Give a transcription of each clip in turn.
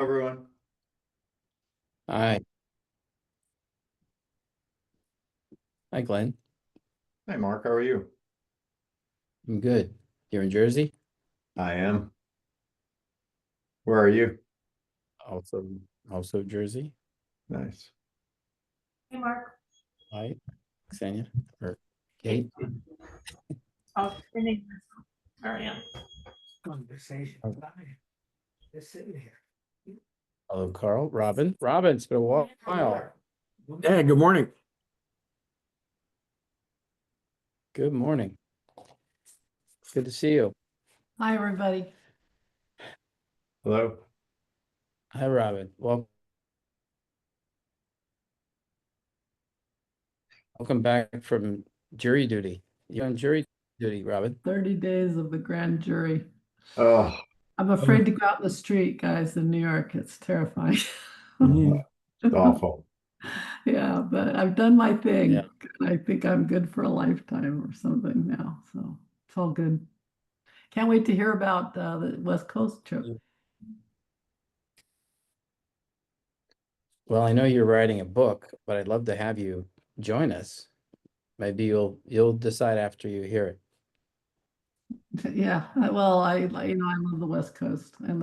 Everyone. Hi. Hi, Glenn. Hi, Mark. How are you? I'm good. You're in Jersey? I am. Where are you? Also Jersey. Nice. Hey, Mark. Hi, Ksenia or Kate. Oh, your name is Marianne. Conversation. Oh. Just sitting here. Hello, Carl. Robin. Robin, it's been a while. Hey, good morning. Good morning. Good to see you. Hi, everybody. Hello. Hi, Robin. Welcome back from jury duty. You're on jury duty, Robin. 30 days of the grand jury. Oh, I'm afraid to go out in the street, guys, in New York. It's terrifying. it's awful. Yeah, but I've done my thing. Yeah. I think I'm good for a lifetime or something now. So it's all good. Can't wait to hear about the West Coast trip. Well, I know you're writing a book, but I'd love to have you join us. Maybe you'll decide after you hear it. Yeah, well, I love the West Coast and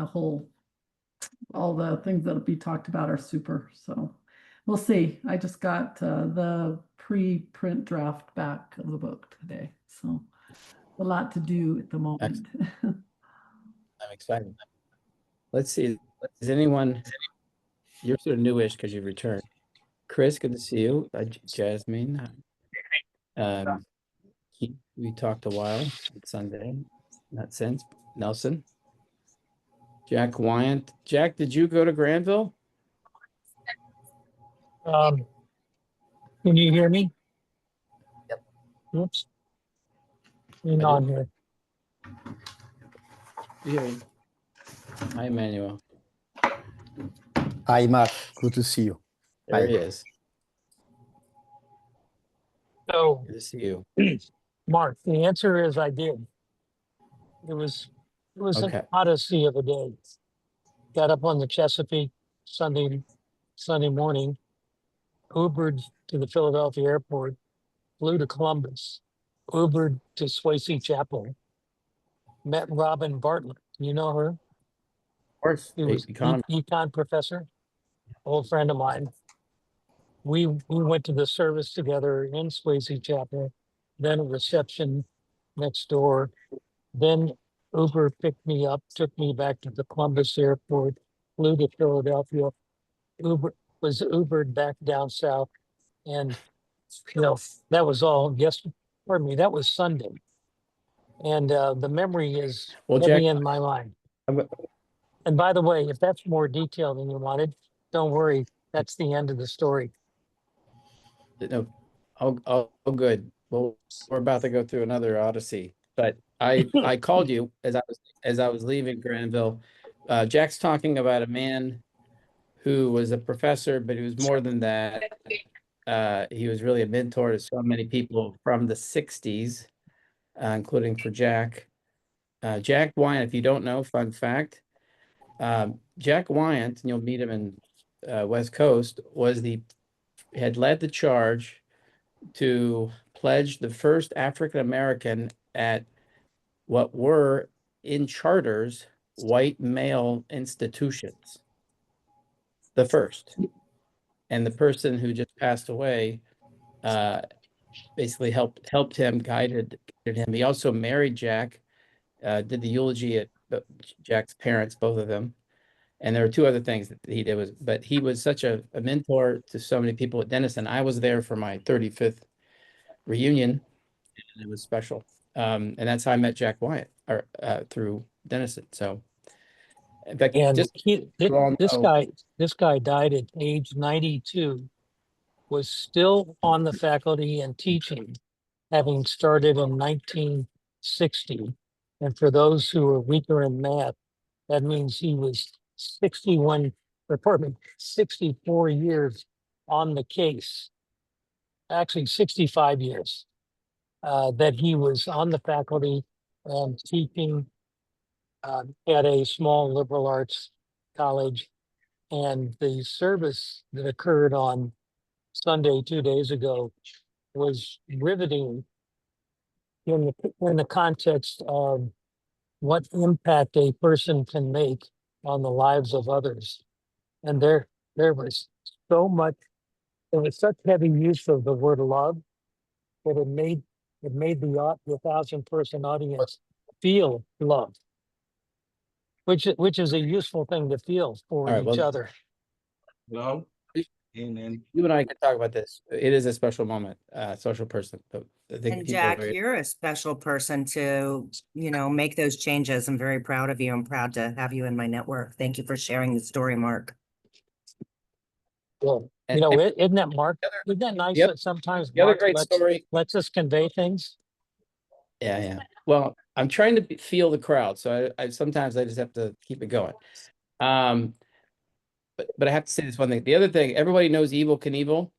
all the things that'll be talked about are super. So we'll see. I just got the pre-print draft back of the book today. So a lot to do at the moment. I'm excited. Let's see. Is anyone? You're sort of newish because you've returned. Chris, good to see you. Jasmine. We talked a while on Sunday, not since. Nelson. Jack Wyant. Jack, did you go to Granville? Can you hear me? Yep. Oops. Hang on here. Yeah. Hi, Emmanuel. Hi, Mark. Good to see you. There Hi. he is. So, Good to see you. Mark, the answer is I did. It was Okay. an odyssey of a day. Got up on the Chesapeake Sunday morning, Ubered to the Philadelphia airport, flew to Columbus, Ubered to Swayze Chapel, met Robin Bartlett. You know her? Of course. She was Economy. econ professor, old friend of mine. We went to the service together in Swayze Chapel, then a reception next door. Then Uber picked me up, took me back to the Columbus airport, flew to Philadelphia. Uber was Ubered back down south, and that was all. Pardon me, that was Sunday, and the memory is Well, heavy Jack, in my mind. I'm- And by the way, if that's more detail than you wanted, don't worry. That's the end of the story. no, all good. Well, we're about to go through another odyssey, but I called you as I was leaving Granville. Jack's talking about a man who was a professor, but he was more than that. He was really a mentor to so many people from the 60s, including for Jack. Jack Wyant, if you don't know, fun fact, Jack Wyant, and you'll meet him in West Coast, had led the charge to pledge the first African American at what were in charters white male institutions. The first. And the person who just passed away basically helped him, guided him. He also married Jack, did the eulogy at Jack's parents, both of them. And there were two other things that he did but he was such a mentor to so many people at Denison. I was there for my 35th reunion, and it was special. And that's how I met Jack Wyatt through Denison. So, in fact, And just this guy died at age 92, was still on the faculty and teaching, having started in 1960. And for those who are weaker in math, that means he was 64 years on the case. Actually, 65 years that he was on the faculty and teaching at a small liberal arts college And the service that occurred on Sunday, 2 days ago, was riveting in the context of what impact a person can make on the lives of others. And there was so much, there was such heavy use of the word love that it made the 1,000-person audience feel loved, which is a useful thing to feel for All right, each well, other. Hello? Amen. you and I can talk about this. It is a special moment, special person. But I think And people Jack, are, you're a special person to, make those changes. I'm very proud of you. I'm proud to have you in my network. Thank you for sharing the story, Mark. Well, and, isn't that Mark? Isn't that nice Yep. that sometimes the other Mark great story. lets us convey things? Yeah, yeah. Well, I'm trying to feel the crowd, so I sometimes I just have to keep it going. But I have to say this one thing. The other thing, everybody knows Evel Knievel.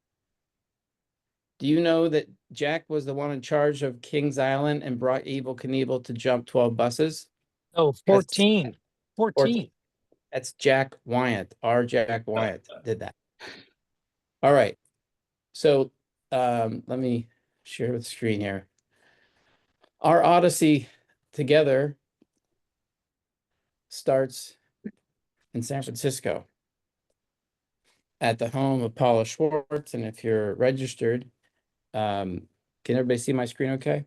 Do you know that Jack was the one in charge of Kings Island and brought Evel Knievel to jump 12 buses? Oh, 14. 14. That's Jack Wyant. Our Jack Wyant did that. All right. So let me share the screen here. Our Odyssey together starts in San Francisco at the home of Paula Schwartz. And if you're registered, can everybody see my screen okay?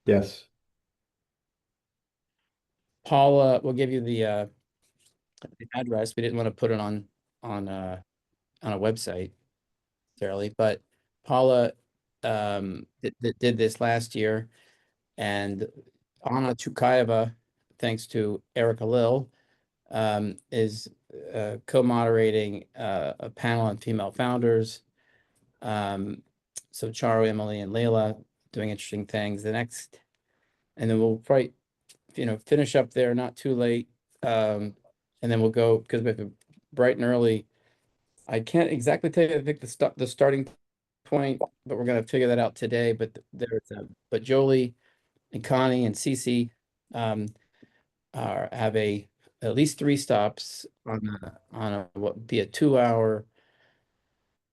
Yes. Paula will give you the address. We didn't want to put it on a website necessarily, but Paula did this last year, and Anna Chukayeva, thanks to Erica Lill, is co-moderating a panel on female founders. So Charo, Emily, and Layla doing interesting things. And then we'll probably, finish up there, not too late. And then we'll go, because we have to bright and early. I can't exactly tell you, I think the starting point, but we're going to figure that out today. But but Jolie and Connie and Cece have at least 3 stops on what would be a 2-hour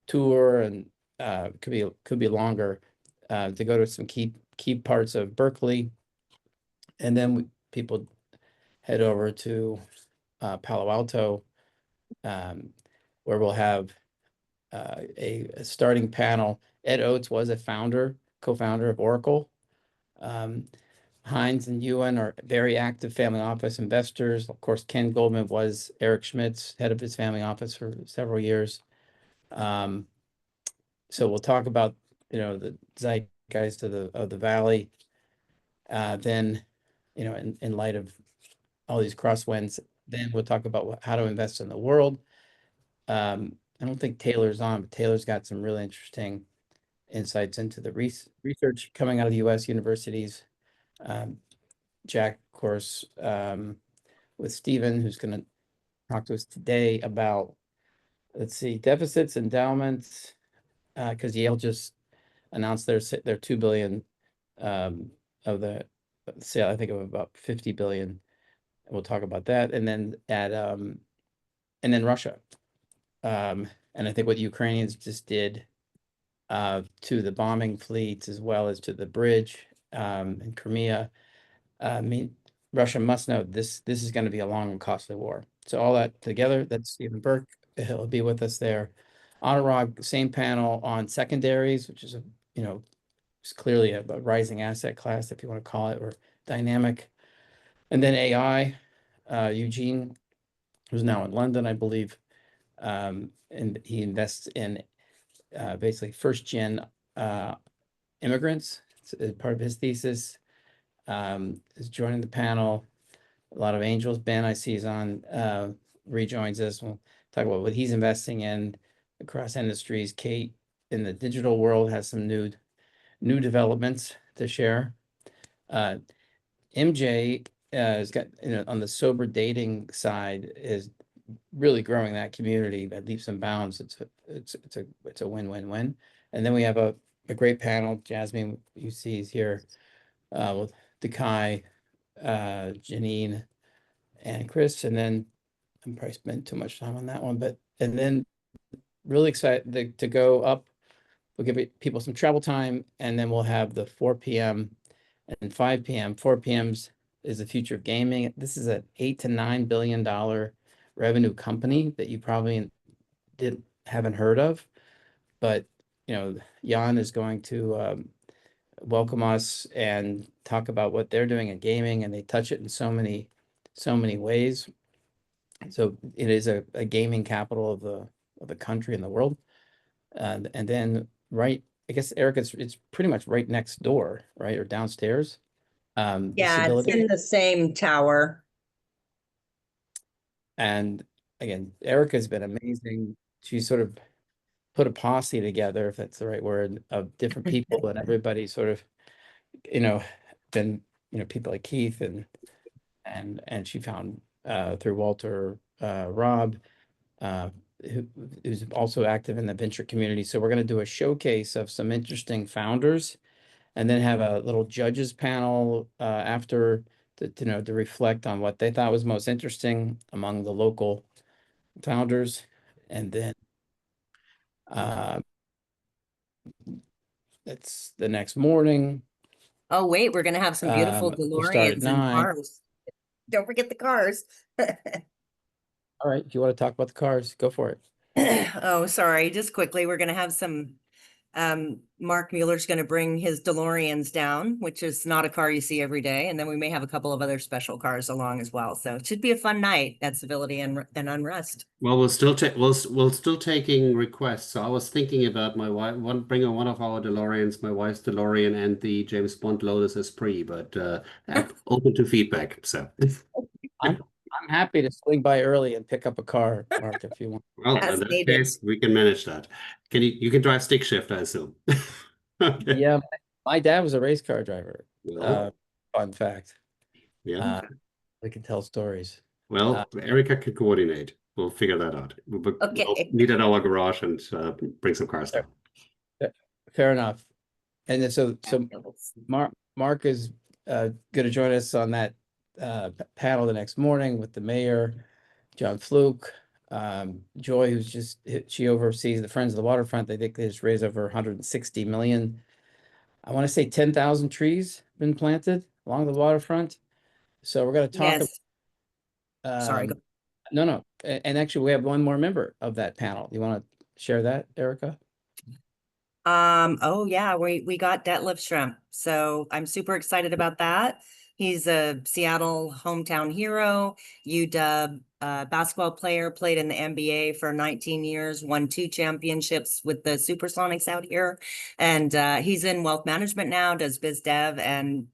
tour, and could be longer, to go to some key parts of Berkeley, and then people head over to Palo Alto, where we'll have a starting panel. Ed Oates was a co-founder of Oracle. Heinz and Ewan are very active family office investors. Of course, Ken Goldman was Eric Schmidt's head of his family office for several years. So we'll talk about, the zeitgeist of the Valley. Then, in light of all these crosswinds, then we'll talk about how to invest in the world. I don't think Taylor's on, but Taylor's got some really interesting insights into the research coming out of the U.S. universities. Jack, of course, with Stephen, who's going to talk to us today about, let's see, deficits, endowments, because Yale just announced their $2 billion of the sale, I think of about 50 billion. We'll talk about that, and then and then Russia, and I think what the Ukrainians just did to the bombing fleets as well as to the bridge in Crimea. I mean, Russia must know this is going to be a long and costly war. So all that together, that's Stephen Burke. He'll be with us there. Anurag, same panel on secondaries, which is it's clearly a rising asset class, if you want to call it, or dynamic. And then AI, Eugene, who's now in London, I believe, and he invests in basically first-gen immigrants. It's part of his thesis. Is joining the panel. A lot of angels. Ben, I see, is on, rejoins us. We'll talk about what he's investing in across industries. Kate, in the digital world, has some new developments to share. MJ has got, on the sober dating side, is really growing that community at leaps and bounds. It's a win-win-win. And then we have a great panel. Jasmine, you see, is here with Dekai, Janine, and Chris. And then I'm probably spending too much time on that one, but, and then really excited to go up. We'll give people some travel time, and then we'll have the 4 p.m. and 5 p.m. 4 p.m.'s is the future of gaming. This is an $8 to $9 billion revenue company that you probably haven't heard of, but you know, Jan is going to welcome us and talk about what they're doing in gaming, and they touch it in so many ways. So it is a gaming capital of the country and the world. And then I guess Eric, it's pretty much right next door, right? Or downstairs. Yeah, it's Disability. in the same tower. And again, Erica's been amazing. She sort of put a posse together, if that's the right word, of different people, and everybody sort of, you know, been, you know, people like Keith and she found through Walter, Rob, who's also active in the venture community. So we're going to do a showcase of some interesting founders, and then have a little judges panel after to reflect on what they thought was most interesting among the local founders. And then that's the next morning. Oh, wait, we're gonna have some beautiful We'll start at DeLoreans and 9. cars. Don't forget the cars. All right, if you want to talk about the cars, go for it. Oh, sorry, just quickly, we're gonna have some, Mark Mueller's gonna bring his DeLoreans down, which is not a car you see every day, and then we may have a couple of other special cars along as well. So it should be a fun night at Civility and Unrest. Well, we're still taking requests. So I was thinking about my wife, bringing one of our DeLoreans, my wife's DeLorean, and the James Bond Lotus Esprit, but I'm open to feedback. So I'm happy to swing by early and pick up a car, Mark, if you want. well, As in that needed. case, we can manage that. You can drive stick shift, I assume. Okay. Yeah, my dad was a race car driver. Well, Fun fact. yeah. We can tell stories. Well, Erica can coordinate. We'll figure that out. We'll Okay. meet at our garage and bring some cars down. Fair enough. And then so Mark is going to join us on that panel the next morning with the mayor, John Fluke, Joy, who's she oversees the Friends of the Waterfront. They think they just raised over 160 million. I want to say 10,000 trees been planted along the waterfront. So we're going to talk. Yes. Sorry. No. And actually, we have one more member of that panel. You want to share that, Erica? Oh yeah, we got Detlef Schrempf. So I'm super excited about that. He's a Seattle hometown hero, UW basketball player, played in the NBA for 19 years, won 2 championships with the Supersonics out here. And he's in wealth management now, does biz dev, and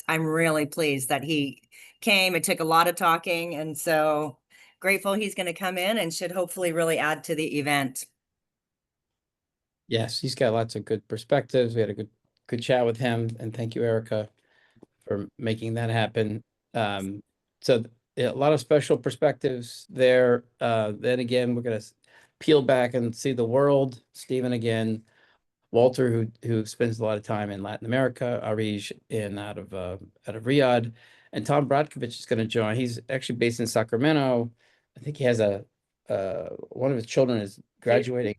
I'm really pleased that he came. It took a lot of talking, and so grateful he's going to come in and should hopefully really add to the event. Yes, he's got lots of good perspectives. We had a good chat with him, and thank you, Erica, for making that happen. So a lot of special perspectives there. Then again, we're going to peel back and see the world. Stephen again, Walter, who spends a lot of time in Latin America, Arij out of Riyadh, and Tom Brodkovich is going to join. He's actually based in Sacramento. I think he has one of his children is graduating.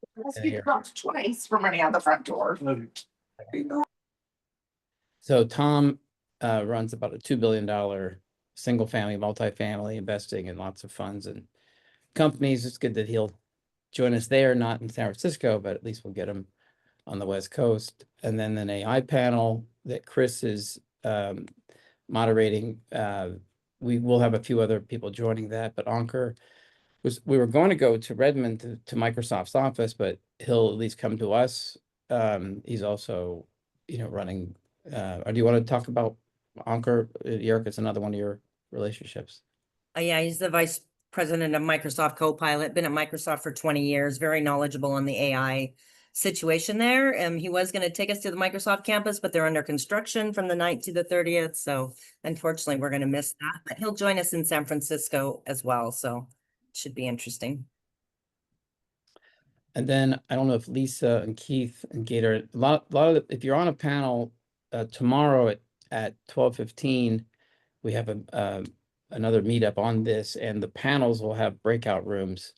Twice for running out the front door. So Tom runs about a $2 billion single family, multifamily investing in lots of funds and companies. It's good that he'll join us there, not in San Francisco, but at least we'll get him on the West Coast. And then an AI panel that Chris is moderating. We will have a few other people joining that, but Ankur we were going to go to Redmond to Microsoft's office, but he'll at least come to us. He's also, running. Or do you want to talk about Ankur? Eric, it's another one of your relationships. Yeah, he's the vice president of Microsoft Copilot, been at Microsoft for 20 years, very knowledgeable on the AI situation there. He was going to take us to the Microsoft campus, but they're under construction from the 9th to the 30th. So unfortunately, we're going to miss that, but he'll join us in San Francisco as well. So it should be interesting. And then I don't know if Lisa and Keith and Gator, a lot of if you're on a panel tomorrow at 12:15, we have another meetup on this, and the panels will have breakout rooms.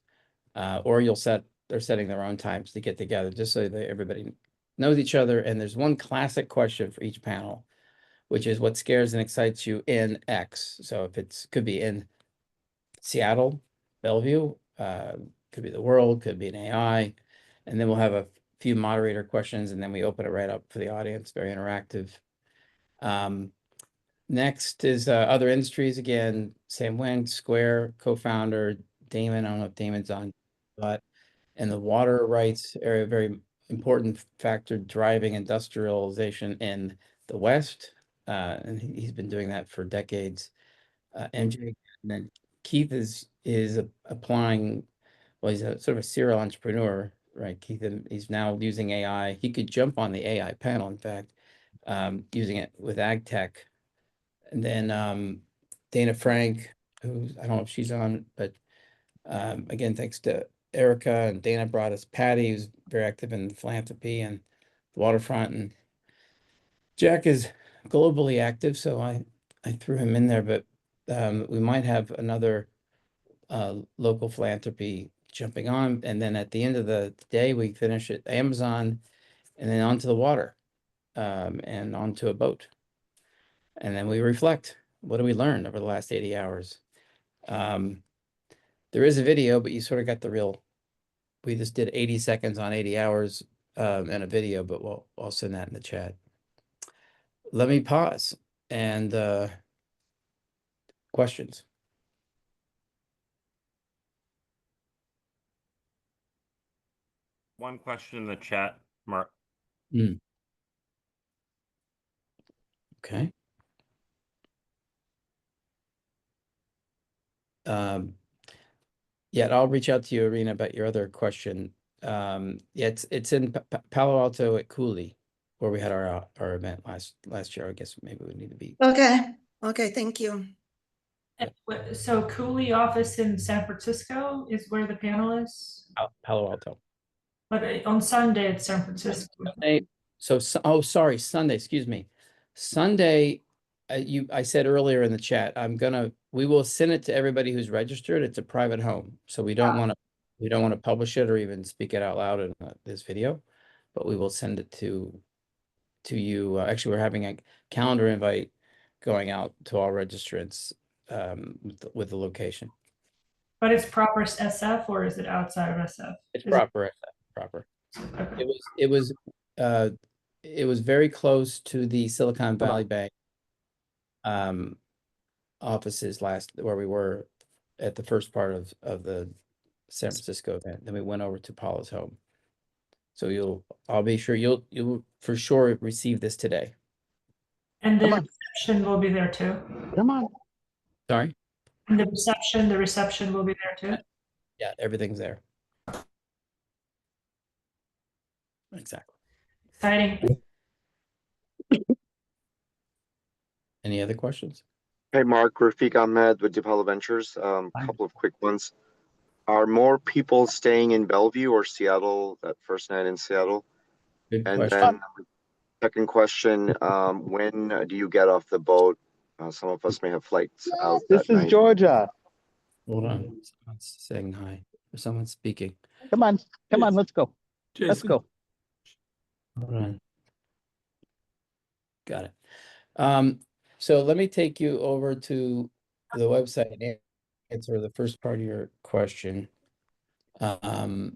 Or they're setting their own times to get together, just so that everybody knows each other. And there's one classic question for each panel, which is what scares and excites you in X. So if could be in Seattle, Bellevue, could be the world, could be an AI. And then we'll have a few moderator questions, and then we open it right up for the audience, very interactive. Next is other industries. Again, Sam Wendt, Square co-founder, Damon, I don't know if Damon's on, but in the water rights area, very important factor driving industrialization in the West. And he's been doing that for decades. MJ, and then Keith is applying, well, he's a sort of a serial entrepreneur, right? Keith, and he's now using AI. He could jump on the AI panel, in fact, using it with ag tech. And then Dana Frank, who I don't know if she's on, but again, thanks to Erica and Dana brought us Patty, who's very active in philanthropy and the waterfront. And Jack is globally active, so I threw him in there, but we might have another local philanthropy jumping on. And then at the end of the day, we finish at Amazon and then onto the water and onto a boat. And then we reflect. What do we learn over the last 80 hours? There is a video, but you sort of got the real, we just did 80 seconds on 80 hours and a video, but I'll send that in the chat. Let me pause and questions. One question in the chat, Mark. Okay. Yeah, I'll reach out to you, Irina, about your other question. Yeah, it's in Palo Alto at Cooley, where we had our event last year. I guess maybe we need to be. Okay, thank you. So Cooley office in San Francisco is where the panel is, Palo Alto. but on Sunday it's San Francisco. Oh, sorry, Sunday, excuse me. Sunday, I said earlier in the chat, we will send it to everybody who's registered. It's a private home, so we don't want to publish it or even speak it out loud in this video, but we will send it to you. Actually, we're having a calendar invite going out to all registrants with the location. But it's proper SF, or is it outside of SF? It's proper SF, proper. Okay. It was very close to the Silicon Valley Bank offices where we were at the first part of the San Francisco event. Then we went over to Paula's home. So I'll be sure you'll for sure receive this today. And the reception will be there too. Come on. Sorry? And the reception will be there too. Yeah, everything's there. Exactly. Exciting. Any other questions? Hey, Mark, Rafiq Ahmed with DePaulo Ventures. Couple of quick ones. Are more people staying in Bellevue or Seattle, that first night in Seattle? Good And question. then second question, when do you get off the boat? Some of us may have flights out This that is night. Georgia. Hold on. Someone's saying hi. Or someone's speaking. Come on, let's go. Let's go. Hold on. Got it. So let me take you over to the website and answer the first part of your question. So,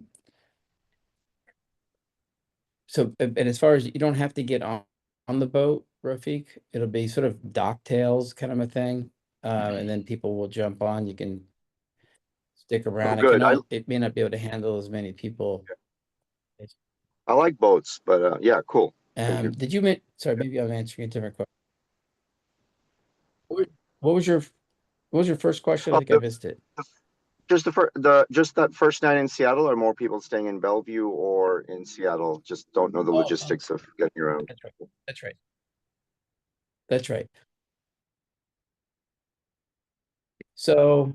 and as far as you don't have to get on the boat, Rafiq, it'll be sort of docktails kind of a thing. And then people will jump on. You can stick around. good. It may not be able to handle as many people. I like boats, but yeah, cool. Did you sorry, maybe I'm answering a different question. What was your first question? I think I missed it. Just just that first night in Seattle, are more people staying in Bellevue or in Seattle? Just don't know the logistics of getting around. That's right. So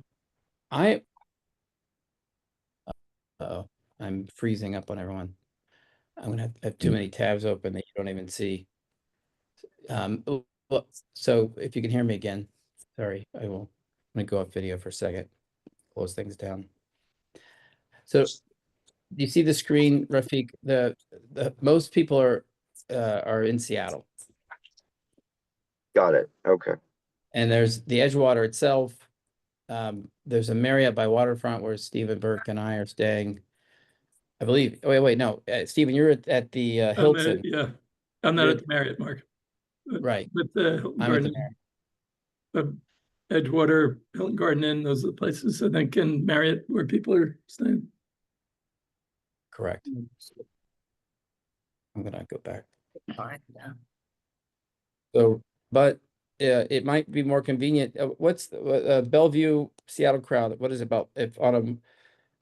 I'm freezing up on everyone. I'm gonna have too many tabs open that you don't even see. So if you can hear me again, sorry, I will Let me go off video for a second. Close things down. So you see the screen, Rafiq? The most people are in Seattle. Got it. Okay. And there's the Edgewater itself. There's a Marriott by Waterfront where Stephen Burke and I are staying. I believe. Wait, no, Stephen, you're at the Hilton. Yeah, I'm not You're at the Marriott, Mark. Right. But the Hilton I'm at the Garden, Marriott. Edgewater, Hilton Garden Inn, those are the places I think in Marriott where people are staying. Correct. I'm gonna go back. Fine, yeah. So, but it might be more convenient. What's the Bellevue Seattle crowd? What is it about? If on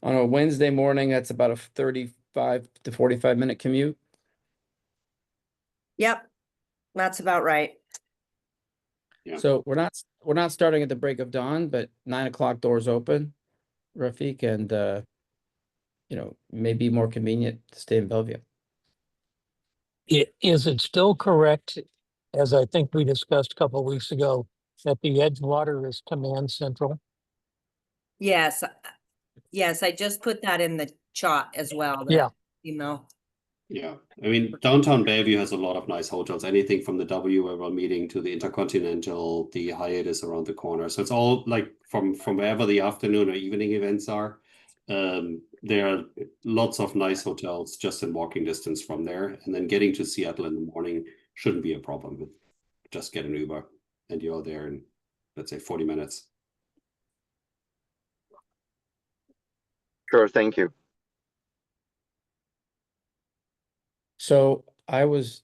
a Wednesday morning, that's about a 35 to 45-minute commute. Yep, that's about right. Yeah. So we're not starting at the break of dawn, but 9 o'clock doors open, Rafiq, and maybe more convenient to stay in Bellevue. Is it still correct, as I think we discussed a couple of weeks ago, that the Edgewater is command central? Yes, yes, I just put that in the chat as well. Yeah. Email. Yeah, I mean, downtown Bellevue has a lot of nice hotels, anything from the W where we're meeting to the Intercontinental, the Hyatt is around the corner. So it's all like from wherever the afternoon or evening events are. There are lots of nice hotels just in walking distance from there. And then getting to Seattle in the morning shouldn't be a problem. Just get an Uber and you're there in, let's say, 40 minutes. Sure. Thank you. So I was,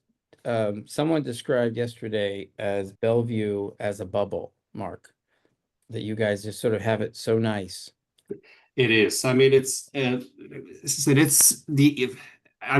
someone described yesterday as Bellevue as a bubble, Mark, that you guys just sort of have it so nice. It is. I mean, it's I'm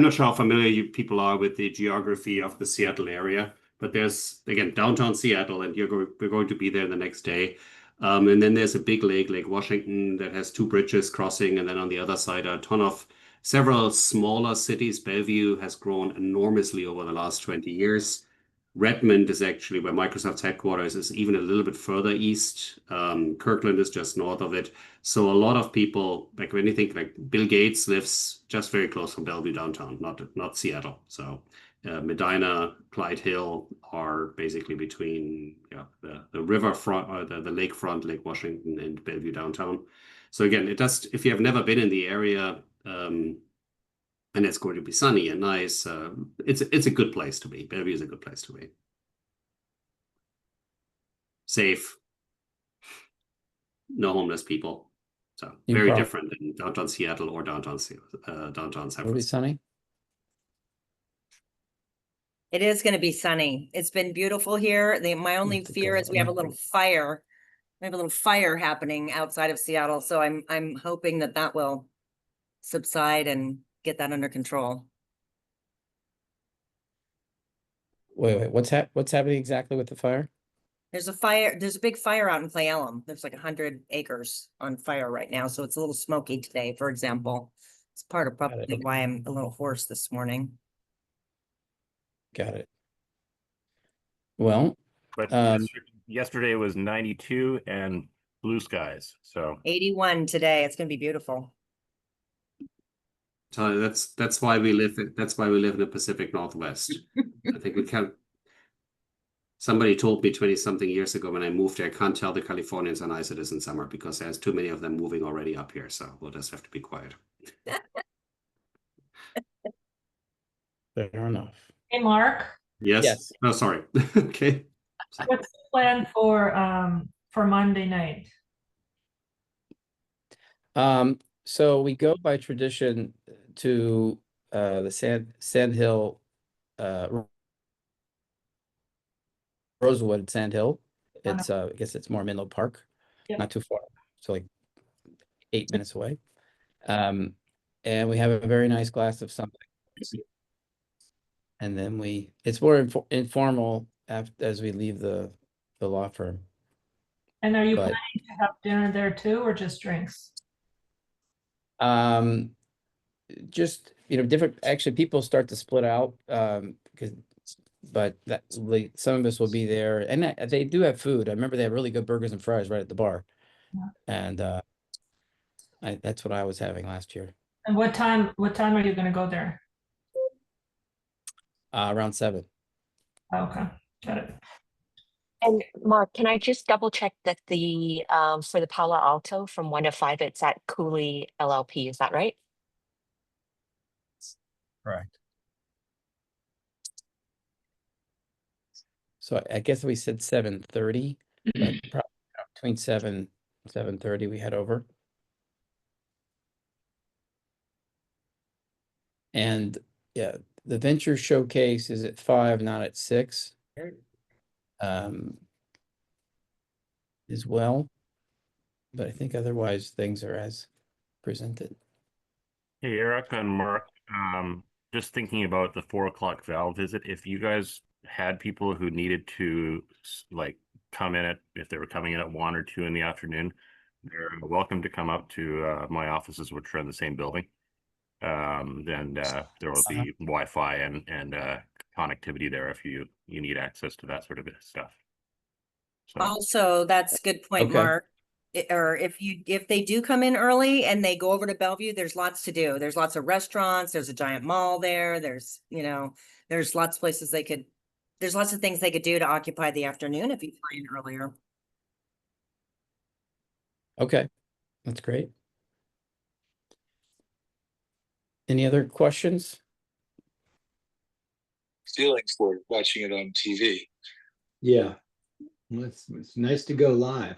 not sure how familiar you people are with the geography of the Seattle area, but there's, again, downtown Seattle, and we're going to be there the next day. And then there's a big lake, Lake Washington, that has 2 bridges crossing, and then on the other side a ton of several smaller cities. Bellevue has grown enormously over the last 20 years. Redmond is actually where Microsoft's headquarters is, even a little bit further east. Kirkland is just north of it. So a lot of people, like when you think like Bill Gates lives just very close from Bellevue downtown, not Seattle. So Medina, Clyde Hill are basically between the riverfront or the lakefront, Lake Washington, and Bellevue downtown. So again, if you have never been in the area, and it's going to be sunny and nice, it's a good place to be. Bellevue is a good place to be. Safe. No homeless people. So very different than downtown Seattle or downtown San Francisco. Will it be sunny? It is going to be sunny. It's been beautiful here. My only fear is we have a little fire. We have a little fire happening outside of Seattle. So I'm hoping that will subside and get that under control. Wait, what's happening exactly with the fire? There's a big fire out in Cle Elum. There's like 100 acres on fire right now. So it's a little smoky today, for example. It's part of probably why I'm a little hoarse this morning. Got it. Well, but yesterday was 92 and blue skies. So 81 today. It's going to be beautiful. So that's why we live in the Pacific Northwest. I think we can. Somebody told me 20-something years ago when I moved here, I can't tell the Californians how nice it is in summer because there's too many of them moving already up here. So we'll just have to be quiet. Fair enough. Hey, Mark. Yes. Oh, sorry. Okay. What's the plan for Monday night? So we go by tradition to the Sand Hill, Rosewood Sand Hill. It's I guess it's more Menlo Park, not too far. So like 8 minutes away. And we have a very nice glass of something. And then it's more informal as we leave the law firm. And are you planning to have dinner there too, or just drinks? Just different. Actually, people start to split out but some of us will be there, and they do have food. I remember they have really good burgers and fries right at the bar. And that's what I was having last year, And what time are you gonna go there? around 7. Okay, got it. And Mark, can I just double check that the for the Palo Alto from 1 to 5, it's at Cooley LLP, is that right? Correct. So I guess we said 7:30, but probably between 7:30 we head over. And yeah, the venture showcase is at 5, not at 6. As well. But I think otherwise things are as presented. Hey, Erica and Mark, just thinking about the 4 o'clock Val visit, if you guys had people who needed to like come in if they were coming in at 1 or 2 in the afternoon, they're welcome to come up to my offices, which are in the same building. Then there will be Wi-Fi and connectivity there if you need access to that sort of stuff. So Also, that's a good point, Okay. Mark. Or if they do come in early and they go over to Bellevue, there's lots to do. There's lots of restaurants, there's a giant mall there, there's lots of places there's lots of things they could do to occupy the afternoon if you fly in earlier. Okay, that's great. Any other questions? Feelings for watching it on TV. Yeah. Well, it's nice to go live.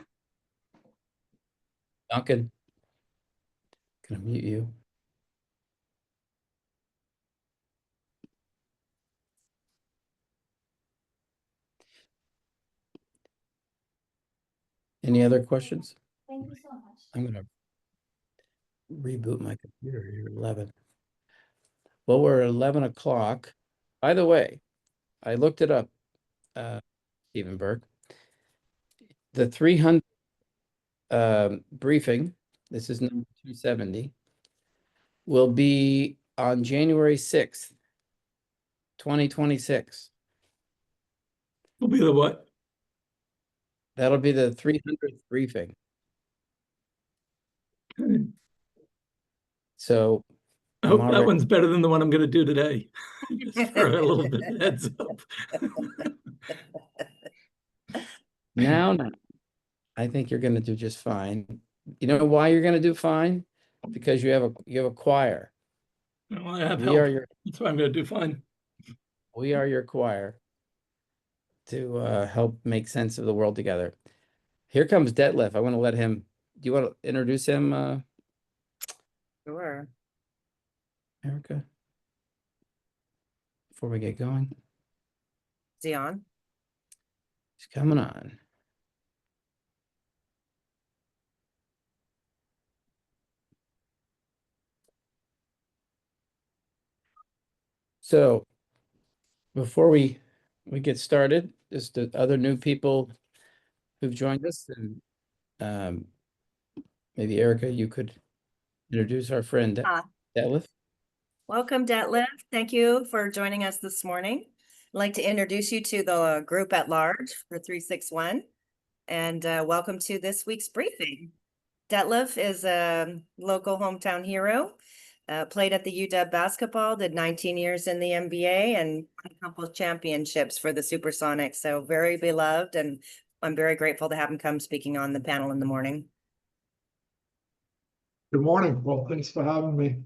Duncan, can I mute you? Any other questions? Thank you so much. I'm gonna reboot my computer here at 11. Well, we're at 11 o'clock. By the way, I looked it up, Stephen Burke. The 300 briefing, this is number 270, will be on January 6th, 2026. Will be the what? That'll be the 300th briefing. Okay. So I hope that one's better than the one I'm going to do today. Just for a little bit of heads up. now, I think you're going to do just fine. You know why you're going to do fine? Because you have a choir. Well, I have We are help. your That's why I'm going to do fine. we are your choir to help make sense of the world together. Here comes Detlef. I want to let him. Do you want to introduce him, Sure. Erica? Before we get going, Is he on? he's coming on. So before we get started, just the other new people who've joined us, and maybe Erica, you could introduce our friend Detlef. Welcome, Detlef. Thank you for joining us this morning. I'd like to introduce you to the group at large for 361, and welcome to this week's briefing. Detlef is a local hometown hero, played at the UW basketball, did 19 years in the NBA, and won a couple of championships for the Supersonics. So very beloved, and I'm very grateful to have him come speaking on the panel in the morning. Good morning. Well, thanks for having me.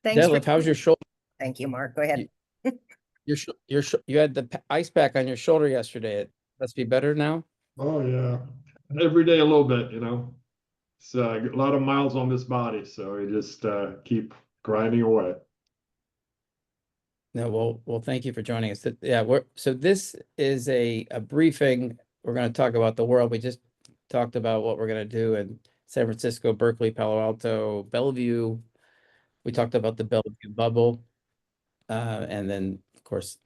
Thanks Detlef, how's your shoulder? Thank you, Mark. Go ahead. You had the ice pack on your shoulder yesterday. It must be better now. Oh yeah, every day a little bit, It's a lot of miles on this body, so we just keep grinding away. No, well, thank you for joining us. Yeah, so this is a briefing. We're going to talk about the world. We just talked about what we're going to do in San Francisco, Berkeley, Palo Alto, Bellevue. We talked about the Bellevue bubble, and then of course,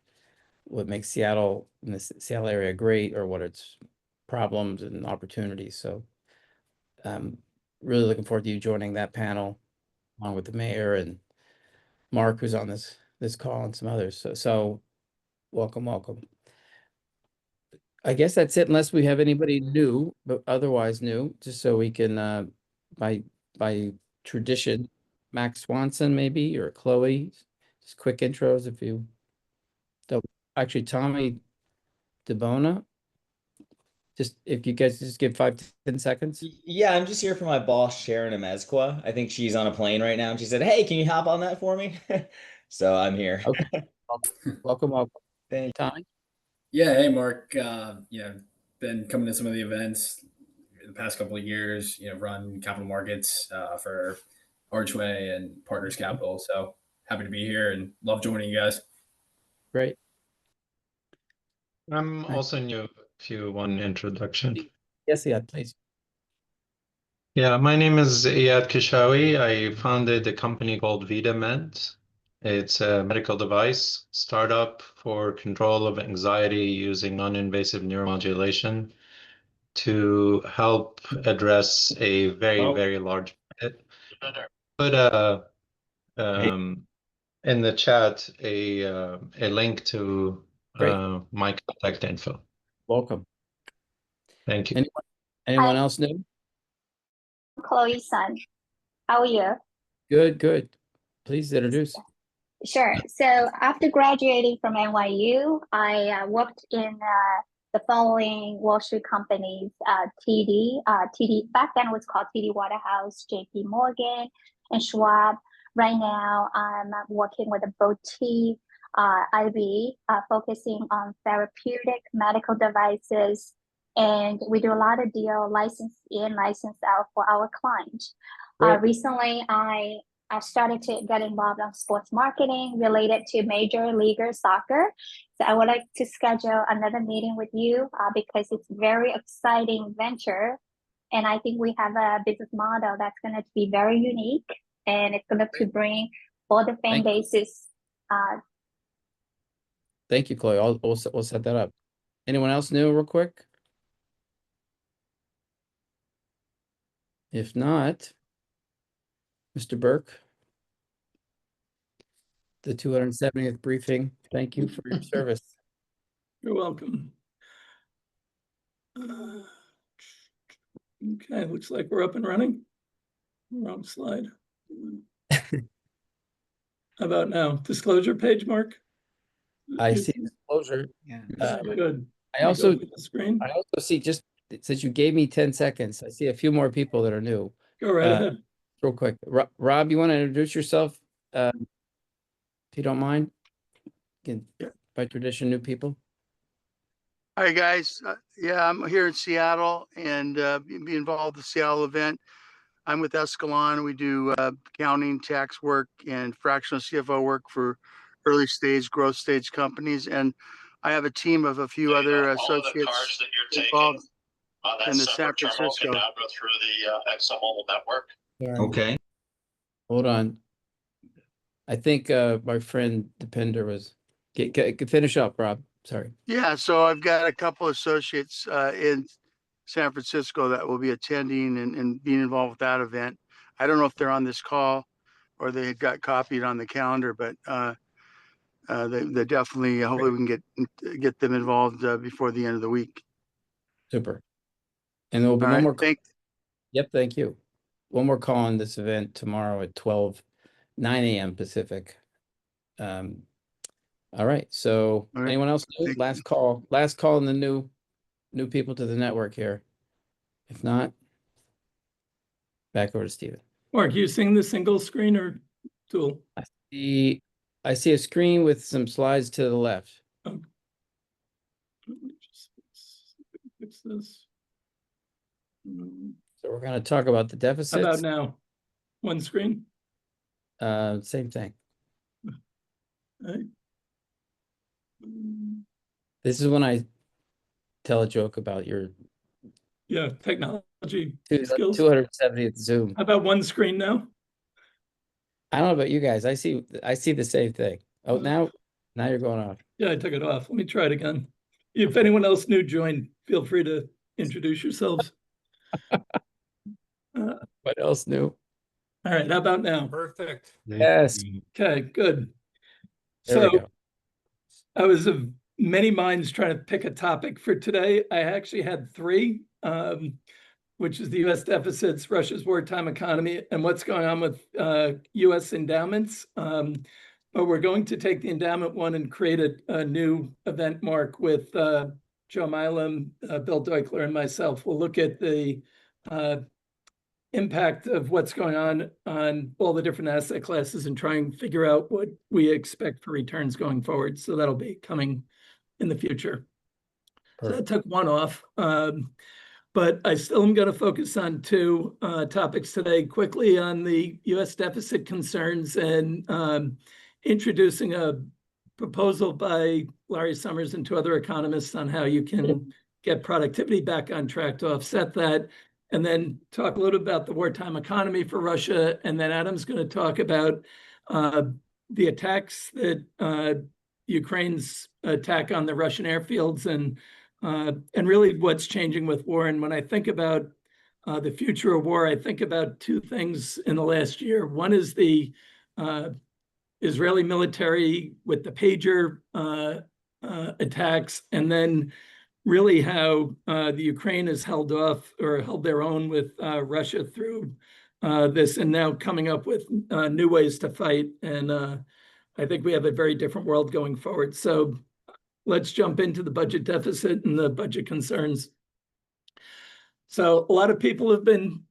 what makes Seattle and the Seattle area great, or what its problems and opportunities. So, really looking forward to you joining that panel, along with the mayor and Mark, who's on this call, and some others. So welcome. I guess that's it, unless we have anybody new, but otherwise new, just so we can, by tradition, Max Swanson maybe, or Chloe, just quick intros if you don't, actually Tommy DeBona. Just if you guys just give 5-10 seconds. Yeah, I'm just here for my boss, Sharon Amezqua. I think she's on a plane right now. And she said, hey, can you hop on that for me? So I'm here. Okay. Welcome. Thank you. Tommy. Yeah, hey Mark. Been coming to some of the events in the past couple of years. Run capital markets for Archway and Partners Capital. So happy to be here and love joining you guys. Great. I'm also new. If you want an introduction. Yes, please. Yeah, my name is Iyad Kishawi. I founded a company called VitaMed. It's a medical device startup for control of anxiety using non-invasive neuromodulation to help address a very large market. Put in the chat a link to my contact info. Welcome. Thank you. Anyone else new? Chloe's son. How are you? Good. Please introduce. Sure. So after graduating from NYU, I worked in the following Wall Street companies: TD. Back then it was called TD Waterhouse, JP Morgan, and Schwab. Right now, I'm working with a boutique IB, focusing on therapeutic medical devices, and we do a lot of deal license in, license out for our clients. Recently, I started to get involved on sports marketing related to Major League Soccer. So I would like to schedule another meeting with you because it's a very exciting venture. And I think we have a business model that's going to be very unique, and it's going to bring all the fan bases. Thank you, Chloe. We'll set that up. Anyone else new real quick? If not, Mr. Burke, the 270th briefing. Thank you for your service. You're welcome. Okay, looks like we're up and running. Wrong slide. How about now? Disclosure page, Mark? I see disclosure. Good. I also screen. I also see, just since you gave me 10 seconds, I see a few more people that are new. Go right ahead. Real quick. Rob, you want to introduce yourself? If you don't mind. Again, by tradition, new people. Hi, guys. I'm here in Seattle and be involved in the Seattle event. I'm with Escalon. We do accounting, tax work, and fractional CFO work for early stage, growth stage companies. And I have a team of a few other associates involved in the San Francisco. Now go through the ExxonMobil network. Okay. Hold on. I think my friend Depender was. Finish up, Rob. Sorry. Yeah, so I've got a couple associates in San Francisco that will be attending and being involved with that event. I don't know if they're on this call or they got copied on the calendar, but they definitely, hopefully we can get them involved before the end of the week. Super. And there will be All one right, more. Yep, thank you. One more call on this event tomorrow at 9 a.m. Pacific. All right. So anyone else new? Last call on the new people to the network here. If not, back over to Steven. Mark, you seeing the single screen or dual? I see a screen with some slides to the left. Okay. Let me just fix this. So we're going to talk about the deficits. How about now? One screen? Same thing. Right. This is when I tell a joke about your technology skills. 270th Zoom. How about one screen now? I don't know about you guys. I see the same thing. Oh, now you're going off. Yeah, I took it off. Let me try it again. If anyone else new joined, feel free to introduce yourselves. What else new? All right, how about now? Perfect. Yes. Okay, good. There we So go. I was many minds trying to pick a topic for today. I actually had three, which is the U.S. deficits, Russia's wartime economy, and what's going on with U.S. endowments. But we're going to take the endowment one and create a new event, Mark, with Joe Milam, Bill Deukler, and myself. We'll look at the impact of what's going on all the different asset classes and try and figure out what we expect for returns going forward. So that'll be coming in the future. So that took one off. But I still am going to focus on two topics today, quickly on the U.S. deficit concerns and introducing a proposal by Larry Summers and two other economists on how you can get productivity back on track to offset that, and then talk a little about the wartime economy for Russia. And then Adam's going to talk about the attacks that Ukraine's attack on the Russian airfields and really what's changing with war. And when I think about the future of war, I think about two things in the last year. One is the Israeli military with the pager attacks, and then really how the Ukraine has held off or held their own with Russia through this, and now coming up with new ways to fight. And I think we have a very different world going forward. So let's jump into the budget deficit and the budget concerns. So a lot of people have been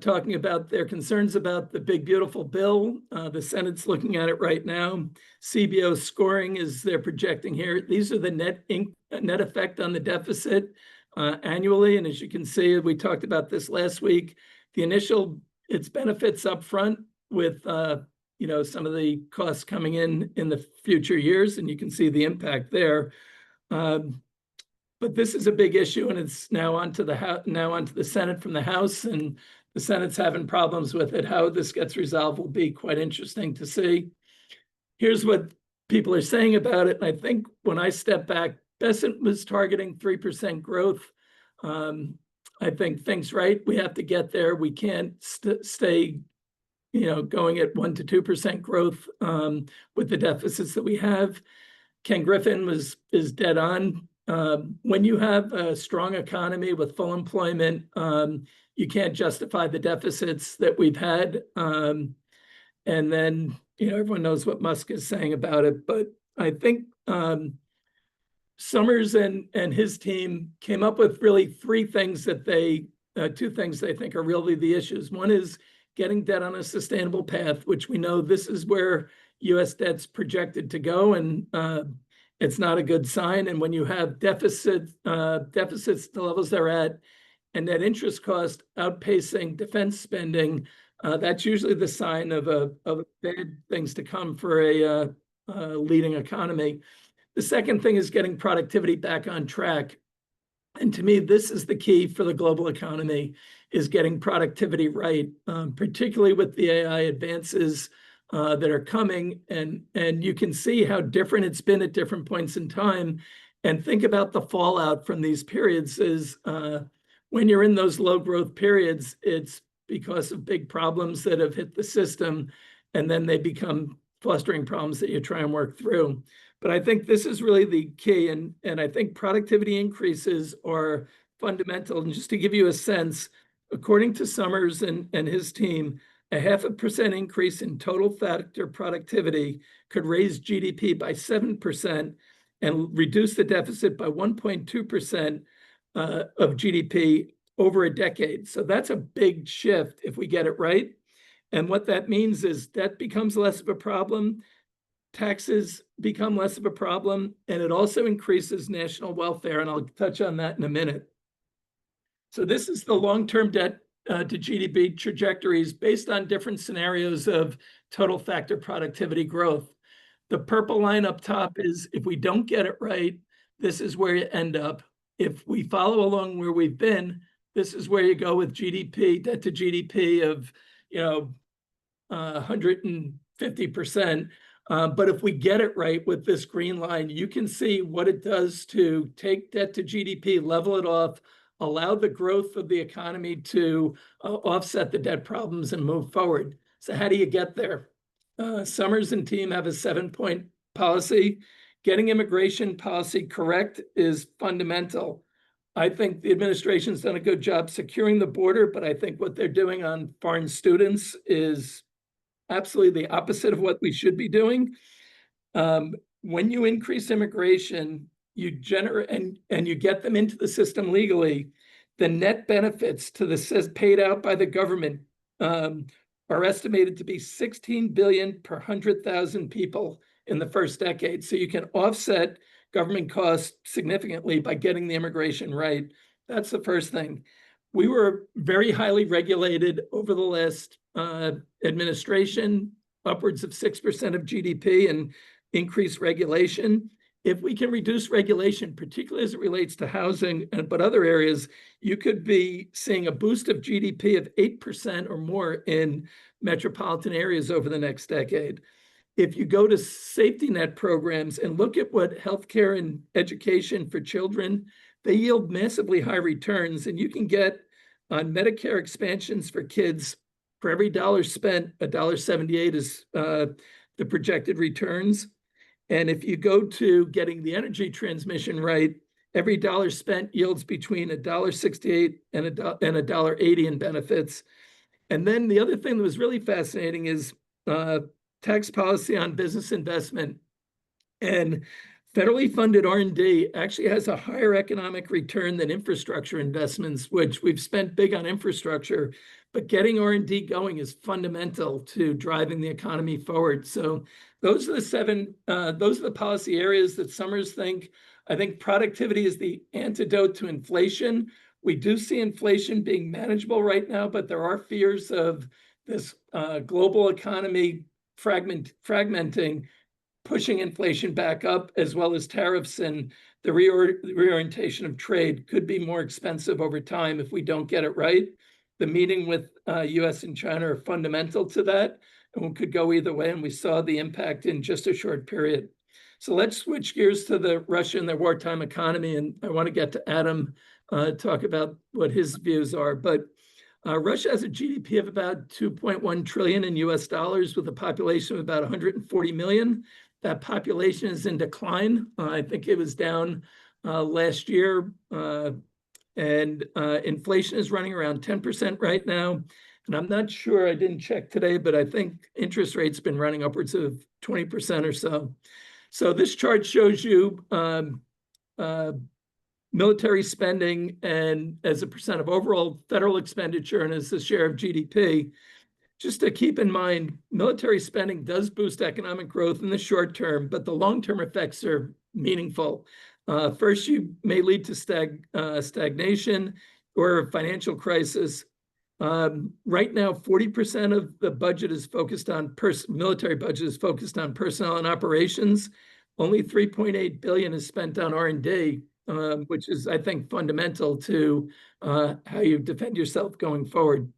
talking about their concerns about the big, beautiful bill. The Senate's looking at it right now. CBO scoring is they're projecting here. These are the net effect on the deficit annually. And as you can see, we talked about this last week, the initial, its benefits up front with some of the costs coming in the future years, and you can see the impact there. But this is a big issue, and it's now onto the Senate from the House, and the Senate's having problems with it. How this gets resolved will be quite interesting to see. Here's what people are saying about it. And I think when I step back, Bessent was targeting 3% growth. I think things right. We have to get there. We can't stay going at 1% to 2% growth with the deficits that we have. Ken Griffin is dead on. When you have a strong economy with full employment, you can't justify the deficits that we've had. And then, everyone knows what Musk is saying about it. But I think Summers and his team came up with really two things they think are really the issues. One is getting debt on a sustainable path, which we know this is where U.S. debt's projected to go, and it's not a good sign. And when you have deficits, the levels they're at, and net interest cost outpacing defense spending, that's usually the sign of bad things to come for a leading economy. The second thing is getting productivity back on track. And to me, this is the key for the global economy, is getting productivity right, particularly with the AI advances that are coming. And you can see how different it's been at different points in time. And think about the fallout from these periods is when you're in those low growth periods, it's because of big problems that have hit the system, and then they become fostering problems that you try and work through. But I think this is really the key. And I think productivity increases are fundamental. And just to give you a sense, according to Summers and his team, a 0.5% increase in total factor productivity could raise GDP by 7% and reduce the deficit by 1.2% of GDP over a decade. So that's a big shift if we get it right. And what that means is debt becomes less of a problem, taxes become less of a problem, and it also increases national welfare. And I'll touch on that in a minute. So this is the long-term debt to GDP trajectories based on different scenarios of total factor productivity growth. The purple line up top is if we don't get it right, this is where you end up. If we follow along where we've been, this is where you go with GDP, debt to GDP of 150%. But if we get it right with this green line, you can see what it does to take debt to GDP, level it off, allow the growth of the economy to offset the debt problems and move forward. So how do you get there? Summers and team have a 7-point policy. getting immigration policy correct is fundamental. I think the administration's done a good job securing the border, but I think what they're doing on foreign students is absolutely the opposite of what we should be doing. When you increase immigration, you generate and you get them into the system legally, the net benefits to the paid out by the government are estimated to be 16 billion per 100,000 people in the first decade. So you can offset government costs significantly by getting the immigration right. That's the first thing. We were very highly regulated over the last administration, upwards of 6% of GDP and increased regulation. If we can reduce regulation, particularly as it relates to housing, but other areas, you could be seeing a boost of GDP of 8% or more in metropolitan areas over the next decade. If you go to safety net programs and look at what healthcare and education for children, they yield massively high returns, and you can get on Medicare expansions for kids, for every dollar spent, $1.78 is the projected returns. And if you go to getting the energy transmission right, every dollar spent yields between $1.68 and $1.80 in benefits. And then the other thing that was really fascinating is tax policy on business investment. And federally funded R&D actually has a higher economic return than infrastructure investments, which we've spent big on infrastructure, but getting R&D going is fundamental to driving the economy forward. So those are the policy areas that Summers think. I think productivity is the antidote to inflation. We do see inflation being manageable right now, but there are fears of this global economy fragmenting, pushing inflation back up, as well as tariffs and the reorientation of trade could be more expensive over time if we don't get it right. The meeting with US and China are fundamental to that, and we could go either way, and we saw the impact in just a short period. So let's switch gears to the Russia and their wartime economy, and I want to get to Adam, talk about what his views are. But Russia has a GDP of about 2.1 trillion in US dollars with a population of about 140 million. That population is in decline. I think it was down last year. And inflation is running around 10% right now. And I'm not sure, I didn't check today, but I think interest rates been running upwards of 20% or so. So this chart shows you military spending and as a percent of overall federal expenditure and as a share of GDP. Just to keep in mind, military spending does boost economic growth in the short term, but the long-term effects are meaningful. First, you may lead to stagnation or a financial crisis. Right now, 40% of the budget is focused on military budget is focused on personnel and operations. Only 3.8 billion is spent on R&D, which is, I think, fundamental to how you defend yourself going forward.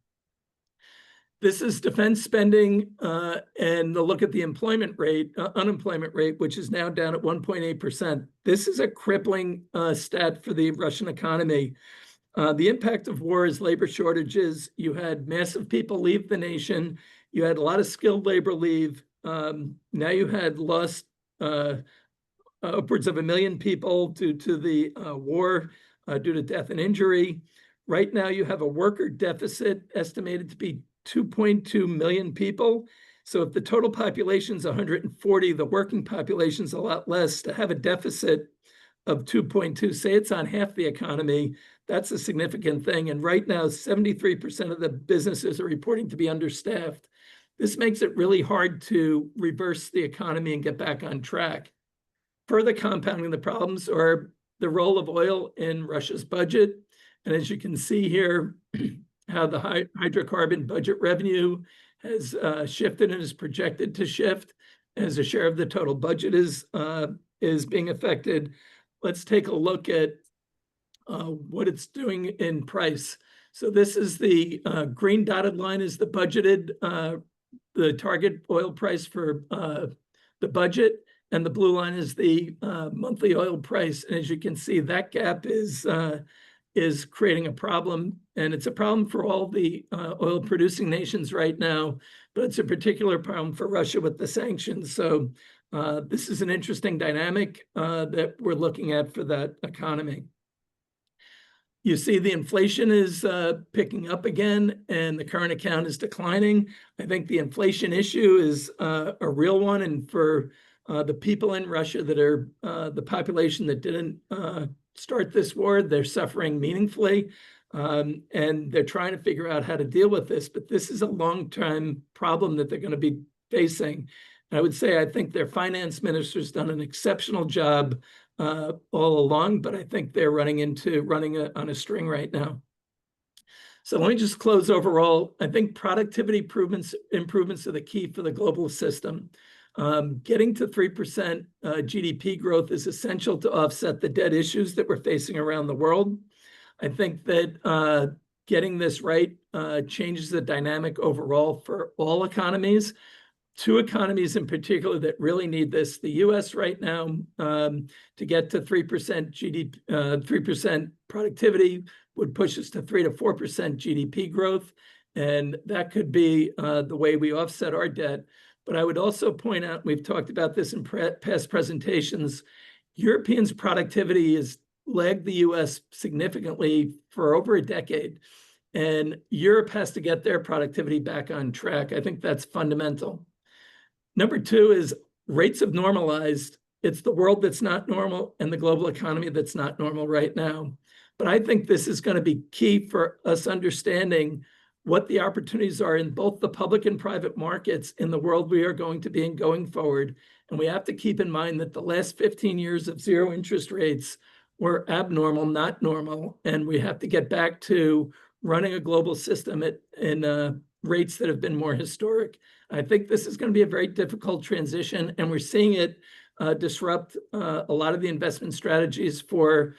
This is defense spending, and the look at the unemployment rate, which is now down at 1.8%. This is a crippling stat for the Russian economy. The impact of war is labor shortages. You had massive people leave the nation. You had a lot of skilled labor leave. Now you had lost upwards of 1 million people due to the war, due to death and injury. Right now you have a worker deficit estimated to be 2.2 million people. So if the total population is 140, the working population is a lot less. To have a deficit of 2.2, say it's on half the economy, that's a significant thing. And right now, 73% of the businesses are reporting to be understaffed. This makes it really hard to reverse the economy and get back on track. Further compounding the problems are the role of oil in Russia's budget. And as you can see here, how the hydrocarbon budget revenue has shifted and is projected to shift as a share of the total budget is being affected. Let's take a look at what it's doing in price. So this is the green dotted line is the budgeted, the target oil price for the budget, and the blue line is the monthly oil price. And as you can see, that gap is creating a problem. And it's a problem for all the oil producing nations right now, but it's a particular problem for Russia with the sanctions. So this is an interesting dynamic that we're looking at for that economy. You see the inflation is picking up again, and the current account is declining. I think the inflation issue is a real one, and for the people in Russia that are the population that didn't start this war, they're suffering meaningfully, and they're trying to figure out how to deal with this. But this is a long-term problem that they're going to be facing. And I would say I think their finance minister's done an exceptional job all along, but I think they're running on a string right now. So let me just close overall. I think productivity improvements are the key for the global system. Getting to 3% GDP growth is essential to offset the debt issues that we're facing around the world. I think that getting this right changes the dynamic overall for all economies. Two economies in particular that really need this. The US right now, to get to 3% GDP, 3% productivity would push us to 3 to 4% GDP growth. And that could be the way we offset our debt. But I would also point out, we've talked about this in past presentations, Europeans' productivity has lagged the US significantly for over a decade. And Europe has to get their productivity back on track. I think that's fundamental. Number two is rates have normalized. It's the world that's not normal and the global economy that's not normal right now. But I think this is going to be key for us understanding what the opportunities are in both the public and private markets in the world we are going to be in going forward. And we have to keep in mind that the last 15 years of zero interest rates were abnormal, not normal. And we have to get back to running a global system in rates that have been more historic. I think this is going to be a very difficult transition, and we're seeing it disrupt a lot of the investment strategies for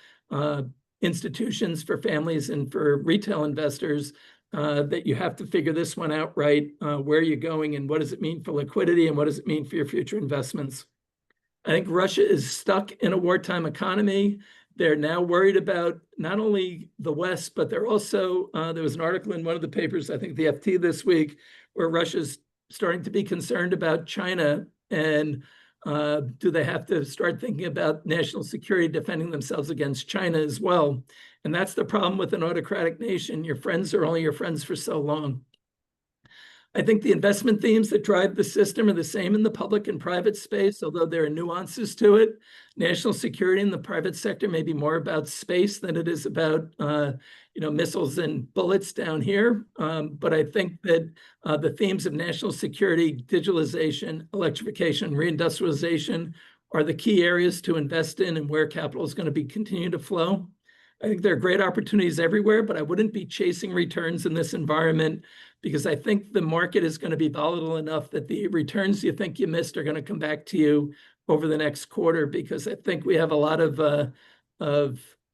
institutions, for families, and for retail investors, that you have to figure this one out right. Where are you going, and what does it mean for liquidity, and what does it mean for your future investments? I think Russia is stuck in a wartime economy. They're now worried about not only the West, but they're also, there was an article in one of the papers, I think the FT this week, where Russia's starting to be concerned about China. And do they have to start thinking about national security, defending themselves against China as well? And that's the problem with an autocratic nation. Your friends are only your friends for so long. I think the investment themes that drive the system are the same in the public and private space, although there are nuances to it. National security in the private sector may be more about space than it is about missiles and bullets down here. But I think that the themes of national security, digitalization, electrification, reindustrialization are the key areas to invest in and where capital is going to be continue to flow. I think there are great opportunities everywhere, but I wouldn't be chasing returns in this environment because I think the market is going to be volatile enough that the returns you think you missed are going to come back to you over the next quarter, because I think we have a lot of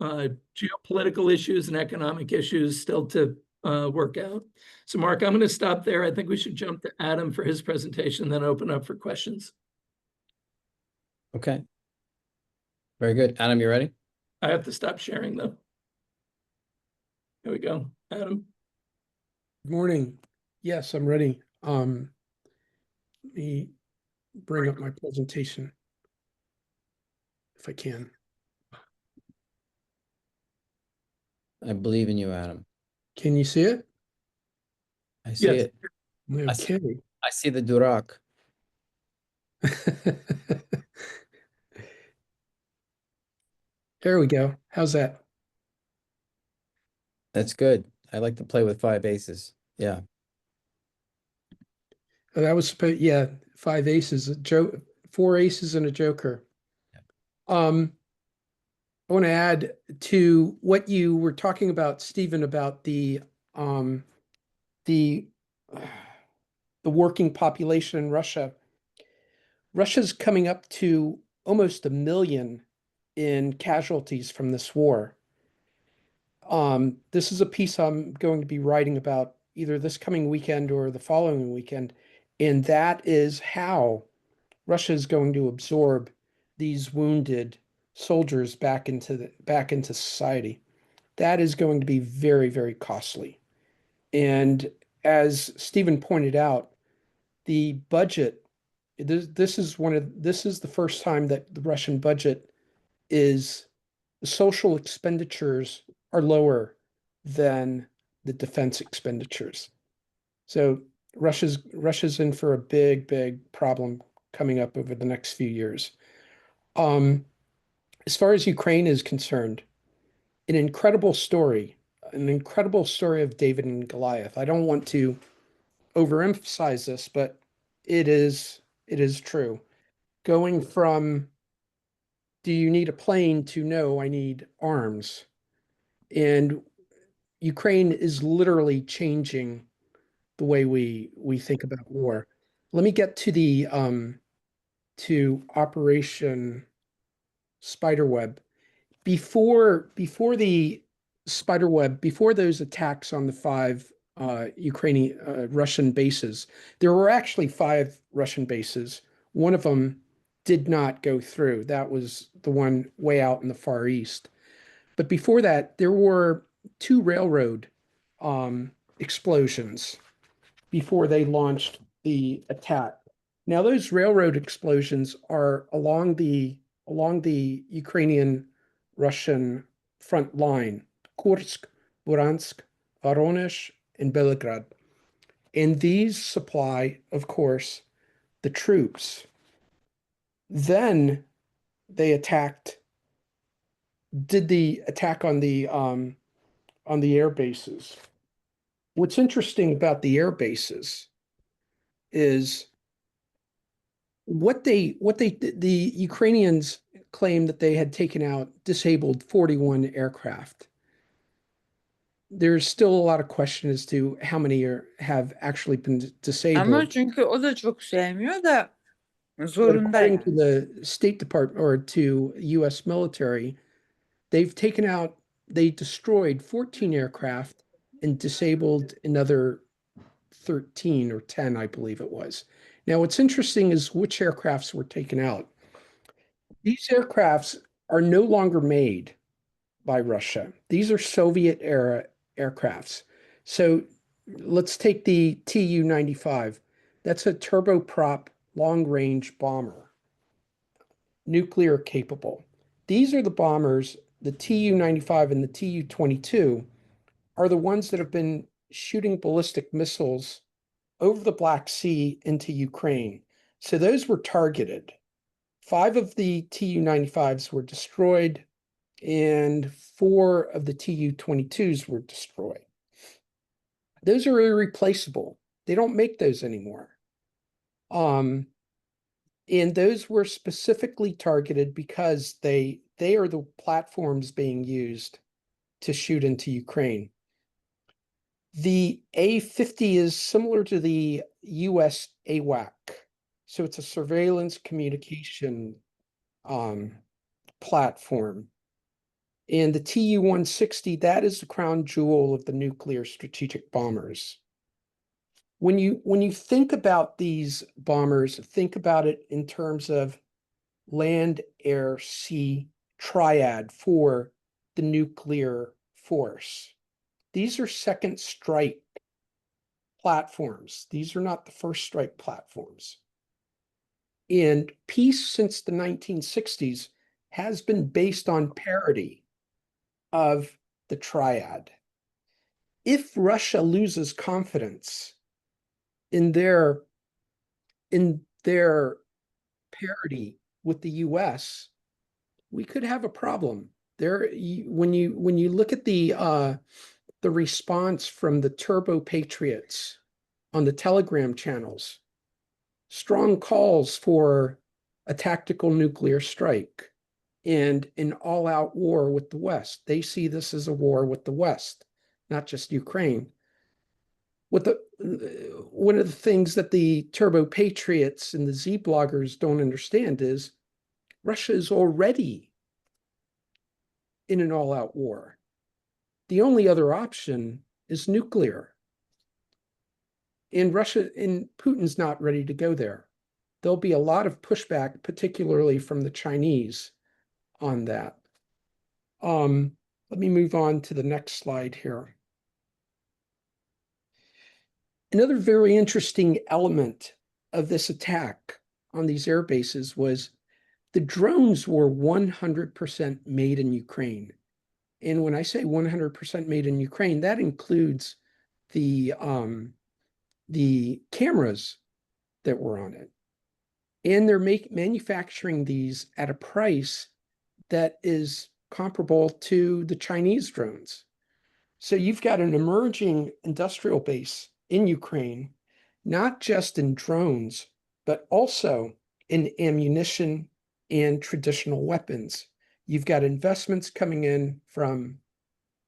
geopolitical issues and economic issues still to work out. So Mark, I'm going to stop there. I think we should jump to Adam for his presentation, then open up for questions. Okay. Very good. Adam, you ready? I have to stop sharing though. Here we go. Adam. Good morning. Yes, I'm ready. Let me bring up my presentation if I can. I believe in you, Adam. Can you see it? I see it. Okay. I see the Durak. There we go. How's that? That's good. I like to play with 5 aces. Yeah. That was, yeah, 5 aces, 4 aces and a joker. I want to add to what you were talking about, Stephen, about the working population in Russia. Russia's coming up to almost 1 million in casualties from this war. This is a piece I'm going to be writing about either this coming weekend or the following weekend, and that is how Russia is going to absorb these wounded soldiers back into society. that is going to be very, very costly. And as Stephen pointed out, the budget, this is the first time that the Russian budget is, the social expenditures are lower than the defense expenditures. So Russia's in for a big, big problem coming up over the next few years. As far as Ukraine is concerned, an incredible story of David and Goliath. I don't want to overemphasize this, but it is true. Going from, do you need a plane, to no, I need arms. And Ukraine is literally changing the way we think about war. Let me get to the to Operation Spiderweb. Before the Spiderweb, before those attacks on the 5 Ukrainian Russian bases, there were actually 5 Russian bases. One of them did not go through. That was the one way out in the Far East. But before that, there were 2 railroad explosions before they launched the attack. Now, those railroad explosions are along the Ukrainian-Russian front line, Kursk, Bryansk, Voronezh, and Belgrade. And these supply, of course, the troops. Then they did the attack on the air bases. What's interesting about the air bases is the Ukrainians claim that they had disabled 41 aircraft. There's still a lot of question as to how many have actually been disabled. Ama çünkü o da çok sevmiyor da But zorunda according yani. to the State Department, or to U.S. military, they destroyed 14 aircraft and disabled another 13 or 10, I believe it was. Now, what's interesting is which aircrafts were taken out. These aircrafts are no longer made by Russia. These are Soviet-era aircrafts. So let's take the Tu-95. That's a turboprop long-range bomber, nuclear capable. These are the bombers, the Tu-95 and the Tu-22 are the ones that have been shooting ballistic missiles over the Black Sea into Ukraine. So those were targeted. 5 of the Tu-95s were destroyed, and 4 of the Tu-22s were destroyed. Those are irreplaceable. They don't make those anymore. And those were specifically targeted because they are the platforms being used to shoot into Ukraine. The A-50 is similar to the US AWAC. So it's a surveillance communication platform. And the Tu-160, that is the crown jewel of the nuclear strategic bombers. When you think about these bombers, think about it in terms of land, air, sea triad for the nuclear force. These are second strike platforms. These are not the first strike platforms. And peace since the 1960s has been based on parity of the triad. If Russia loses confidence in their parity with the US, we could have a problem. When you look at the response from the Turbo Patriots on the Telegram channels, strong calls for a tactical nuclear strike and an all-out war with the West. They see this as a war with the West, not just Ukraine. One of the things that the Turbo Patriots and the Z bloggers don't understand is Russia is already in an all-out war. The only other option is nuclear. And Putin's not ready to go there. There'll be a lot of pushback, particularly from the Chinese, on that. Let me move on to the next slide here. Another very interesting element of this attack on these air bases was the drones were 100% made in Ukraine. And when I say 100% made in Ukraine, that includes the cameras that were on it. And they're manufacturing these at a price that is comparable to the Chinese drones. So you've got an emerging industrial base in Ukraine, not just in drones, but also in ammunition and traditional weapons. You've got investments coming in from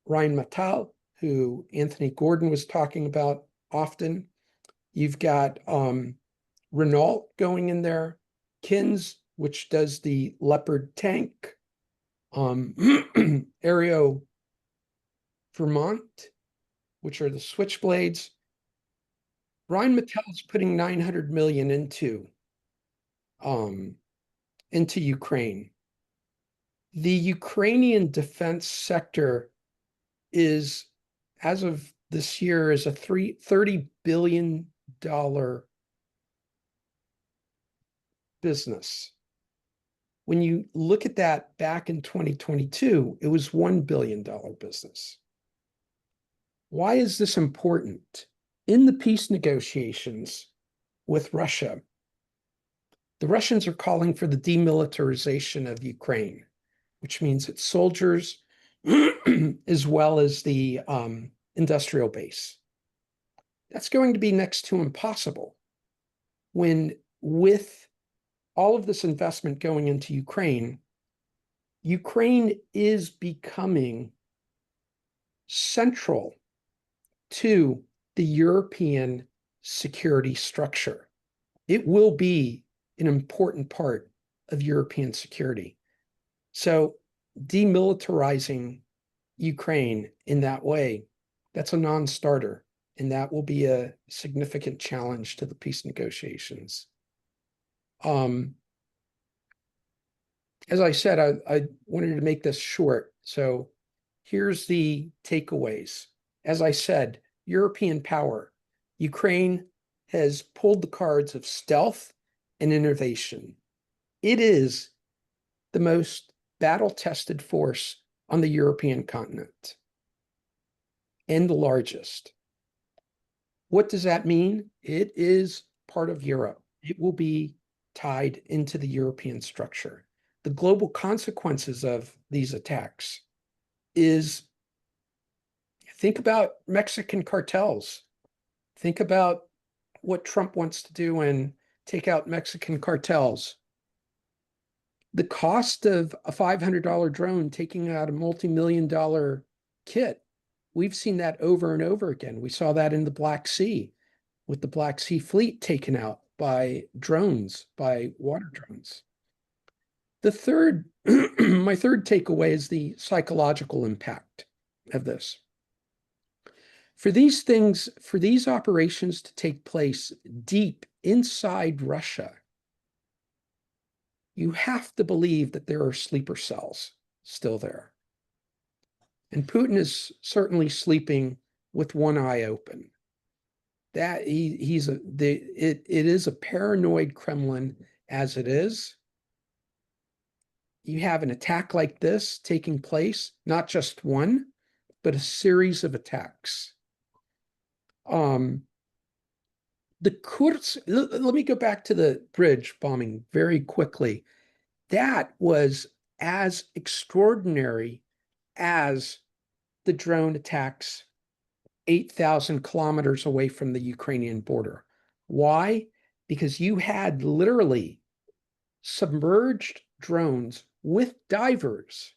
Rheinmetall, who Anthony Gordon was talking about often. You've got Renault going in there, Kins, which does the Leopard tank, Aero Vermont, which are the switchblades. Rheinmetall is putting 900 million into Ukraine. The Ukrainian defense sector is, as of this year, is a $30 billion business. When you look at that back in 2022, it was $1 billion business. Why is this important? In the peace negotiations with Russia, the Russians are calling for the demilitarization of Ukraine, which means its soldiers as well as the industrial base. That's going to be next to impossible when, with all of this investment going into Ukraine, Ukraine is becoming central to the European security structure. It will be an important part of European security. So demilitarizing Ukraine in that way, that's a non-starter, and that will be a significant challenge to the peace negotiations. As I said, I wanted to make this short. So here's the takeaways. As I said, European power. Ukraine has pulled the cards of stealth and innovation. It is the most battle-tested force on the European continent and the largest. What does that mean? It is part of Europe. It will be tied into the European structure. The global consequences of these attacks is, think about Mexican cartels. Think about what Trump wants to do and take out Mexican cartels. The cost of a $500 drone taking out a multi-million-dollar kit, we've seen that over and over again. We saw that in the Black Sea with the Black Sea Fleet taken out by drones, by water drones. The third, my third takeaway is the psychological impact of this. For these things, for these operations to take place deep inside Russia, you have to believe that there are sleeper cells still there. And Putin is certainly sleeping with one eye open. That it is a paranoid Kremlin as it is. You have an attack like this taking place, not just one, but a series of attacks. The Kursk, let me go back to the bridge bombing very quickly. That was as extraordinary as the drone attacks 8,000 kilometers away from the Ukrainian border. Why? Because you had literally submerged drones with divers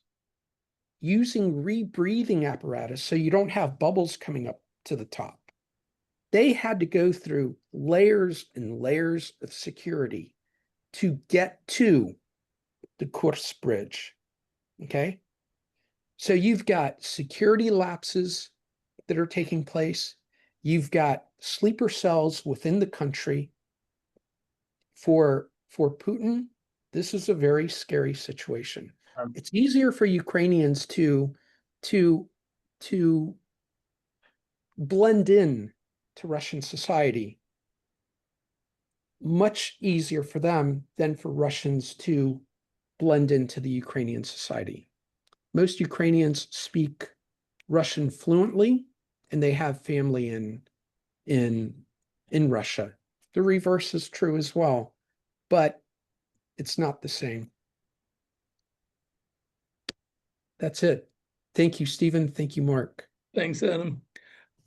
using rebreathing apparatus so you don't have bubbles coming up to the top. They had to go through layers and layers of security to get to the Kursk bridge, okay? So you've got security lapses that are taking place. You've got sleeper cells within the country. For Putin, this is a very scary situation. It's easier for Ukrainians to to blend in to Russian society. Much easier for them than for Russians to blend into the Ukrainian society. Most Ukrainians speak Russian fluently, and they have family in Russia. The reverse is true as well, but it's not the same. That's it. Thank you, Stephen. Thank you, Mark. Thanks, Adam.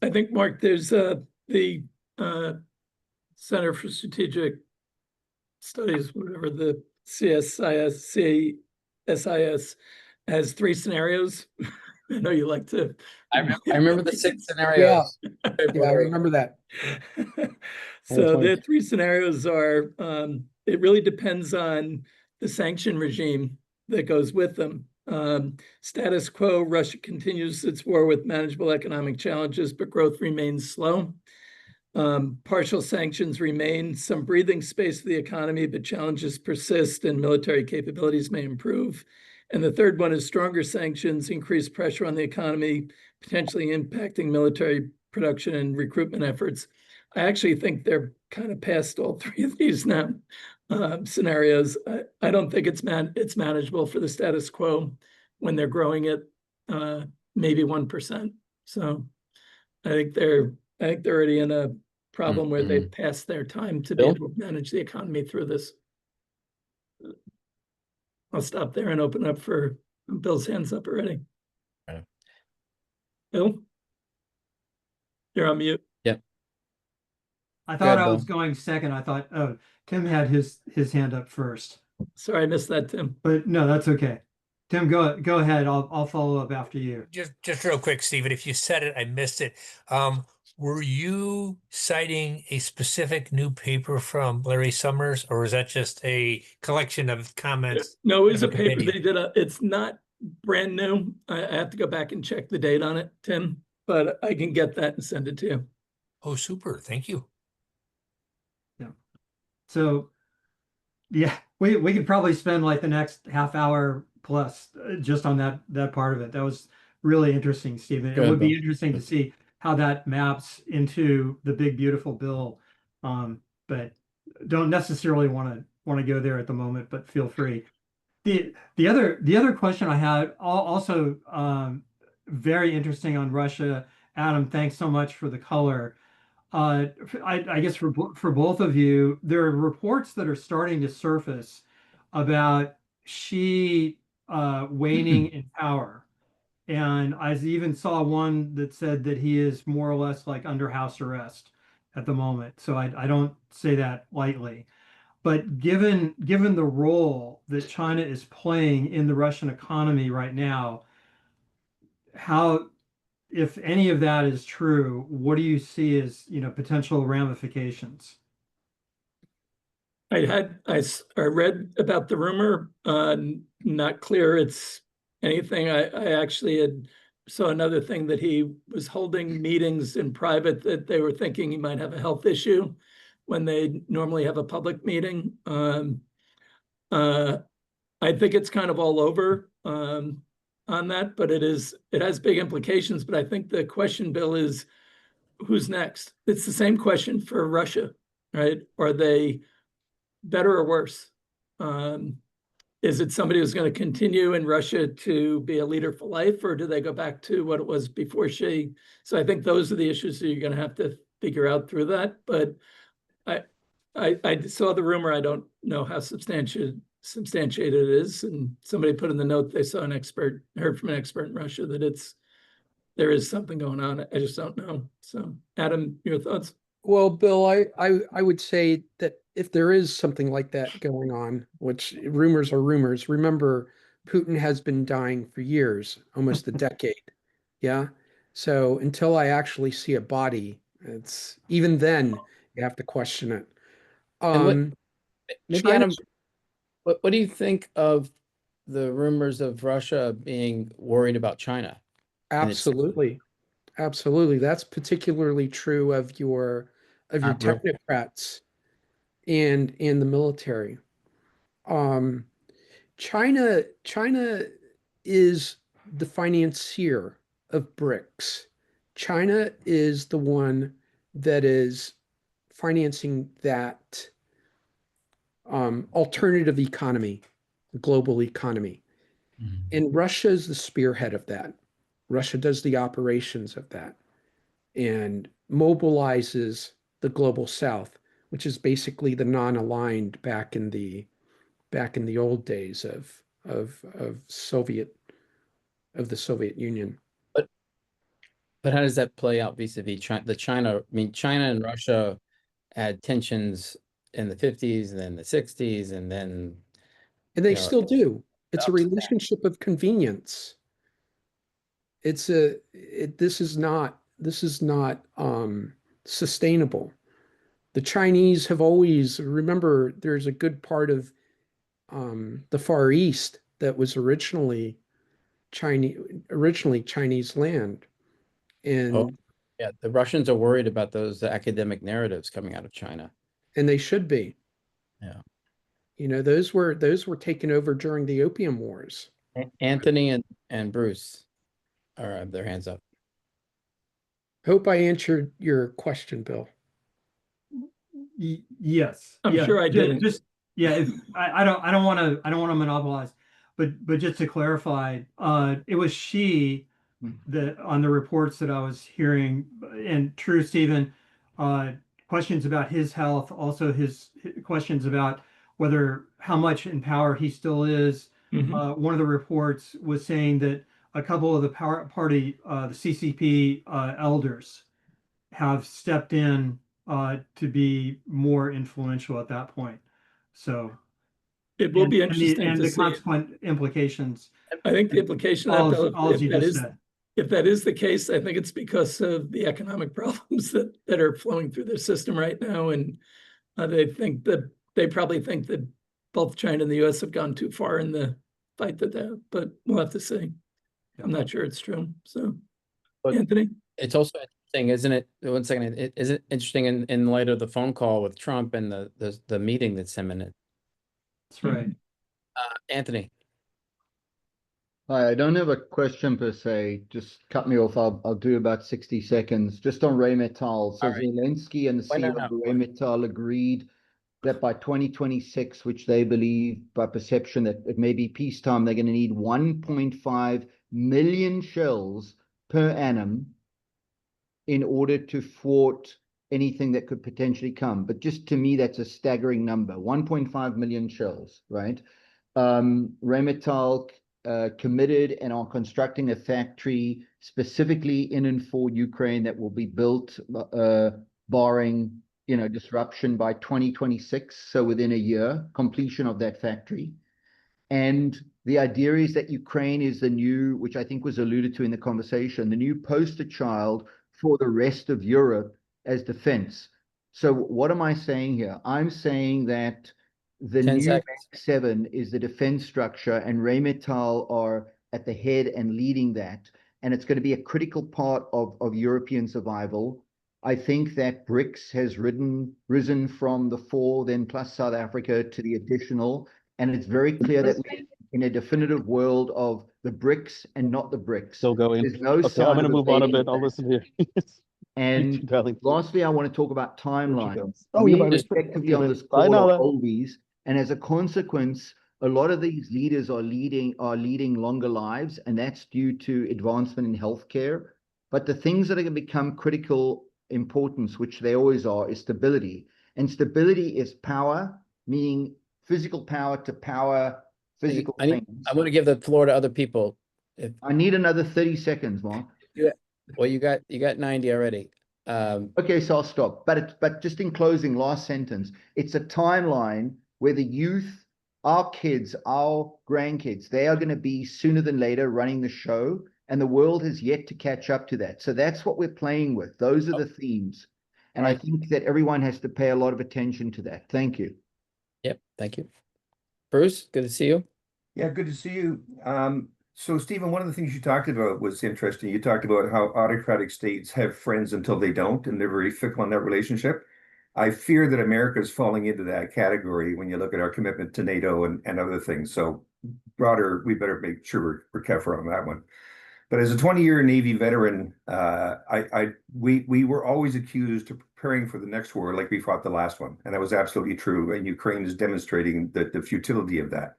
I think, Mark, there's the Center for Strategic Studies, whatever, the CSIS has 3 scenarios. I know you like to. I remember the 6 scenarios. Yeah, I remember that. So the 3 scenarios are, it really depends on the sanction regime that goes with them. Status quo, Russia continues its war with manageable economic challenges, but growth remains slow. Partial sanctions remain, some breathing space for the economy, but challenges persist and military capabilities may improve. And the third one is stronger sanctions, increase pressure on the economy, potentially impacting military production and recruitment efforts. I actually think they're kind of past all 3 of these now scenarios. I don't think it's manageable for the status quo when they're growing at maybe 1%. So I think they're already in a problem where they've passed their time to be able to manage the economy through this. I'll stop there and open up for Bill's hands up already. Bill? You're on mute. Yep. I thought I was going second. I thought, oh, Tim had his hand up first. Sorry, I missed that, Tim. But no, that's okay. Tim, go ahead. I'll follow up after you. Just real quick, Stephen, if you said it, I missed it. Were you citing a specific new paper from Larry Summers, or is that just a collection of comments? No, it was a paper they did. It's not brand new. I have to go back and check the date on it, Tim, but I can get that and send it to you. Oh, super. Thank you. Yeah. So, yeah, we could probably spend like the next half hour plus just on that part of it. That was really interesting, Stephen. It would be interesting to see how that maps into the big beautiful bill, but don't necessarily want to go there at the moment. But feel free. The other question I had also very interesting on Russia. Adam, thanks so much for the color. I guess for both of you, there are reports that are starting to surface about Xi waning in power. And I even saw one that said that he is more or less like under house arrest at the moment. So I don't say that lightly. But given the role that China is playing in the Russian economy right now, how, if any of that is true, what do you see as, potential ramifications? I read about the rumor, not clear it's anything. I actually saw another thing that he was holding meetings in private, that they were thinking he might have a health issue when they normally have a public meeting. I think it's kind of all over on that, but it has big implications. But I think the question, Bill, is who's next? It's the same question for Russia, right? Are they better or worse? Is it somebody who's going to continue in Russia to be a leader for life, or do they go back to what it was before Xi? So I think those are the issues that you're going to have to figure out through that. But I saw the rumor. I don't know how substantiated it is. And somebody put in the note they saw heard from an expert in Russia that there is something going on. I just don't know. So Adam, your thoughts? Well, Bill, I would say that if there is something like that going on, which rumors are rumors, remember Putin has been dying for years, almost a decade. Yeah. So until I actually see a body, even then you have to question it. Maybe Adam, what do you think of the rumors of Russia being worried about China? Absolutely. Absolutely. That's particularly true of your technocrats and the military. China is the financier of BRICS. China is the one that is financing that alternative economy, global economy. And Russia is the spearhead of that. Russia does the operations of that and mobilizes the global South, which is basically the non-aligned back in the old days of the Soviet Union. But how does that play out vis-a-vis China? I mean, China and Russia had tensions in the 50s and then the 60s, and then they still do. It's a relationship of convenience. This is not sustainable. The Chinese have always, remember, there's a good part of the Far East that was originally Chinese land. And yeah, the Russians are worried about those academic narratives coming out of China. And they should be. Yeah. You know, those were taken over during the Opium Wars. Anthony and Bruce have their hands up. Hope I answered your question, Bill. Yes. I'm sure I didn't. I don't want to monopolize, but just to clarify, it was she that on the reports that I was hearing, and true, Stephen, questions about his health, also his questions about how much in power he still is. One of the reports was saying that a couple of the party, the CCP elders, have stepped in to be more influential at that point. So it will be interesting and to the see. consequent implications. I think the implication of that, if that is the case, I think it's because of the economic problems that are flowing through the system right now, and they probably think that both China and the US have gone too far in the fight that they have, but we'll have to see. I'm not sure it's true. So, Anthony? It's also interesting, isn't it? One second. Is it interesting in light of the phone call with Trump and the meeting that's imminent? That's right. Anthony. Hi, I don't have a question per se. Just cut me off. I'll do about 60 seconds. Just on Rheinmetall. So Zelensky and the CEO of Rheinmetall agreed that by 2026, which they believe by perception that it may be peacetime, they're going to need 1.5 million shells per annum in order to thwart anything that could potentially come. But just to me, that's a staggering number, 1.5 million shells, right? Rheinmetall committed and are constructing a factory specifically in and for Ukraine that will be built barring disruption by 2026, so within a year, completion of that factory. And the idea is that Ukraine is the new, which I think was alluded to in the conversation, the new poster child for the rest of Europe as defense. So what am I saying here? I'm saying that the new 7 is the defense structure, and Rheinmetall are at the head and leading that. And it's going to be a critical part of European survival. I think that BRICS has risen from the 4, then plus South Africa, to the additional. And it's very clear that we're in a definitive world of the BRICS and not the BRICS. Still going. There's no Okay, sign I'm going to of move on a bit. abating I'll that. listen here. And lastly, I want to talk about timelines. Oh, We yeah, effectively on this I call know are that. oldies, and as a consequence, a lot of these leaders are leading longer lives, and that's due to advancement in healthcare. But the things that are going to become critical importance, which they always are, is stability. And stability is power, meaning physical power to power physical things. I want to give the floor to other people. I need another 30 seconds, Mark. Yeah. Well, you got 90 already. Okay, so I'll stop. But just in closing, last sentence, it's a timeline where the youth, our kids, our grandkids, they are going to be sooner than later running the show, and the world has yet to catch up to that. So that's what we're playing with. Those are the themes. And I think that everyone has to pay a lot of attention to that. Thank you. Yep, thank you. Bruce, good to see you. Yeah, good to see you. So, Stephen, one of the things you talked about was interesting. You talked about how autocratic states have friends until they don't, and they're very fickle in that relationship. I fear that America is falling into that category when you look at our commitment to NATO and other things. So broader, we better make sure we're careful on that one. But as a 20-year Navy veteran, we were always accused of preparing for the next war like we fought the last one, and that was absolutely true. And Ukraine is demonstrating the futility of that.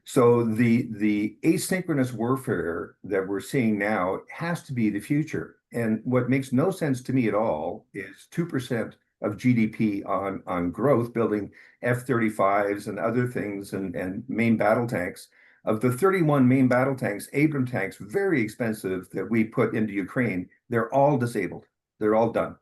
So the asynchronous warfare that we're seeing now has to be the future. And what makes no sense to me at all is 2% of GDP on growth, building F-35s and other things and main battle tanks. Of the 31 main battle tanks, Abram tanks, very expensive, that we put into Ukraine, they're all disabled. They're all done.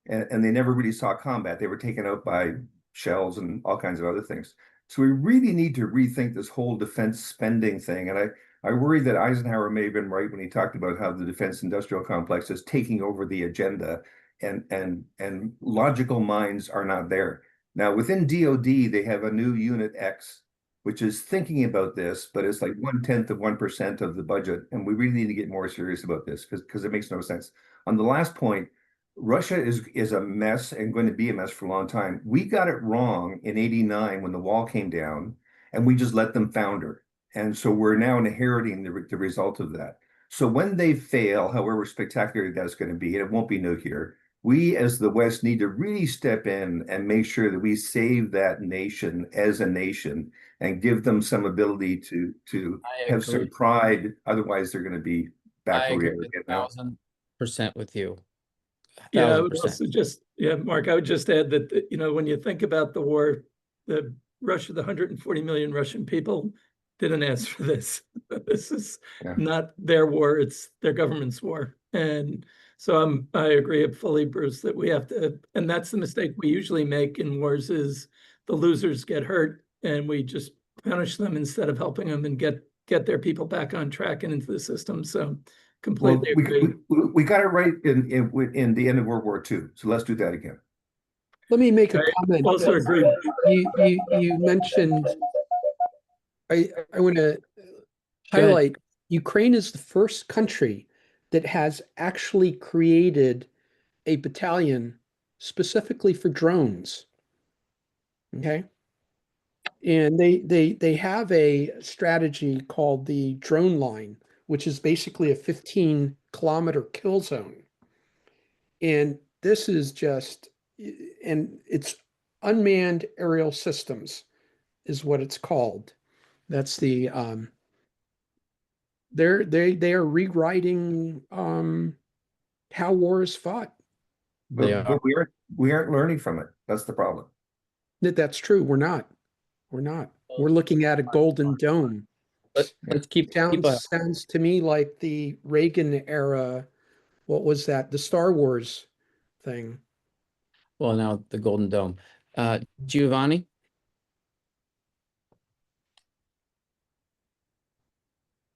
And they never really saw combat. They were taken out by shells and all kinds of other things. So we really need to rethink this whole defense spending thing. And I worry that Eisenhower may have been right when he talked about how the defense industrial complex is taking over the agenda, and logical minds are not there. Now within DoD, they have a new Unit X, which is thinking about this, but it's like 1/10 of 1% of the budget. And we really need to get more serious about this because it makes no sense. On the last point, Russia is a mess and going to be a mess for a long time. We got it wrong in '89 when the wall came down, and we just let them founder. And so we're now inheriting the result of that. So when they fail, however spectacular that's going to be, and it won't be nuclear, we as the West need to really step in and make sure that we save that nation as a nation and give them some ability to have some pride. Otherwise, they're going to be back where we are right now. 1,000% with you. Yeah, I would also Mark, I would just add that, you know, when you think about the war, the 140 million Russian people didn't ask for this. This is not their war, it's their government's war. And so I agree fully, Bruce, that we have to, and that's the mistake we usually make in wars, is the losers get hurt and we just punish them instead of helping them and get their people back on track and into the system. So completely agree. We got it right in the end of World War II. So let's do that again. Let me make a comment. Also agree. You mentioned, I want to highlight, Ukraine is the first country that has actually created a battalion specifically for drones. Okay. And they have a strategy called the drone line, which is basically a 15-kilometer kill zone. And this is just, and it's unmanned aerial systems is what it's called. That's the, they are rewriting how war is fought. But we aren't learning from it. That's the problem. That's true. We're not. We're looking at a golden dome. Let's keep sounds to me like the Reagan era. What was that? The Star Wars thing. Well, now the Golden Dome. Giovanni?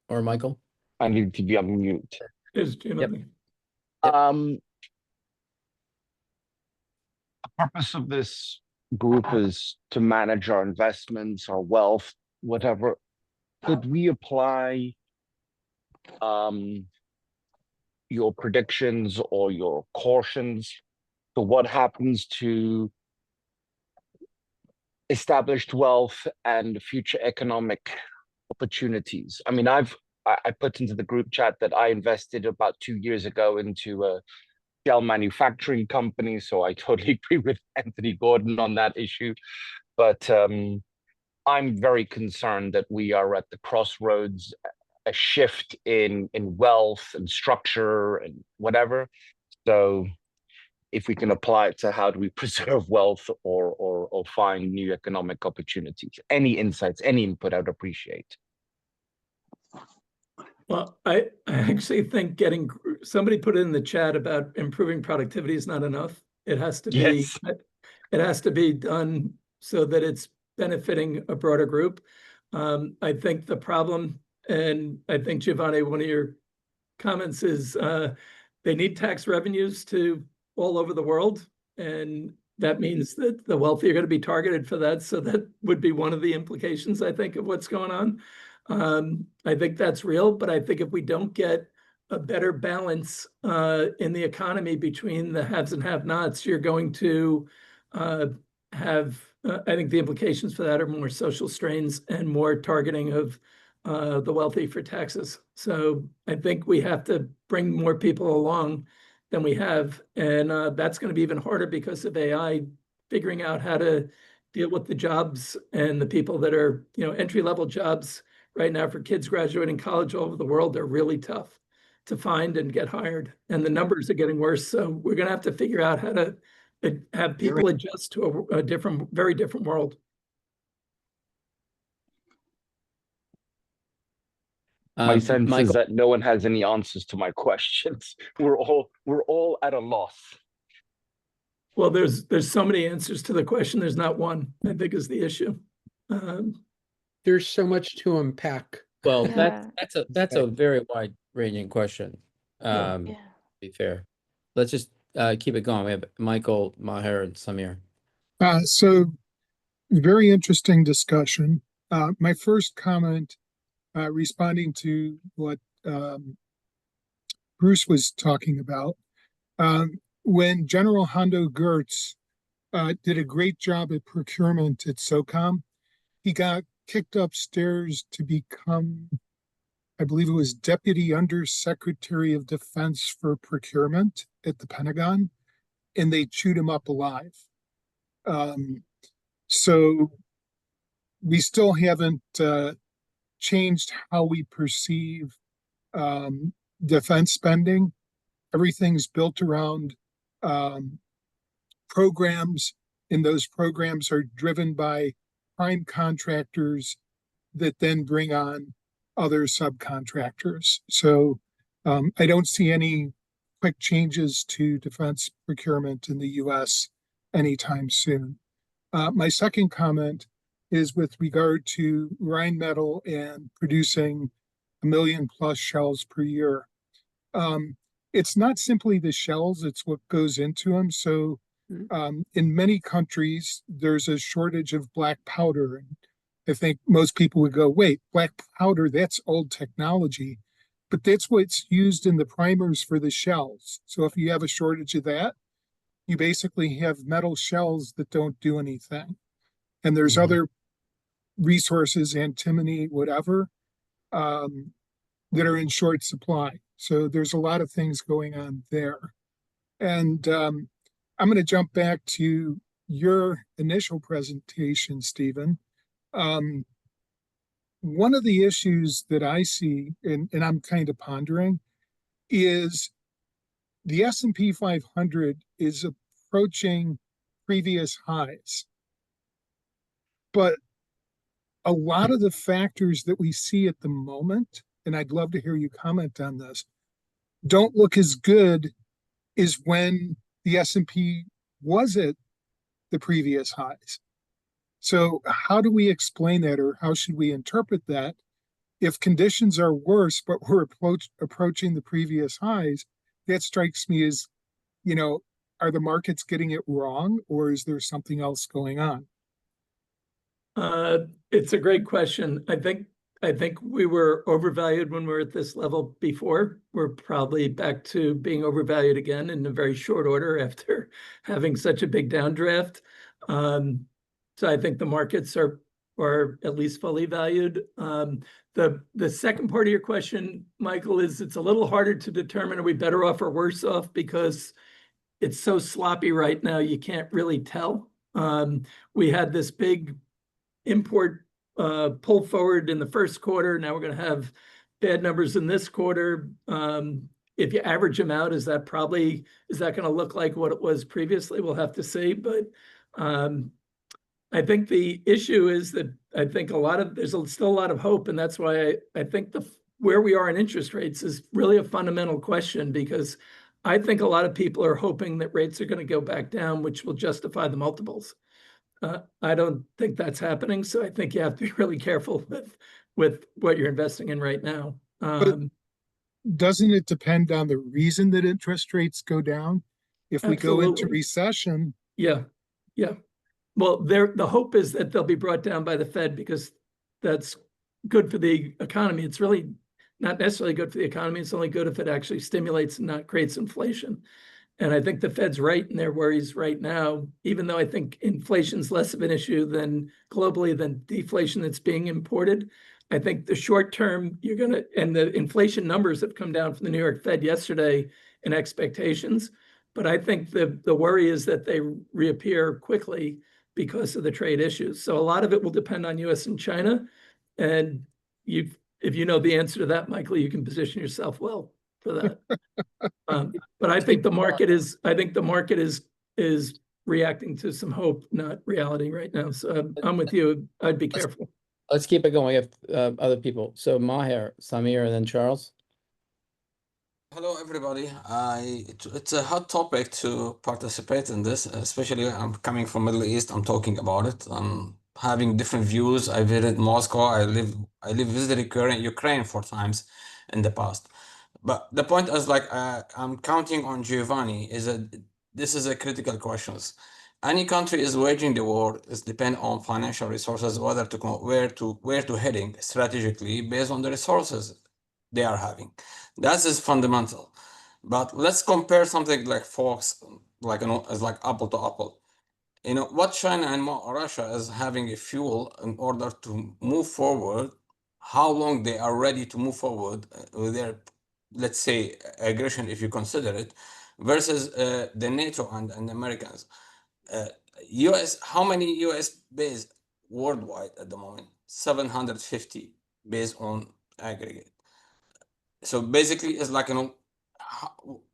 Or Michael? I need to be on mute. Is Giovanni. The purpose of this group is to manage our investments, our wealth, whatever. Could we apply your predictions or your cautions to what happens to established wealth and future economic opportunities? I mean, I put into the group chat that I invested about 2 years ago into a shell manufacturing company, so I totally agree with Anthony Gordon on that issue. But I'm very concerned that we are at the crossroads, a shift in wealth and structure and whatever. So if we can apply it to how do we preserve wealth or find new economic opportunities, any insights, any input I'd appreciate. Well, I actually think somebody put it in the chat about improving productivity is not enough. It has to be, it has to be done so that it's benefiting a broader group. I think the problem, and I think Giovanni, one of your comments is they need tax revenues to all over the world. And that means that the wealthy are going to be targeted for that. So that would be one of the implications, I think, of what's going on. I think that's real, but I think if we don't get a better balance in the economy between the haves and have-nots, you're going to have, I think the implications for that are more social strains and more targeting of the wealthy for taxes. So I think we have to bring more people along than we have. And that's going to be even harder because of AI figuring out how to deal with the jobs and the people that are, entry-level jobs right now for kids graduating college all over the world. They're really tough to find and get hired. And the numbers are getting worse. So we're going to have to figure out how to have people adjust to a different, very different world. My sense Michael, is that no one has any answers to my questions. We're all at a loss. Well, there's so many answers to the question. There's not one, I think, is the issue. There's so much to unpack. well, Yeah. that's a very wide ranging question. To be fair, let's just keep it going. We have Michael, Maher, and Samir. So very interesting discussion. My first comment, responding to what Bruce was talking about, when General Hondo Gertz did a great job at procurement at SOCOM, he got kicked upstairs to become, I believe it was Deputy Undersecretary of Defense for Procurement at the Pentagon, and they chewed him up alive. So we still haven't changed how we perceive defense spending. Everything's built around programs, and those programs are driven by prime contractors that then bring on other subcontractors. So I don't see any quick changes to defense procurement in the US anytime soon. My second comment is with regard to Rheinmetall and producing 1 million plus shells per year. It's not simply the shells, it's what goes into them. So in many countries, there's a shortage of black powder. And I think most people would go, wait, black powder, that's old technology. But that's what's used in the primers for the shells. So if you have a shortage of that, you basically have metal shells that don't do anything. And there's other resources, antimony, whatever, that are in short supply. So there's a lot of things going on there. And I'm going to jump back to your initial presentation, Stephen. One of the issues that I see, and I'm kind of pondering, is the S&P 500 is approaching previous highs. But a lot of the factors that we see at the moment, and I'd love to hear you comment on this, don't look as good as when the S&P was at the previous highs. So how do we explain that, or how should we interpret that? If conditions are worse, but we're approaching the previous highs, that strikes me as, are the markets getting it wrong, or is there something else going on? It's a great question. I think we were overvalued when we were at this level before. We're probably back to being overvalued again in a very short order after having such a big downdraft. So I think the markets are at least fully valued. The second part of your question, Michael, is it's a little harder to determine, are we better off or worse off, because it's so sloppy right now, you can't really tell. We had this big import pull forward in the first quarter. Now we're going to have bad numbers in this quarter. If you average them out, is that going to look like what it was previously? We'll have to see. But I think the issue is that I think there's still a lot of hope. And that's why I think where we are in interest rates is really a fundamental question, because I think a lot of people are hoping that rates are going to go back down, which will justify the multiples. I don't think that's happening. So I think you have to be really careful with what you're investing in right now. Doesn't it depend on the reason that interest rates go down? If we go into recession. Yeah. Well, the hope is that they'll be brought down by the Fed, because that's good for the economy. It's really not necessarily good for the economy. It's only good if it actually stimulates and not creates inflation. And I think the Fed's right in their worries right now, even though I think inflation's less of an issue than globally than deflation that's being imported. I think the short term, and the inflation numbers have come down from the New York Fed yesterday in expectations. But I think the worry is that they reappear quickly because of the trade issues. So a lot of it will depend on US and China. And if you know the answer to that, Michael, you can position yourself well for that. But I think the market is reacting to some hope, not reality right now. So I'm with you. I'd be careful. Let's keep it going if other people. So Maher, Samir, and then Charles. Hello, everybody. It's a hot topic to participate in this, especially I'm coming from Middle East. I'm talking about it. I'm having different views. I visited Moscow. I visited Ukraine 4 times in the past. But the point is, like, I'm counting on Giovanni. This is a critical question. Any country is waging the war is depend on financial resources, whether to where to heading strategically based on the resources they are having. That is fundamental. But let's compare something like folks, like, as like apple to apple. What China and Russia is having a fuel in order to move forward, how long they are ready to move forward with their, let's say, aggression, if you consider it, versus the NATO and the Americans. US, how many US base worldwide at the moment? 750 based on aggregate. So basically, it's like,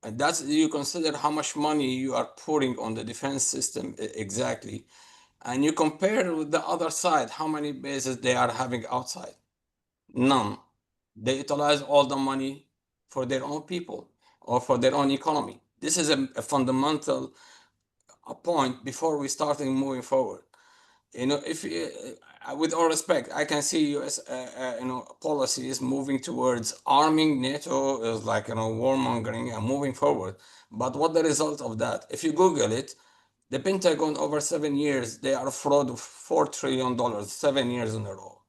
that's, you consider how much money you are putting on the defense system exactly, and you compare with the other side, how many bases they are having outside. None. They utilize all the money for their own people or for their own economy. This is a fundamental point before we starting moving forward. If with all respect, I can see U.S. Policy is moving towards arming NATO, is like warmongering and moving forward. But what the result of that? If you Google it, the Pentagon over 7 years they are fraud of $4 trillion 7 years in a row.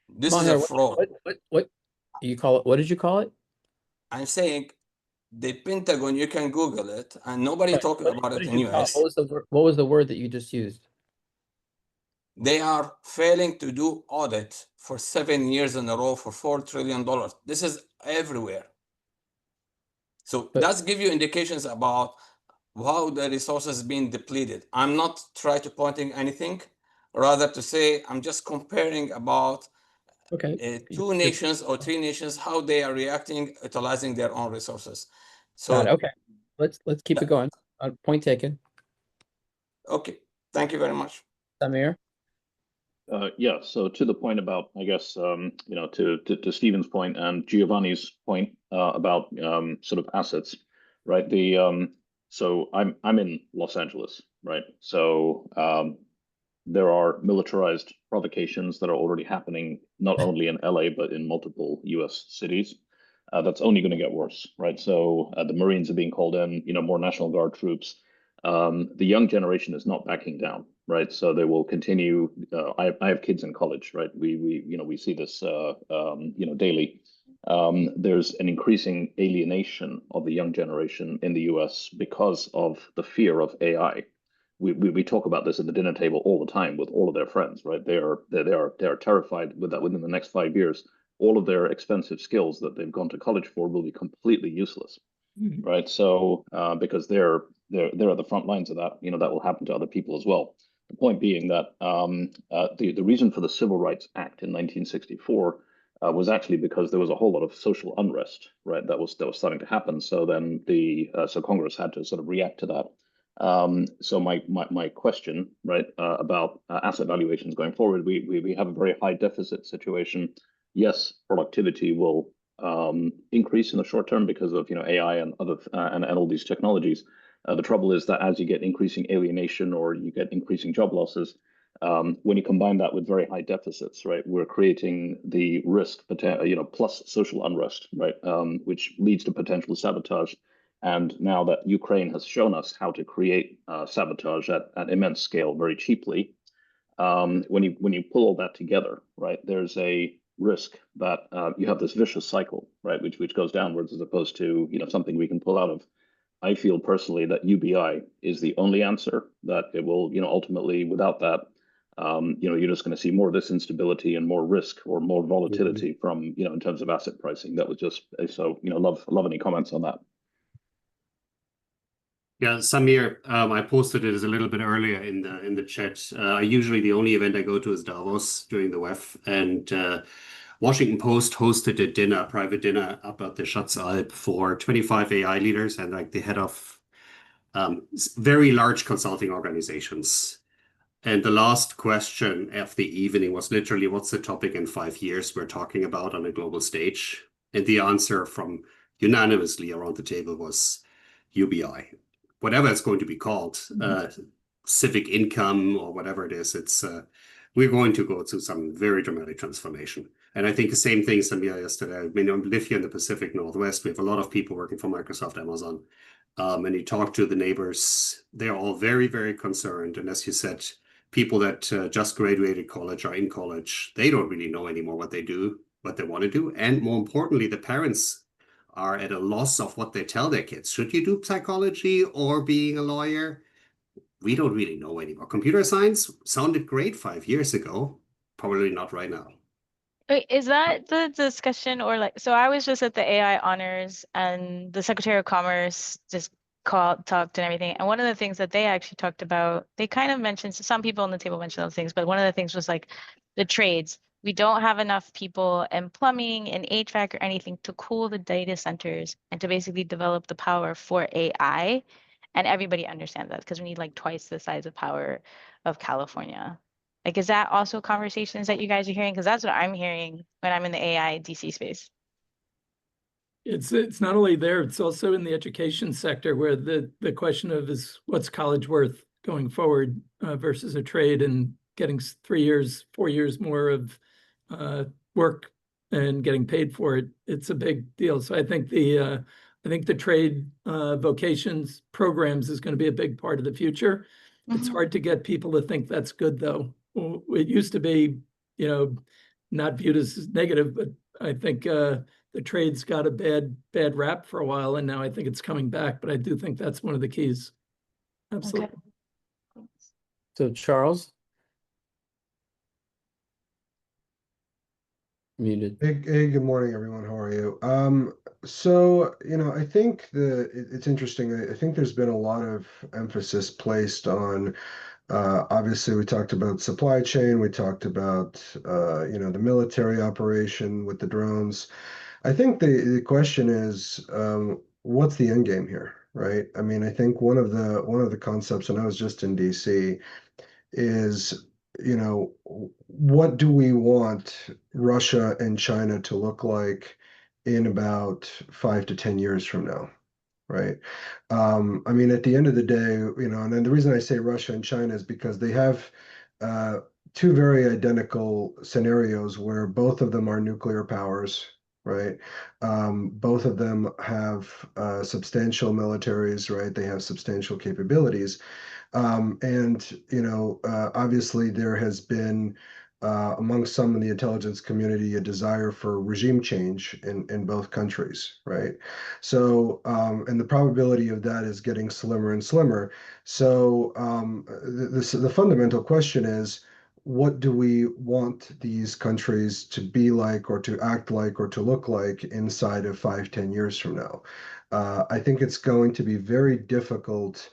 This is a fraud. What you call it? What did you call it? I'm saying the Pentagon. You can Google it, and nobody talking about it in U.S. What was the word that you just used? They are failing to do audit for 7 years in a row for $4 trillion. This is everywhere. So that's give you indications about how the resources being depleted. I'm not trying to pointing anything, rather to say I'm just comparing about 2 nations or 3 nations, how they are reacting, utilizing their own resources. So okay, let's keep it going. Point taken. Okay, thank you very much. Samir. Yeah, so to the point about, I guess, to Stephen's point and Giovanni's point about sort of assets, right? So I'm in Los Angeles, right? So there are militarized provocations that are already happening, not only in LA, but in multiple US cities. That's only going to get worse, right? So the Marines are being called in, more National Guard troops. The young generation is not backing down, right? So they will continue. I have kids in college, right? We see this, daily. There's an increasing alienation of the young generation in the US because of the fear of AI. We talk about this at the dinner table all the time with all of their friends, right? They are terrified with that within the next 5 years, all of their expensive skills that they've gone to college for will be completely useless, right? So because they're at the front lines of that, that will happen to other people as well. The point being that the reason for the Civil Rights Act in 1964 was actually because there was a whole lot of social unrest, right? That was starting to happen. So then so Congress had to sort of react to that. So my question, right, about asset valuations going forward, we have a very high deficit situation. Yes, productivity will increase in the short term because of AI and other and all these technologies. The trouble is that as you get increasing alienation or you get increasing job losses, when you combine that with very high deficits, right, we're creating the risk, plus social unrest, right, which leads to potential sabotage. And now that Ukraine has shown us how to create sabotage at immense scale very cheaply, when you pull all that together, right, there's a risk that you have this vicious cycle, right, which goes downwards as opposed to something we can pull out of. I feel personally that UBI is the only answer, that it will, ultimately without that, you're just going to see more of this instability and more risk or more volatility from, in terms of asset pricing. That was just so, love any comments on that. Yeah, Samir, I posted it as a little bit earlier in the chat. Usually the only event I go to is Davos during the WEF, and Washington Post hosted a dinner, private dinner up at the Schatzalp for 25 AI leaders and like the head of very large consulting organizations. And the last question of the evening was literally, what's the topic in 5 years we're talking about on a global stage? And the answer from unanimously around the table was UBI. Whatever it's going to be called, civic income or whatever it is, we're going to go through some very dramatic transformation. And I think the same thing, Samir, yesterday. I mean, I live here in the Pacific Northwest. We have a lot of people working for Microsoft, Amazon. And you talk to the neighbors, they're all very, very concerned. And as you said, people that just graduated college or in college, they don't really know anymore what they do, what they want to do. And more importantly, the parents are at a loss of what they tell their kids. Should you do psychology or being a lawyer? We don't really know anymore. Computer science sounded great 5 years ago, probably not right now. Wait, is that the discussion or like, so I was just at the AI honors and the Secretary of Commerce just talked and everything. And one of the things that they actually talked about, they kind of mentioned, so some people on the table mentioned those things, but one of the things was like the trades. We don't have enough people in plumbing and HVAC or anything to cool the data centers and to basically develop the power for AI. And everybody understands that because we need like twice the size of power of California. Like, is that also conversations that you guys are hearing? Because that's what I'm hearing when I'm in the AI DC space. It's not only there, it's also in the education sector where the question of is what's college worth going forward versus a trade and getting 3 years, 4 years more of work and getting paid for it. It's a big deal. So I think the trade vocations programs is going to be a big part of the future. It's hard to get people to think that's good though. It used to be, not viewed as negative, but I think the trade's got a bad rap for a while, and now I think it's coming back. But I do think that's one of the keys. Absolutely. Okay. So Charles, muted. Hey, good morning, everyone. How are you? So, I think it's interesting. I think there's been a lot of emphasis placed on, obviously, we talked about supply chain. We talked about, the military operation with the drones. I think the question is, what's the end game here, right? I mean, I think one of the concepts, and I was just in DC, is, what do we want Russia and China to look like in about 5 to 10 years from now, right? I mean, at the end of the day, and then the reason I say Russia and China is because they have two very identical scenarios where both of them are nuclear powers, right? Both of them have substantial militaries, right? They have substantial capabilities. Obviously there has been among some in the intelligence community a desire for regime change in both countries, right? So, and the probability of that is getting slimmer and slimmer. So the fundamental question is, what do we want these countries to be like or to act like or to look like inside of 5-10 years from now? I think it's going to be very difficult.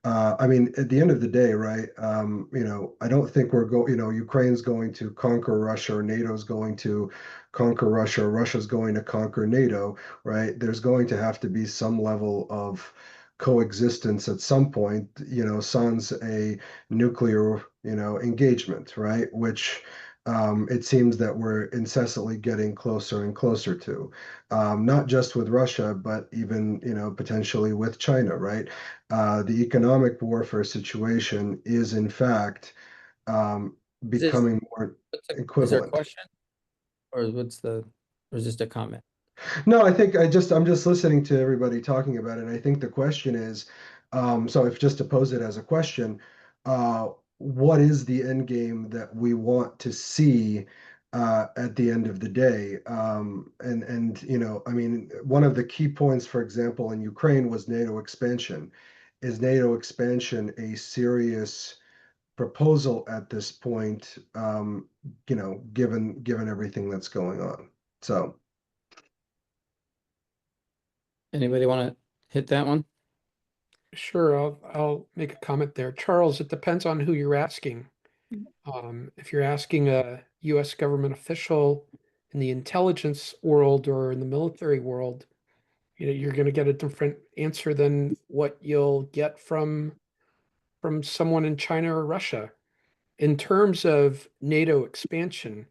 I mean, at the end of the day, right? I don't think Ukraine's going to conquer Russia, or NATO's going to conquer Russia, or Russia's going to conquer NATO, right? There's going to have to be some level of coexistence at some point, sans a nuclear, engagement, right? Which it seems that we're incessantly getting closer and closer to, not just with Russia, but even, potentially with China, right? The economic warfare situation is in fact becoming more equivalent. Is there a question, or is just a comment? No, I think I'm just listening to everybody talking about it. And I think the question is, so if just to pose it as a question, what is the end game that we want to see at the end of the day. And you know, I mean, one of the key points, for example, in Ukraine was NATO expansion. Is NATO expansion a serious proposal at this point? You know, given everything that's going on. So, Anybody want to hit that one? Sure, I'll make a comment there. Charles, it depends on who you're asking. If you're asking a US government official in the intelligence world or in the military world, you know, you're going to get a different answer than what you'll get from someone in China or Russia. In terms of NATO expansion,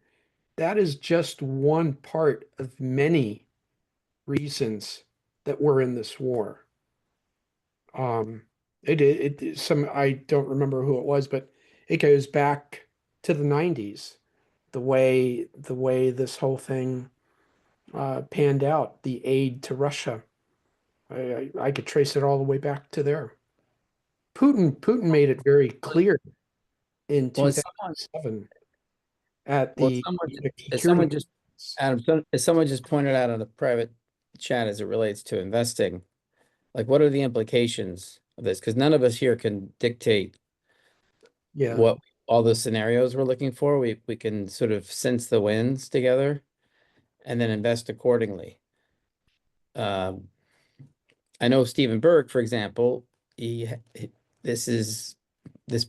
that is just one part of many reasons that we're in this war. I don't remember who it was, but it goes back to the 90s, the way this whole thing panned out, the aid to Russia. I could trace it all the way back to there. Putin made it very clear in 2007 at the someone just Adam, as someone just pointed out on a private chat as it relates to investing, like what are the implications of this? Because none of us here can dictate what all the scenarios we're looking for. We can sort of sense the winds together and then invest accordingly. I know Stephen Burke, for example, this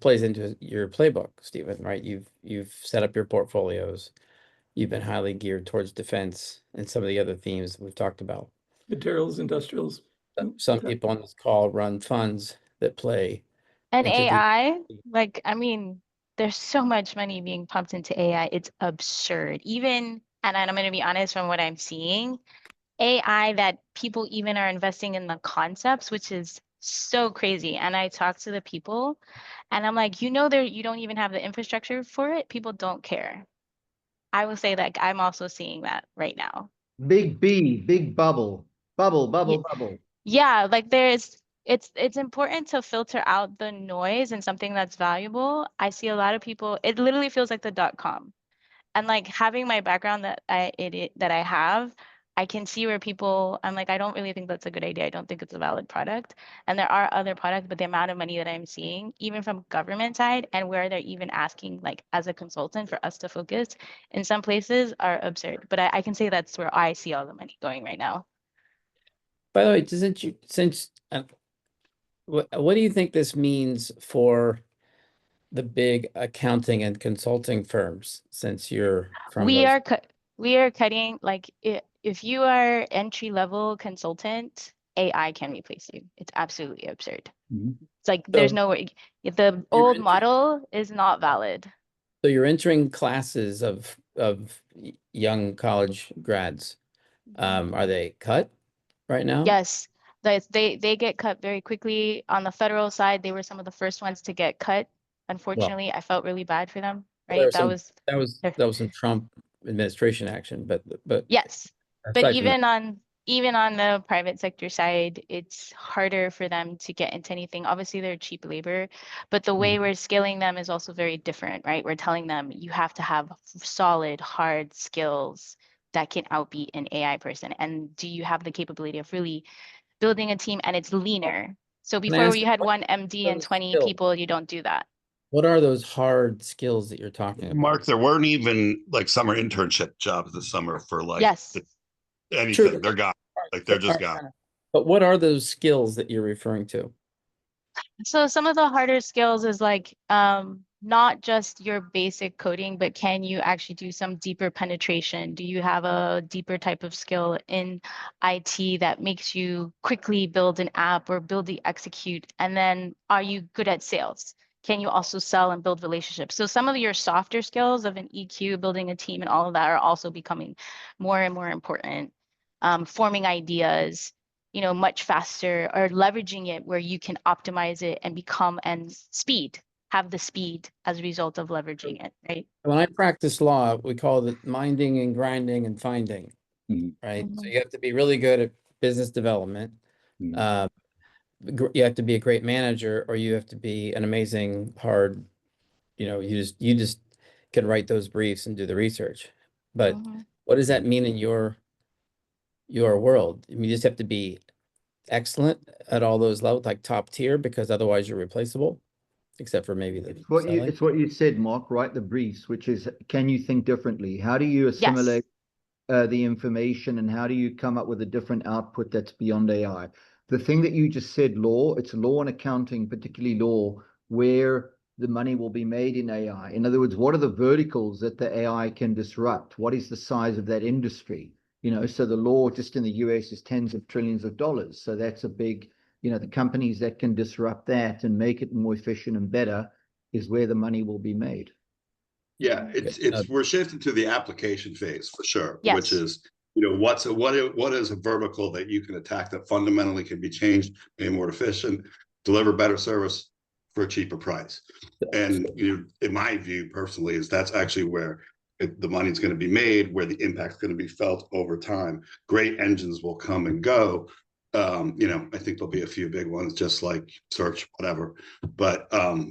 plays into your playbook, Stephen, right? You've set up your portfolios. You've been highly geared towards defense and some of the other themes we've talked about. Materials, industrials. Some people on this call run funds that play. And AI, like, I mean, there's so much money being pumped into AI. It's absurd. Even, and I'm going to be honest from what I'm seeing, AI that people even are investing in the concepts, which is so crazy. And I talk to the people and I'm like, you don't even have the infrastructure for it. People don't care. I will say that I'm also seeing that right now. Big B, big bubble. Bubble. Yeah, like it's important to filter out the noise and something that's valuable. I see a lot of people, it literally feels like the .com. And like having my background that I have, I can see where people, I'm like, I don't really think that's a good idea. I don't think it's a valid product. And there are other products, but the amount of money that I'm seeing, even from government side and where they're even asking like as a consultant for us to focus in some places are absurd. But I can say that's where I see all the money going right now. By the way, what do you think this means for the big accounting and consulting firms, since you're from we are cutting, like if you are entry level consultant, AI can replace you. It's absolutely absurd. It's like there's no way. The old model is not valid. So you're entering classes of young college grads. Are they cut right now? Yes, they get cut very quickly. On the federal side, they were some of the first ones to get cut. Unfortunately, I felt really bad for them. Right, that was some Trump administration action, but yes, but even on the private sector side, it's harder for them to get into anything. Obviously, they're cheap labor, but the way we're scaling them is also very different, right? We're telling them you have to have solid, hard skills that can outbeat an AI person. And do you have the capability of really building a team? And it's leaner. So before you had one MD and 20 people, you don't do that. What are those hard skills that you're talking about? Mark, there weren't even like summer internship jobs this summer for like anything. True. They're gone. Like they're just gone. But what are those skills that you're referring to? So some of the harder skills is like not just your basic coding, but can you actually do some deeper penetration? Do you have a deeper type of skill in IT that makes you quickly build an app or build the execute? And then are you good at sales? Can you also sell and build relationships? So some of your softer skills of an EQ, building a team and all of that are also becoming more and more important. Forming ideas, much faster, or leveraging it where you can optimize it and have the speed as a result of leveraging it, right? When I practice law, we call it minding and grinding and finding, right? So you have to be really good at business development. You have to be a great manager, or you have to be an amazing hard, you just can write those briefs and do the research. But what does that mean in your world? I mean, you just have to be excellent at all those levels, like top tier, because otherwise you're replaceable, except for maybe the It's what you said, Mark, right? The briefs, which is, can you think differently? How do you assimilate the information, and how do you come up with a different output that's beyond AI? The thing that you just said, law, it's law and accounting, particularly law, where the money will be made in AI. In other words, what are the verticals that the AI can disrupt? What is the size of that industry? You know, so the law just in the US is tens of trillions of dollars. So that's a big, you know, the companies that can disrupt that and make it more efficient and better is where the money will be made. Yeah, it's we're shifting to the application phase for sure, Yes. which is, you know, what is a vertical that you can attack that fundamentally can be changed, made more efficient, deliver better service for a cheaper price. And in my view personally, is that's actually where the money's going to be made, where the impact's going to be felt over time. Great engines will come and go. You know, I think there'll be a few big ones, just like search, whatever. But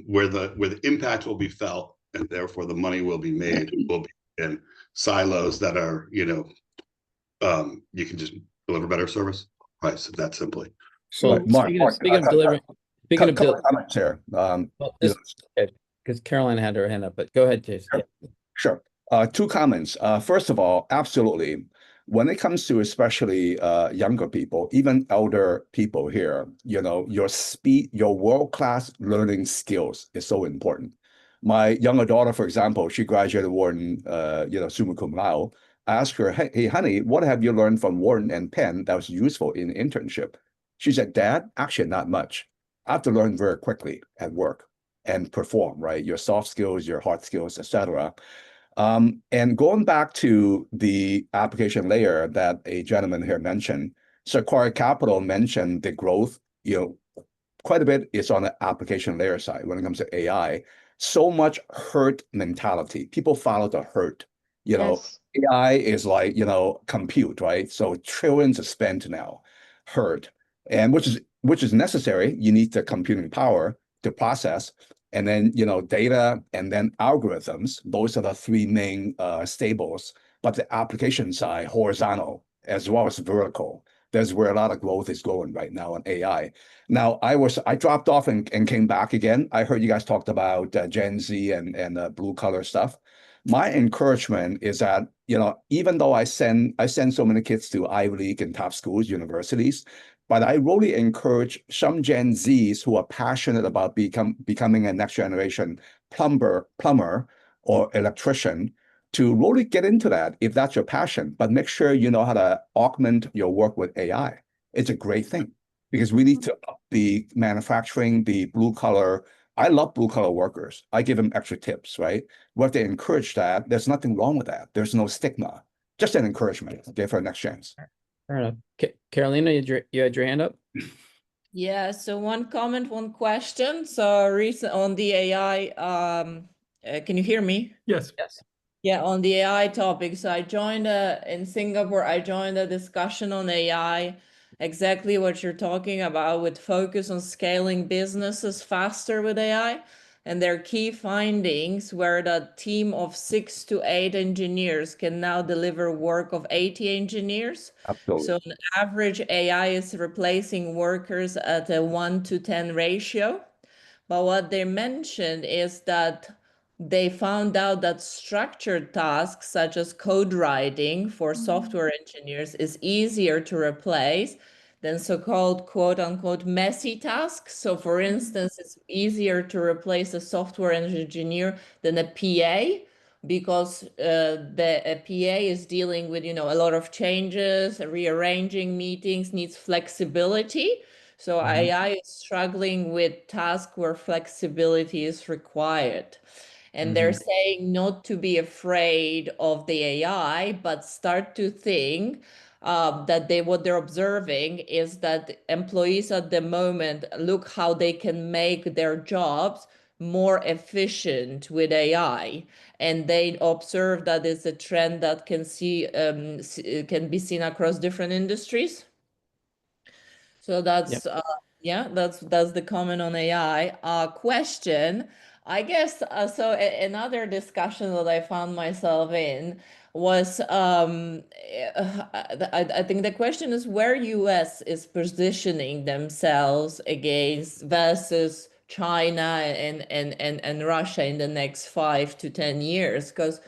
where the impact will be felt, and therefore the money will be made, will be in silos that are, you know, you can just deliver better service, price, that simply. Well, Mark, speaking of delivering, speaking of comments here. Because Caroline had her hand up, but go ahead, Jason. Sure. Two comments. First of all, absolutely. When it comes to especially younger people, even elder people here, you know, your speed, your world-class learning skills is so important. My younger daughter, for example, she graduated Wharton, you know, summa cum laude. I asked her, hey, honey, what have you learned from Wharton and Penn that was useful in internship? She said, Dad, actually not much. I have to learn very quickly at work and perform, right? Your soft skills, your hard skills, etc. And going back to the application layer that a gentleman here mentioned, Sequoia Capital mentioned the growth, you know, quite a bit is on the application layer side when it comes to AI. So much herd mentality. People follow the herd. You know, AI is like, you know, compute, right? So trillions are spent now, herd, and which is necessary. You need the computing power to process, and then, you know, data, and then algorithms. Those are the three main stables. But the application side, horizontal as well as vertical, that's where a lot of growth is going right now on AI. Now, I dropped off and came back again. I heard you guys talked about Gen Z and blue collar stuff. My encouragement is that, you know, even though I send so many kids to Ivy League and top schools, universities, but I really encourage some Gen Zs who are passionate about becoming a next generation plumber or electrician to really get into that if that's your passion, but make sure you know how to augment your work with AI. It's a great thing because we need to up the manufacturing, the blue collar. I love blue collar workers. I give them extra tips, right? We have to encourage that. There's nothing wrong with that. There's no stigma, just an encouragement for next chance. Fair enough. Carolina, you had your hand up? Yeah, so one comment, one question. So recent on the AI, can you hear me? Yes. Yeah, on the AI topic. So I joined in Singapore, I joined a discussion on AI, exactly what you're talking about, with focus on scaling businesses faster with AI. And their key findings were that team of 6 to 8 engineers can now deliver work of 80 engineers. Absolutely. So on average, AI is replacing workers at a 1-to-10 ratio. But what they mentioned is that they found out that structured tasks such as code writing for software engineers is easier to replace than so-called quote unquote messy tasks. So for instance, it's easier to replace a software engineer than a PA because a PA is dealing with, you know, a lot of changes, rearranging meetings, needs flexibility. So AI is struggling with tasks where flexibility is required. And they're saying not to be afraid of the AI, but start to think that what they're observing is that employees at the moment look how they can make their jobs more efficient with AI. And they observe that it's a trend that can be seen across different industries. So that's that's the comment on AI. Question. I guess so. Another discussion that I found myself in was I think the question is where US is positioning themselves against versus China and Russia in the next 5 to 10 years. Because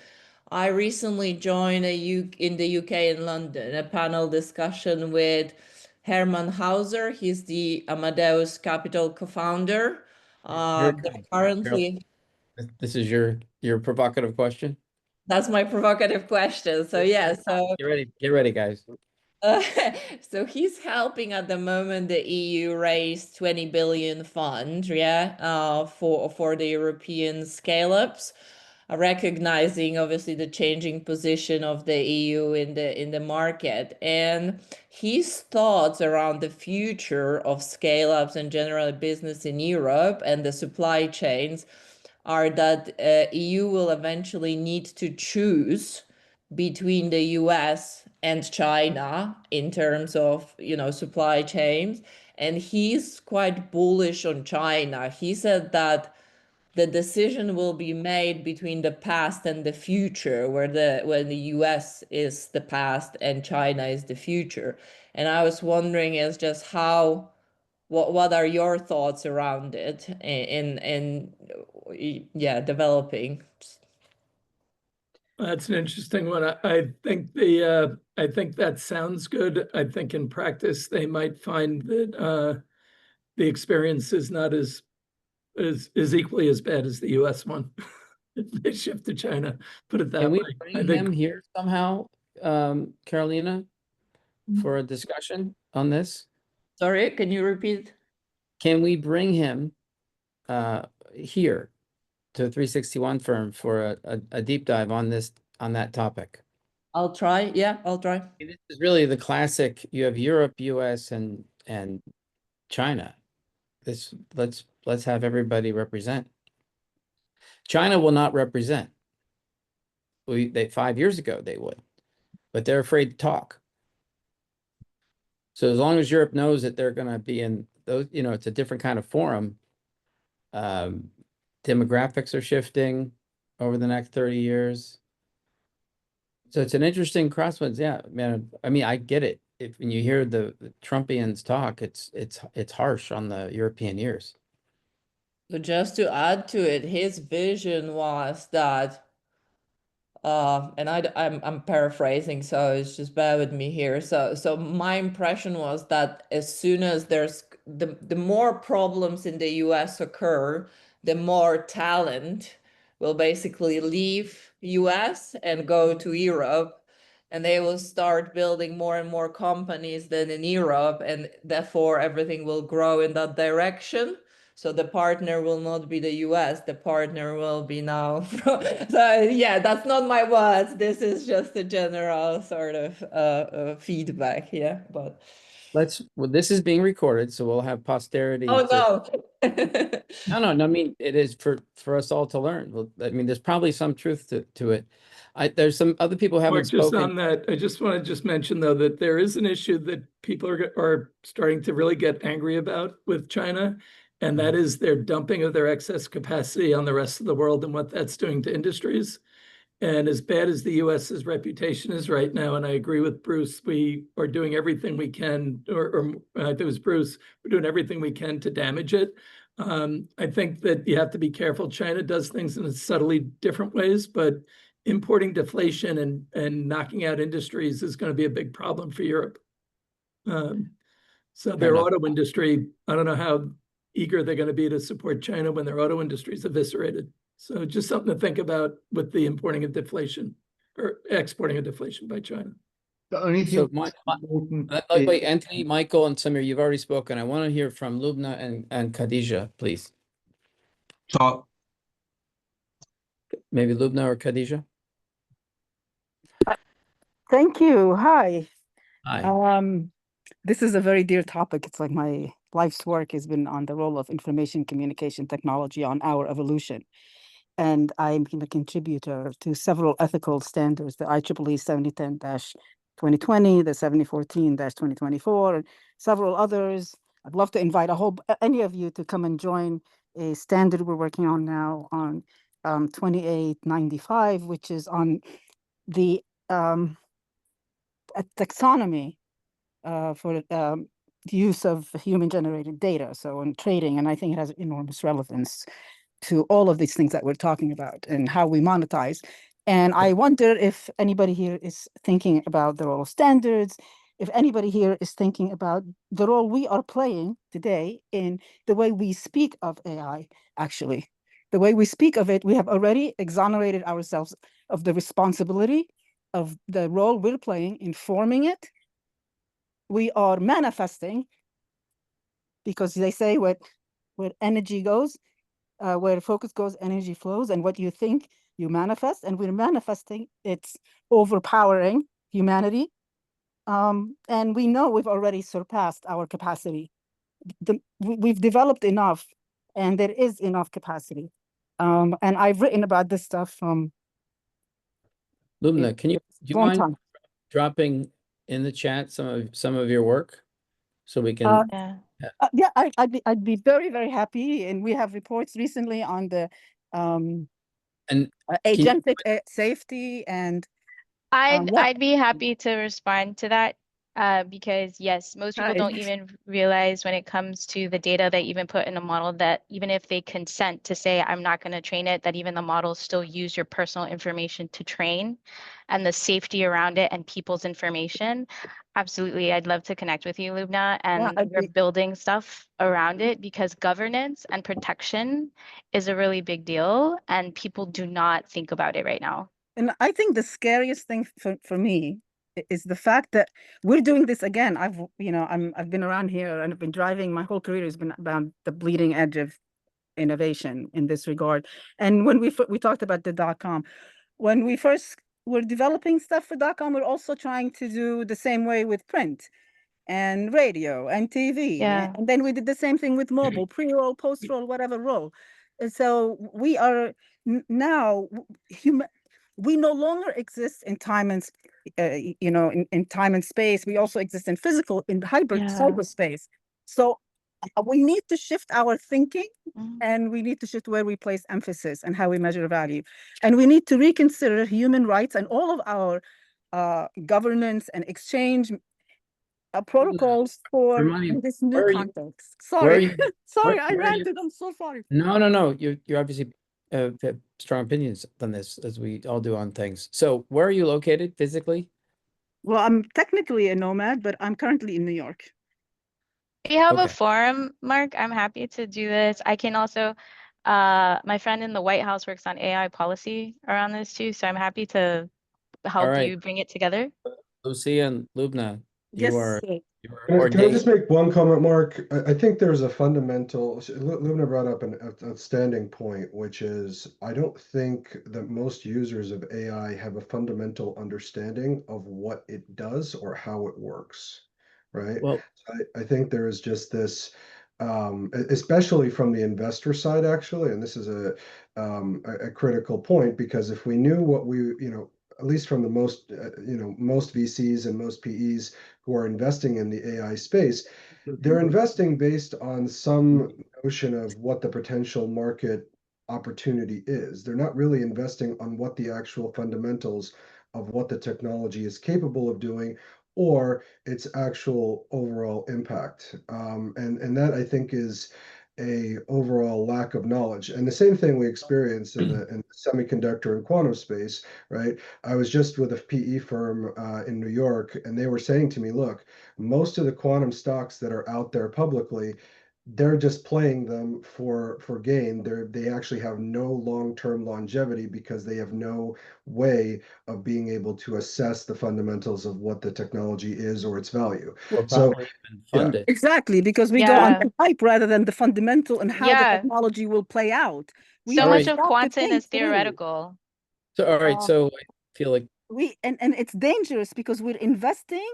I recently joined in the UK in London, a panel discussion with Herman Hauser. He's the Amadeus Capital co-founder. Currently, This is your provocative question. that's my provocative question. So yeah, so Get ready, guys. so he's helping at the moment the EU raise 20 billion fund, for the European scale-ups, recognizing obviously the changing position of the EU in the market. And his thoughts around the future of scale-ups and general business in Europe and the supply chains are that EU will eventually need to choose between the US and China in terms of, supply chains. And he's quite bullish on China. He said that the decision will be made between the past and the future, where the US is the past and China is the future. And I was wondering is just what are your thoughts around it in developing? That's an interesting one. I think I think that sounds good. I think in practice they might find that the experience is not as equally as bad as the US one. If they shift to China, put it that Can way. we bring him here somehow, Carolina, for a discussion on this? Sorry, can you repeat? Can we bring him here to 361 Firm for a deep dive on that topic? I'll try. Yeah, I'll try. This is really the classic. You have Europe, US, and China. Let's have everybody represent. China will not represent. 5 years ago they would, but they're afraid to talk. So as long as Europe knows that they're going to be in those, it's a different kind of forum. Demographics are shifting over the next 30 years. So it's an interesting crossroads. Yeah, man. I mean, I get it. When you hear the Trumpians talk, it's harsh on the European ears. So just to add to it, his vision was that, and I'm paraphrasing, so it's just bear with me here. So my impression was that as soon as there's the more problems in the US occur, the more talent will basically leave US and go to Europe, and they will start building more and more companies than in Europe, and therefore everything will grow in that direction. So the partner will not be the US, the partner will be now. So yeah, that's not my words. This is just a general sort of feedback. Yeah, but. This is being recorded, so we'll have posterity. Oh, no. No, I mean, it is for us all to learn. Well, I mean, there's probably some truth to it. There's some other people who haven't Just spoken. on that, I just want to mention though that there is an issue that people are starting to really get angry about with China, and that is their dumping of their excess capacity on the rest of the world and what that's doing to industries. And as bad as the US's reputation is right now, and I agree with Bruce, we are doing everything we can, or I think it was Bruce, we're doing everything we can to damage it. I think that you have to be careful. China does things in subtly different ways, but importing deflation and knocking out industries is going to be a big problem for Europe. So their auto industry, I don't know how eager they're going to be to support China when their auto industry is eviscerated. So just something to think about with the importing of deflation or exporting of deflation by China. The only thing. Wait, Anthony, Michael, and Samir, you've already spoken. I want to hear from Lubna and Khadija, please. So maybe Lubna or Khadija. Thank you. Hi. Hi. This is a very dear topic. It's like my life's work has been on the role of information communication technology on our evolution. And I'm a contributor to several ethical standards, the IEEE 7010-2020, the 7014-2024, and several others. I'd love to invite any of you to come and join a standard we're working on now on 2895, which is on the a taxonomy for the use of human-generated data, so on trading, and I think it has enormous relevance to all of these things that we're talking about and how we monetize. And I wonder if anybody here is thinking about the role of standards, if anybody here is thinking about the role we are playing today in the way we speak of AI, actually. The way we speak of it, we have already exonerated ourselves of the responsibility of the role we're playing in forming it. We are manifesting, because they say where energy goes, where focus goes, energy flows, and what you think, you manifest, and we're manifesting. It's overpowering humanity. And we know we've already surpassed our capacity. We've developed enough, and there is enough capacity. And I've written about this stuff from Lumina, do you mind time. dropping in the chat some of your work so we can yeah, I'd be very, very happy. And we have reports recently on the agentic safety and I'd be happy to respond to that because yes, most people don't even realize when it comes to the data they even put in a model that even if they consent to say I'm not going to train it, that even the models still use your personal information to train, and the safety around it and people's information. Absolutely, I'd love to connect with you, Lubna, and we're building stuff around it because governance and protection is a really big deal, and people do not think about it right now. And I think the scariest thing for me is the fact that we're doing this again. I've been around here and I've been driving. My whole career has been about the bleeding edge of innovation in this regard. And when we talked about the .com, when we first were developing stuff for .com, we're also trying to do the same way with print and radio and TV. And then we did the same thing with mobile, pre-roll, post-roll, whatever roll. And so we are now we no longer exist in time and in time and space. We also exist in physical, in hybrid cyberspace. So we need to shift our thinking, and we need to shift where we place emphasis and how we measure value. And we need to reconsider human rights and all of our governance and exchange protocols for this new context. Sorry, sorry, I ranted. I'm so sorry. No. You're obviously have strong opinions on this, as we all do on things. So where are you located physically? Well, I'm technically a nomad, but I'm currently in New York. We have a forum, Mark. I'm happy to do this. I can also, my friend in the White House works on AI policy around this too, so I'm happy to help you bring it together. Lucia and Lubna, you are Can I just make one comment, Mark? I think there's a fundamental, Lubna brought up an outstanding point, which is I don't think that most users of AI have a fundamental understanding of what it does or how it works, right? Well, I think there is just this, especially from the investor side, actually, and this is a critical point, because if we knew what at least from the most VCs and most PEs who are investing in the AI space, they're investing based on some notion of what the potential market opportunity is. They're not really investing on what the actual fundamentals of what the technology is capable of doing or its actual overall impact. And that, I think, is a overall lack of knowledge. And the same thing we experience in the semiconductor and quantum space, right? I was just with a PE firm in New York, and they were saying to me, look, most of the quantum stocks that are out there publicly, they're just playing them for gain. They actually have no long-term longevity because they have no way of being able to assess the fundamentals of what the technology is or its value. So exactly, because we go on the hype rather than the fundamental and how the technology will play out. So much of quantum is theoretical. So all right, so I feel like and it's dangerous because we're investing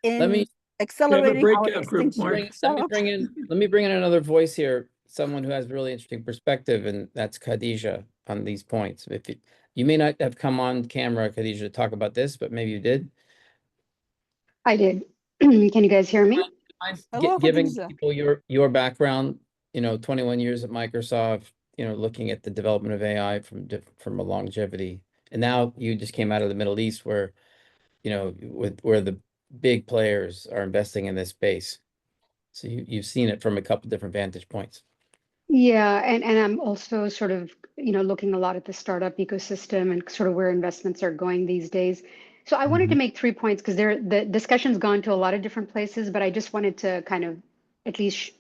in accelerating our extinction. Let me bring in another voice here, someone who has really interesting perspective, and that's Khadija on these points. If you may not have come on camera, Khadija, to talk about this, but maybe you did. I did. Can you guys hear me? Giving people your background 21 years at Microsoft, looking at the development of AI from a longevity. And now you just came out of the Middle East where, where the big players are investing in this space. So you've seen it from a couple different vantage points. Yeah, and I'm also sort of, looking a lot at the startup ecosystem and sort of where investments are going these days. So I wanted to make 3 points because the discussion's gone to a lot of different places, but I just wanted to kind of at least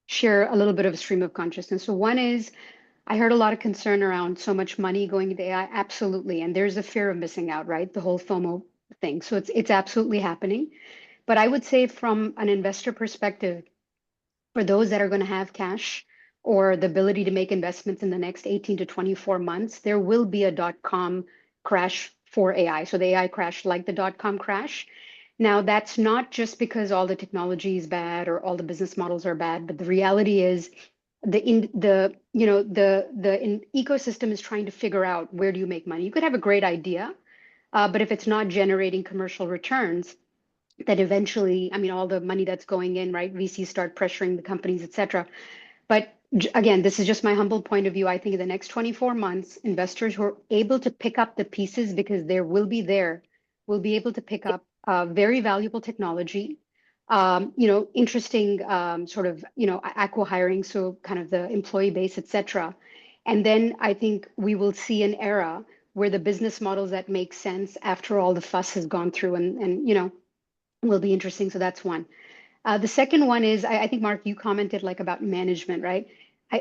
share a little bit of a stream of consciousness. So one is, I heard a lot of concern around so much money going into AI. Absolutely. And there's a fear of missing out, right? The whole FOMO thing. So it's absolutely happening. But I would say from an investor perspective, for those that are going to have cash or the ability to make investments in the next 18 to 24 months, there will be a dot-com crash for AI. So the AI crash like the dot-com crash. Now, that's not just because all the technology is bad or all the business models are bad, but the reality is the ecosystem is trying to figure out where do you make money. You could have a great idea, but if it's not generating commercial returns, that eventually, all the money that's going in, right? VCs start pressuring the companies, et cetera. But again, this is just my humble point of view. I think in the next 24 months, investors who are able to pick up the pieces because will be able to pick up very valuable technology, interesting sort of, acqui-hiring, so kind of the employee base, et cetera. And then I think we will see an era where the business models that make sense after all the fuss has gone through and will be interesting. So that's one. The second one is, I think, Mark, you commented about management, right?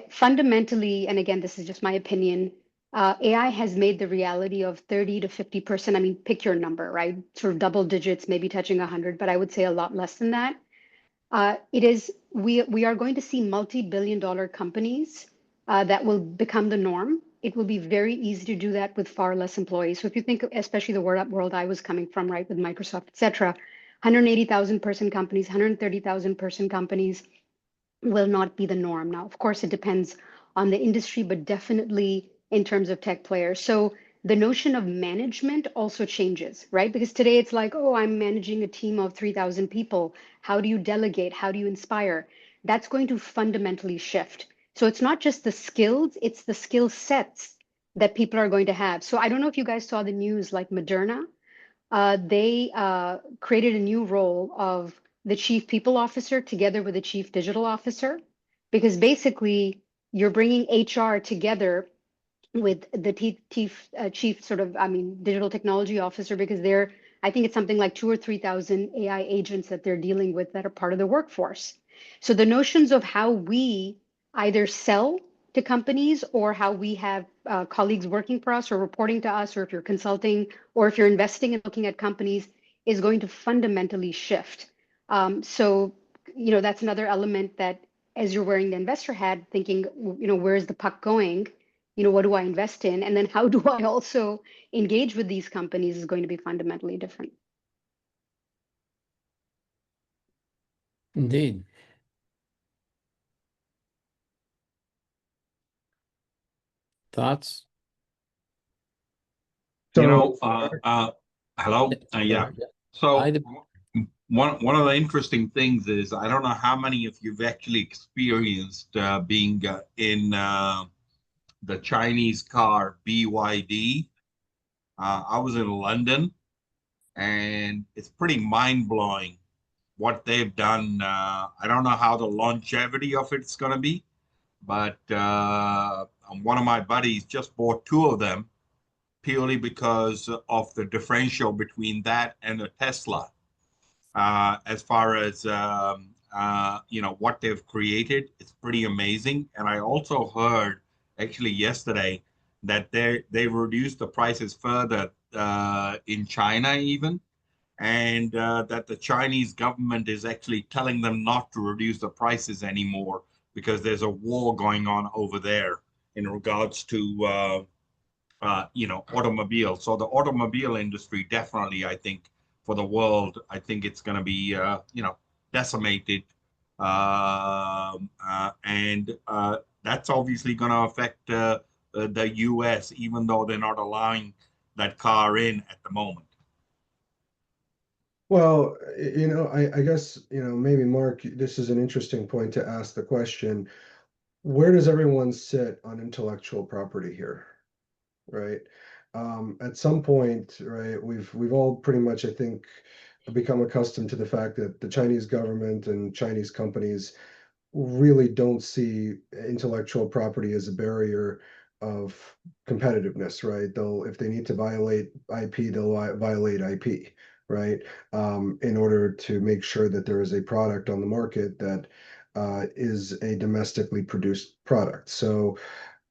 Fundamentally, and again, this is just my opinion, AI has made the reality of 30 to 50%, pick your number, right? Sort of double digits, maybe touching 100, but I would say a lot less than that. We are going to see multi-billion-dollar companies that will become the norm. It will be very easy to do that with far less employees. So if you think, especially the world I was coming from, right, with Microsoft, et cetera, 180,000 person companies, 130,000 person companies will not be the norm. Now, of course, it depends on the industry, but definitely in terms of tech players. So the notion of management also changes, right? Because today it's like, oh, I'm managing a team of 3,000 people. How do you delegate? How do you inspire? That's going to fundamentally shift. So it's not just the skills, it's the skill sets that people are going to have. So I don't know if you guys saw the news, like Moderna. They created a new role of the chief people officer together with the chief digital officer, because basically you're bringing HR together with the chief sort of, digital technology officer, because I think it's something like 2,000 or 3,000 AI agents that they're dealing with that are part of the workforce. So the notions of how we either sell to companies or how we have colleagues working for us or reporting to us, or if you're consulting or if you're investing and looking at companies, is going to fundamentally shift. So, that's another element that as you're wearing the investor hat, thinking, where's the puck going? What do I invest in? And then how do I also engage with these companies is going to be fundamentally different. Indeed. Thoughts? Hello. Yeah. So one of the interesting things is, I don't know how many of you've actually experienced being in the Chinese car BYD. I was in London, and it's pretty mind-blowing what they've done. I don't know how the longevity of it's going to be, but one of my buddies just bought 2 of them purely because of the differential between that and a Tesla. As far as what they've created, it's pretty amazing. And I also heard actually yesterday that they've reduced the prices further in China even, and that the Chinese government is actually telling them not to reduce the prices anymore because there's a war going on over there in regards to automobiles. So the automobile industry definitely, I think, for the world, I think it's going to be decimated, and that's obviously going to affect the US, even though they're not allowing that car in at the moment. Well, I guess, maybe Mark, this is an interesting point to ask the question, where does everyone sit on intellectual property here? Right? At some point, right, we've all pretty much, I think, become accustomed to the fact that the Chinese government and Chinese companies really don't see intellectual property as a barrier of competitiveness, right? If they need to violate IP, they'll violate IP, right? In order to make sure that there is a product on the market that is a domestically produced product. So,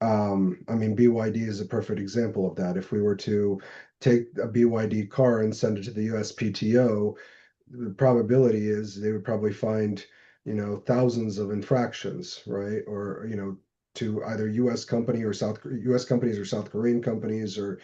I mean, BYD is a perfect example of that. If we were to take a BYD car and send it to the USPTO, the probability is they would probably find, thousands of infractions, right? Or, to either US companies or South Korean companies or,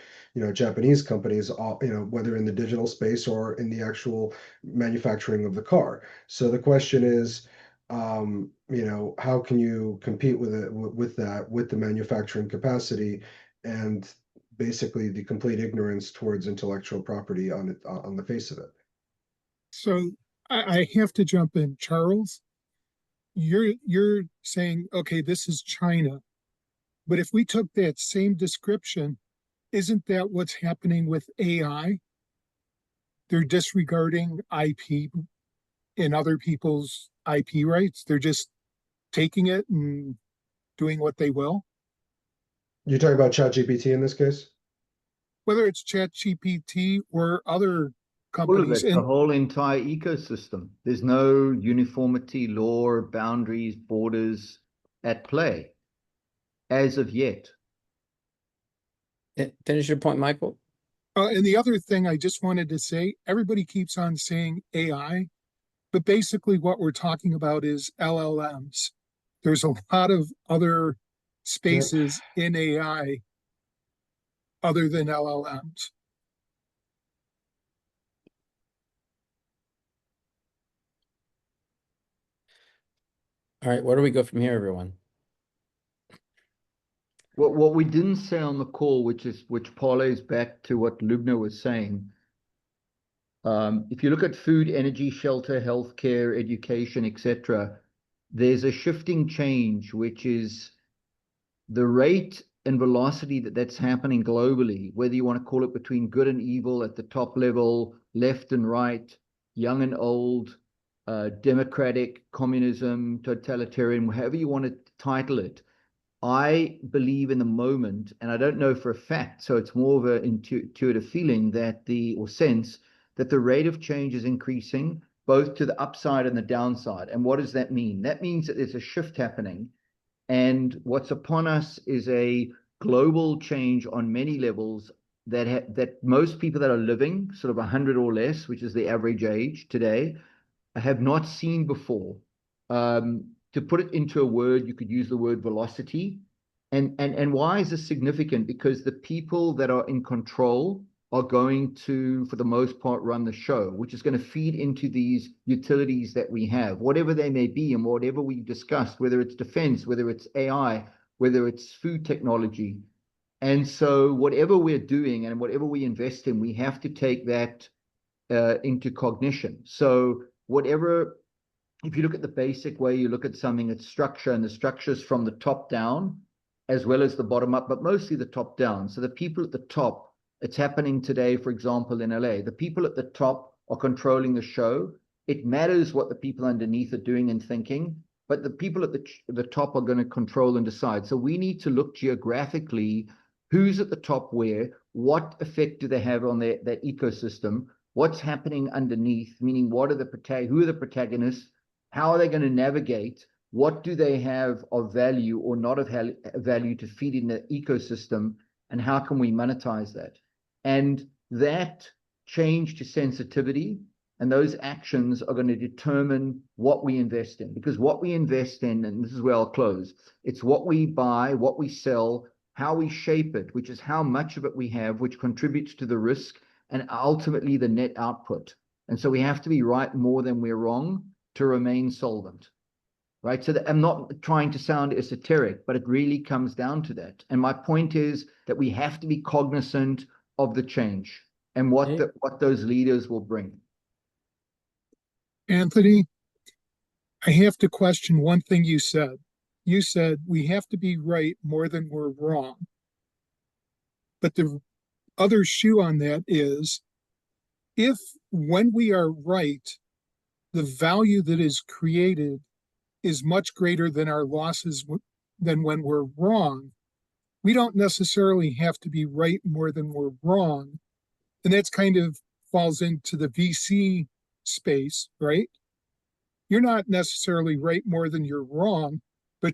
Japanese companies, all, whether in the digital space or in the actual manufacturing of the car. So the question is, how can you compete with it, with the manufacturing capacity and basically the complete ignorance towards intellectual property on the face of it? So I have to jump in, Charles. You're saying, okay, this is China, but if we took that same description, isn't that what's happening with AI? They're disregarding IP and other people's IP rights. They're just taking it and doing what they will. You're talking about ChatGPT in this case? Whether it's ChatGPT or other All of companies. it, the whole entire ecosystem. There's no uniformity, law, boundaries, borders at play as of yet. Finish your point, Michael. And the other thing I just wanted to say, everybody keeps on saying AI, but basically what we're talking about is LLMs. There's a lot of other spaces in AI other than LLMs. All right, where do we go from here, everyone? What we didn't say on the call, which parlays back to what Lubna was saying, if you look at food, energy, shelter, healthcare, education, etc., there's a shifting change, which is the rate and velocity that's happening globally, whether you want to call it between good and evil at the top level, left and right, young and old, democratic, communism, totalitarian, however you want to title it. I believe in the moment, and I don't know for a fact, so it's more of an intuitive feeling or sense that the rate of change is increasing both to the upside and the downside. And what does that mean? That means that there's a shift happening, and what's upon us is a global change on many levels that most people that are living sort of 100 or less, which is the average age today, have not seen before. To put it into a word, you could use the word velocity. And why is this significant? Because the people that are in control are going to, for the most part, run the show, which is going to feed into these utilities that we have, whatever they may be, and whatever we discussed, whether it's defense, whether it's AI, whether it's food technology. And so whatever we're doing and whatever we invest in, we have to take that into cognition. So whatever, if you look at the basic way you look at something, it's structure, and the structure is from the top down as well as the bottom up, but mostly the top down. So the people at the top, it's happening today, for example, in LA, the people at the top are controlling the show. It matters what the people underneath are doing and thinking, but the people at the top are going to control and decide. So we need to look geographically, who's at the top where, what effect do they have on that ecosystem, what's happening underneath, meaning who are the protagonists, how are they going to navigate, what do they have of value or not of value to feed in the ecosystem, and how can we monetize that? And that change to sensitivity and those actions are going to determine what we invest in. Because what we invest in, and this is where I'll close, it's what we buy, what we sell, how we shape it, which is how much of it we have, which contributes to the risk and ultimately the net output. And so we have to be right more than we're wrong to remain solvent, right? So I'm not trying to sound esoteric, but it really comes down to that. And my point is that we have to be cognizant of the change and what those leaders will bring. Anthony, I have to question one thing you said. You said we have to be right more than we're wrong. But the other shoe on that is, if when we are right, the value that is created is much greater than our losses than when we're wrong, we don't necessarily have to be right more than we're wrong. And that's kind of falls into the VC space, right? You're not necessarily right more than you're wrong, but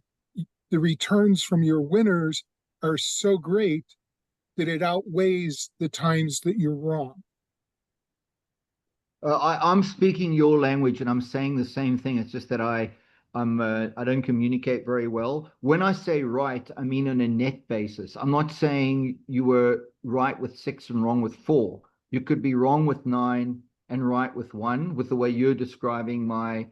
the returns from your winners are so great that it outweighs the times that you're wrong. I'm speaking your language and I'm saying the same thing. It's just that I don't communicate very well. When I say right, I mean on a net basis. I'm not saying you were right with 6 and wrong with 4. You could be wrong with 9 and right with 1, with the way you're describing my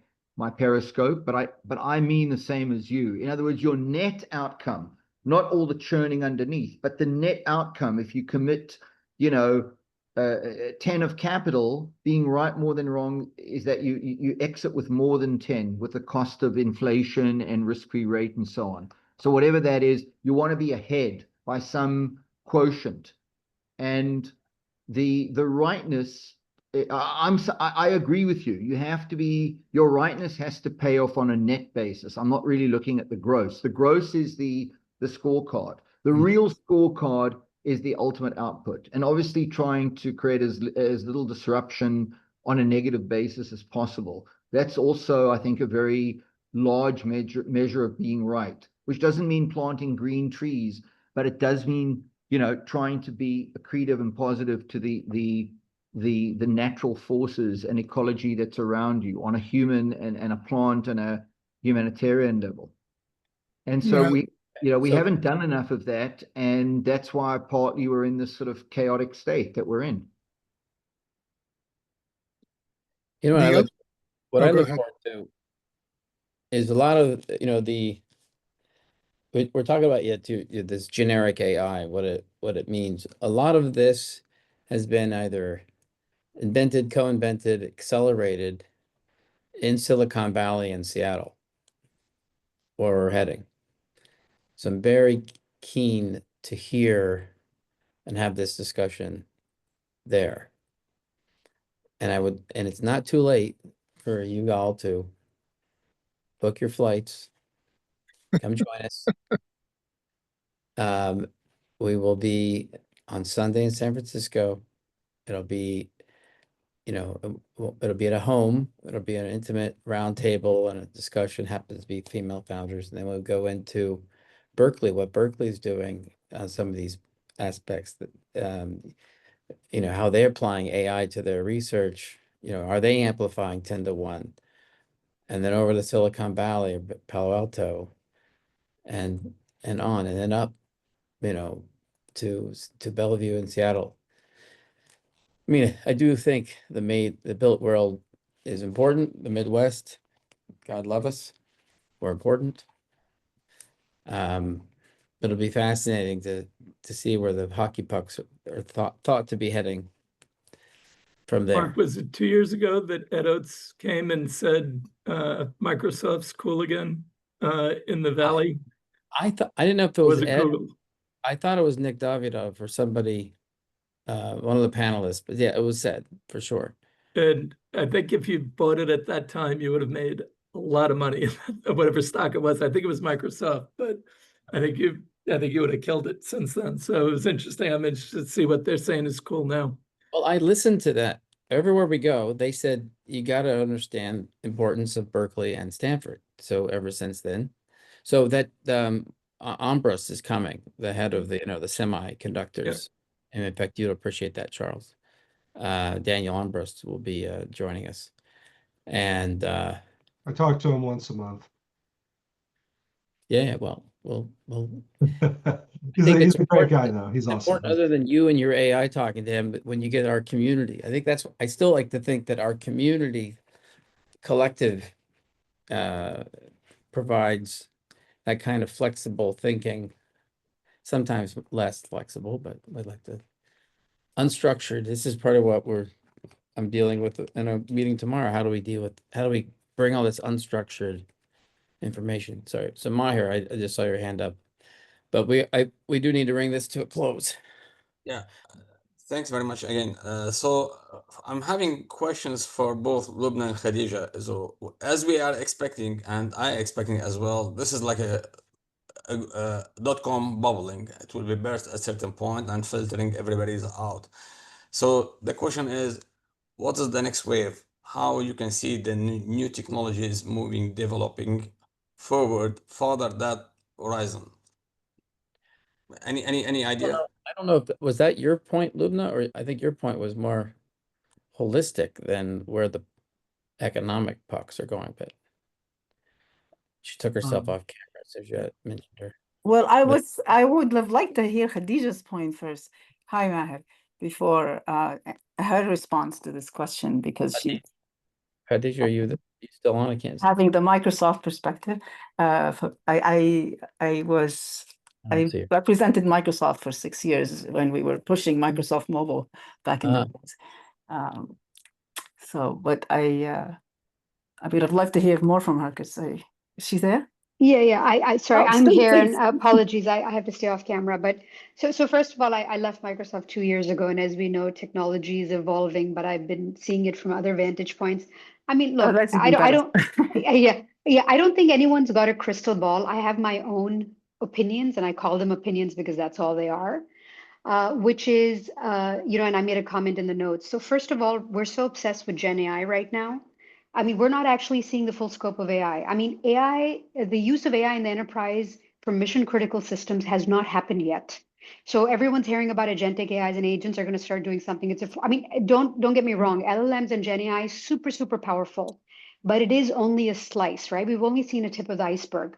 periscope. But I mean the same as you. In other words, your net outcome, not all the churning underneath, but the net outcome. If you commit, 10 of capital, being right more than wrong is that you exit with more than 10 with the cost of inflation and risk-free rate and so on. So whatever that is, you want to be ahead by some quotient. And the rightness, I agree with you. You have to be, your rightness has to pay off on a net basis. I'm not really looking at the gross. The gross is the scorecard. The real scorecard is the ultimate output, and obviously trying to create as little disruption on a negative basis as possible. That's also, I think, a very large measure of being right, which doesn't mean planting green trees, but it does mean, trying to be accretive and positive to the natural forces and ecology that's around you on a human and a plant and a humanitarian level. And so we haven't done enough of that, and that's why partly we're in this sort of chaotic state that we're in. What I look forward to is a lot of, we're talking about this generic AI, what it means. A lot of this has been either invented, co-invented, accelerated in Silicon Valley and Seattle, where we're heading. So I'm very keen to hear and have this discussion there. And it's not too late for you all to book your flights, come join us. We will be on Sunday in San Francisco. It'll be, it'll be at a home. It'll be an intimate roundtable and a discussion. Happens to be female founders, and then we'll go into Berkeley, what Berkeley's doing on some of these aspects that, how they're applying AI to their research. Are they amplifying 10 to 1? And then over to Silicon Valley, Palo Alto, and on, and then up, to Bellevue and Seattle. I mean, I do think the built world is important. The Midwest, God love us, we're important. It'll be fascinating to see where the hockey pucks are thought to be heading from there. Mark, was it 2 years ago that Ed Oates came and said Microsoft's cool again in the Valley? I didn't know if it was Ed. Google? I thought it was Nick Davidov or somebody, one of the panelists, but yeah, it was said for sure. And I think if you bought it at that time, you would have made a lot of money, whatever stock it was. I think it was Microsoft, but I think you would have killed it since then. So it was interesting. I'm interested to see what they're saying is cool now. Well, I listened to that. Everywhere we go, they said, you got to understand importance of Berkeley and Stanford. So ever since then, so that Ambrose is coming, the head of the semiconductors. And in fact, you'll appreciate that, Charles. Daniel Ambrose will be joining us. And I talk to him once a month. Yeah, well, he's a great guy, though. He's awesome. Other than you and your AI talking to him, but when you get our community, I think I still like to think that our community collective provides that kind of flexible thinking, sometimes less flexible, but I'd like to unstructured. This is part of what we're I'm dealing with in a meeting tomorrow. How do we bring all this unstructured information? Sorry. So Maher, I just saw your hand up. But we do need to bring this to a close. Yeah, thanks very much again. So I'm having questions for both Lubna and Khadija. So as we are expecting, and I expecting as well, this is like a dot-com bubbling. It will be burst at a certain point and filtering everybody's out. So the question is, what is the next wave? How you can see the new technologies moving, developing forward, further that horizon? Any idea? I don't know if was that your point, Lubna, or I think your point was more holistic than where the economic pucks are going, but she took herself off camera, so she had mentioned her. Well, I would have liked to hear Khadija's point first. Hi, Maher, before her response to this question, because she Khadija, are you still on? I can't see. having the Microsoft perspective. I represented Microsoft for 6 years when we were pushing Microsoft Mobile back in the days. But I would have loved to hear more from her because is she there? Yeah. I sorry, Oh, I'm speak, here, and please. apologies, I have to stay off camera. But so first of all, I left Microsoft 2 years ago, and as we know, technology is evolving, but I've been seeing it from other vantage points. I mean, look, that's I even don't, yeah, I don't think anyone's got a crystal ball. I have my own opinions, and I call them opinions because that's all they are. Which is, and I made a comment in the notes. So first of all, we're so obsessed with Gen AI right now. I mean, we're not actually seeing the full scope of AI. I mean, the use of AI in the enterprise for mission critical systems has not happened yet. So everyone's hearing about agentic AIs and agents are going to start doing something. I mean, don't get me wrong. LLMs and Gen AI super, super powerful, but it is only a slice, right? We've only seen a tip of the iceberg.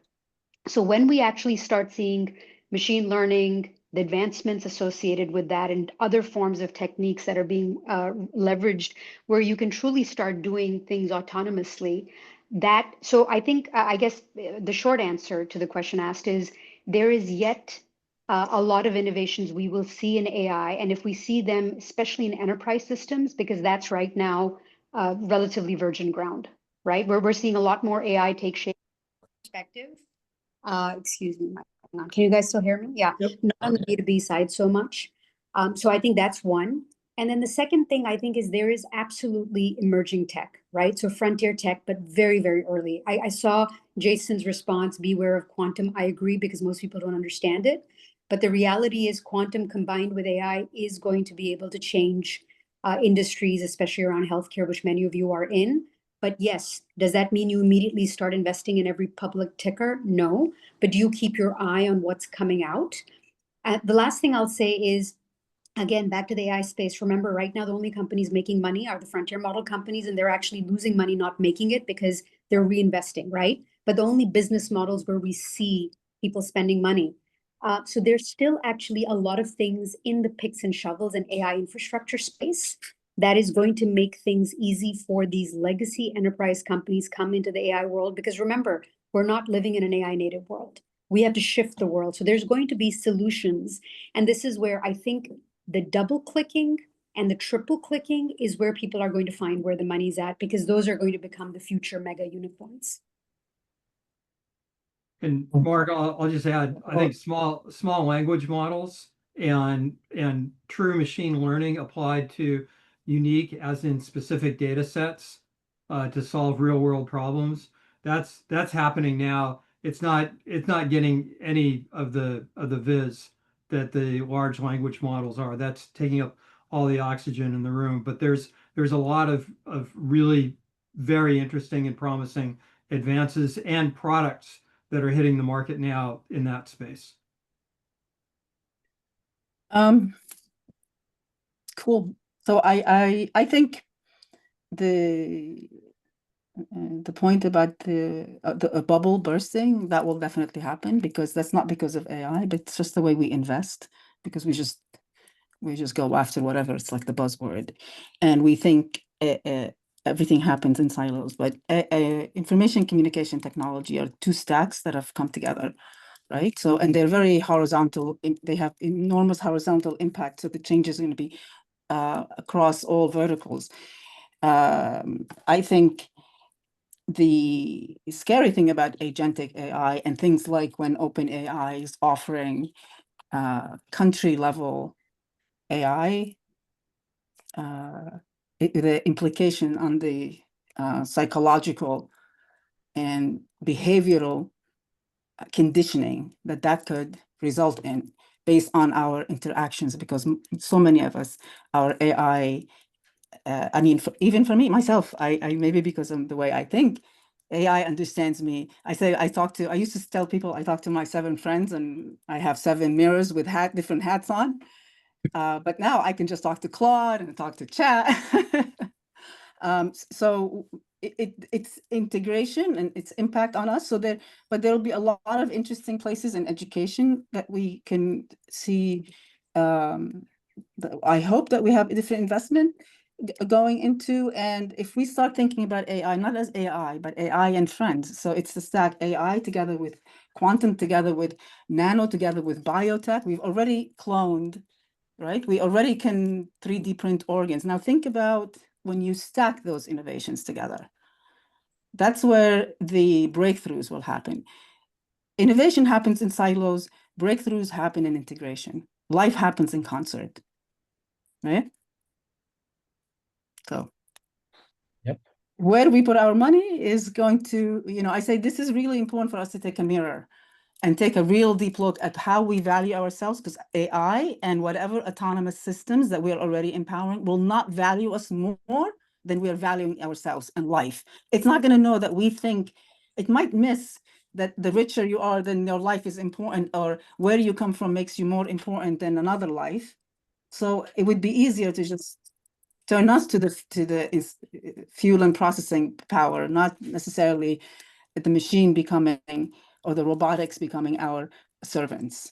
So when we actually start seeing machine learning, the advancements associated with that, and other forms of techniques that are being leveraged, where you can truly start doing things autonomously, so I think, I guess the short answer to the question asked is there is yet a lot of innovations we will see in AI. And if we see them, especially in enterprise systems, because that's right now relatively virgin ground, right? Where we're seeing a lot more AI take shape. Perspective. Excuse me, can you guys still hear me? Yeah, not on the B2B side so much. So I think that's one. And then the second thing I think is there is absolutely emerging tech, right? So frontier tech, but very, very early. I saw Jason's response, beware of quantum. I agree because most people don't understand it. But the reality is quantum combined with AI is going to be able to change industries, especially around healthcare, which many of you are in. But yes, does that mean you immediately start investing in every public ticker? No, but do you keep your eye on what's coming out? The last thing I'll say is, again, back to the AI space. Remember, right now, the only companies making money are the frontier model companies, and they're actually losing money, not making it because they're reinvesting, right? But the only business models where we see people spending money. So there's still actually a lot of things in the picks and shovels and AI infrastructure space that is going to make things easy for these legacy enterprise companies come into the AI world. Because remember, we're not living in an AI native world. We have to shift the world. So there's going to be solutions. And this is where I think the double clicking and the triple clicking is where people are going to find where the money's at, because those are going to become the future mega unicorns. And Mark, I'll just add, I think small language models and true machine learning applied to unique, as in specific data sets, to solve real world problems. That's happening now. It's not getting any of the viz that the large language models are. That's taking up all the oxygen in the room. But there's a lot of really very interesting and promising advances and products that are hitting the market now in that space. Cool. So I think the point about the bubble bursting, that will definitely happen, because that's not because of AI, but it's just the way we invest, because we just go after whatever, it's like the buzzword, and we think everything happens in silos. But information communication technology are two stacks that have come together, right? So, and they're very horizontal. They have enormous horizontal impact. So the change is going to be across all verticals. I think the scary thing about agentic AI and things like when OpenAI is offering country level AI, the implication on the psychological and behavioral conditioning that could result in based on our interactions, because so many of us, our AI, I mean, even for me, myself, I maybe because of the way I think, AI understands me. I used to tell people I talk to my 7 friends and I have 7 mirrors with different hats on. But now I can just talk to Claude and talk to Chat. So it's integration and its impact on us. But there'll be a lot of interesting places in education that we can see. I hope that we have a different investment going into, and if we start thinking about AI, not as AI, but AI and friends. So it's the stack AI together with quantum, together with nano, together with biotech. We've already cloned, right? We already can 3D print organs. Now think about when you stack those innovations together. That's where the breakthroughs will happen. Innovation happens in silos, breakthroughs happen in integration. Life happens in concert, right? So, yep. Where we put our money is going to, I say this is really important for us to take a mirror and take a real deep look at how we value ourselves, because AI and whatever autonomous systems that we're already empowering will not value us more than we are valuing ourselves and life. It's not going to know that we think, it might miss that the richer you are, then your life is important, or where you come from makes you more important than another life. So it would be easier to just turn us to the fuel and processing power, not necessarily the machine becoming or the robotics becoming our servants.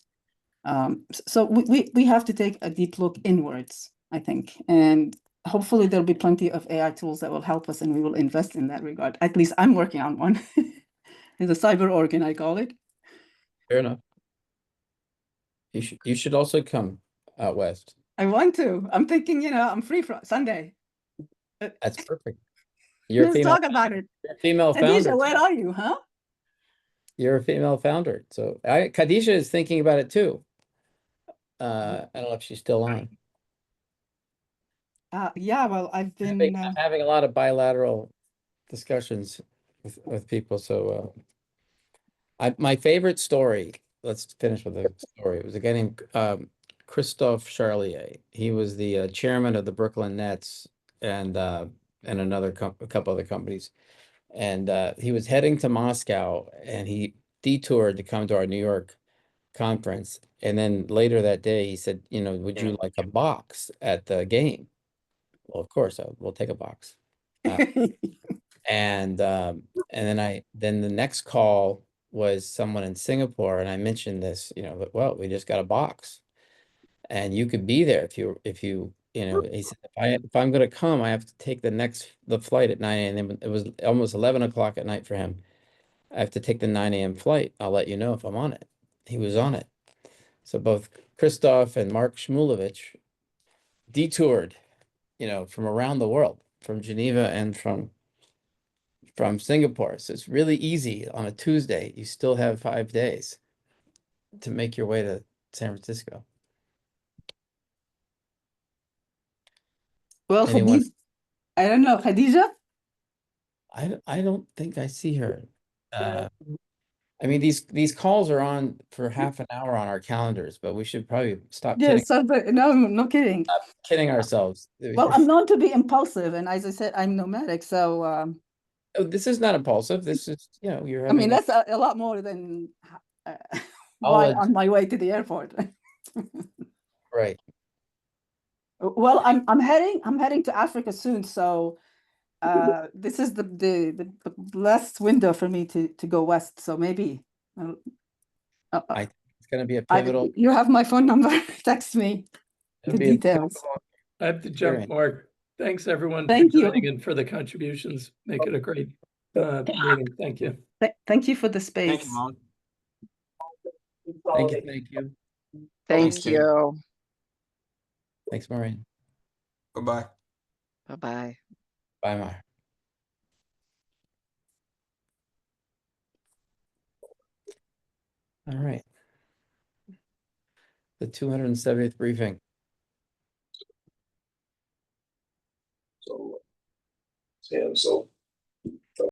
So we have to take a deep look inwards, I think, and hopefully there'll be plenty of AI tools that will help us, and we will invest in that regard. At least I'm working on one. It's a cyber organ, I call it. Fair enough. You should also come out west. I want to. I'm thinking, I'm free from Sunday. That's perfect. You're Let's talk about it. You're a female founder. Khadija, where are you, huh? You're a female founder. So Khadija is thinking about it too. I don't know if she's still on. Yeah, well, I've been I'm having a lot of bilateral discussions with people. So my favorite story, let's finish with a story. It was a guy named Christophe Charlier. He was the chairman of the Brooklyn Nets and a couple other companies. And he was heading to Moscow, and he detoured to come to our New York conference. And then later that day, he said, would you like a box at the game? Well, of course, we'll take a box. And then the next call was someone in Singapore, and I mentioned this, well, we just got a box, and you could be there if you he said, if I'm going to come, I have to take the flight at 9 a.m. It was almost 11 o'clock at night for him. I have to take the 9 a.m. flight. I'll let you know if I'm on it. He was on it. So both Christoph and Mark Shmulevich detoured, from around the world, from Geneva and from Singapore. So it's really easy on a Tuesday. You still have 5 days to make your way to San Francisco. Well, Anyone? Khadija, I don't know, Khadija? I don't think I see her. I mean, these calls are on for half an hour on our calendars, but we should probably stop Yeah, kidding. no kidding. Stop kidding ourselves. Well, I'm known to be impulsive, and as I said, I'm nomadic, so Oh, this is not impulsive. This is, you're I mean, having that's a lot more than while on my way to the airport. right. Well, I'm heading to Africa soon, so this is the last window for me to go west. So maybe It's going to be a pivotal. You have my phone number. Text me It'll the be a details. I have to jump, Mark. Thanks, everyone, Thank for you. joining and for the contributions. Make it a great meeting. Thank you. Thank you for the space. Thank you, Mark. Thank you. Thank you. Thanks, Maureen. Bye-bye. Bye-bye. Bye, Mar. All right. The 270th briefing. So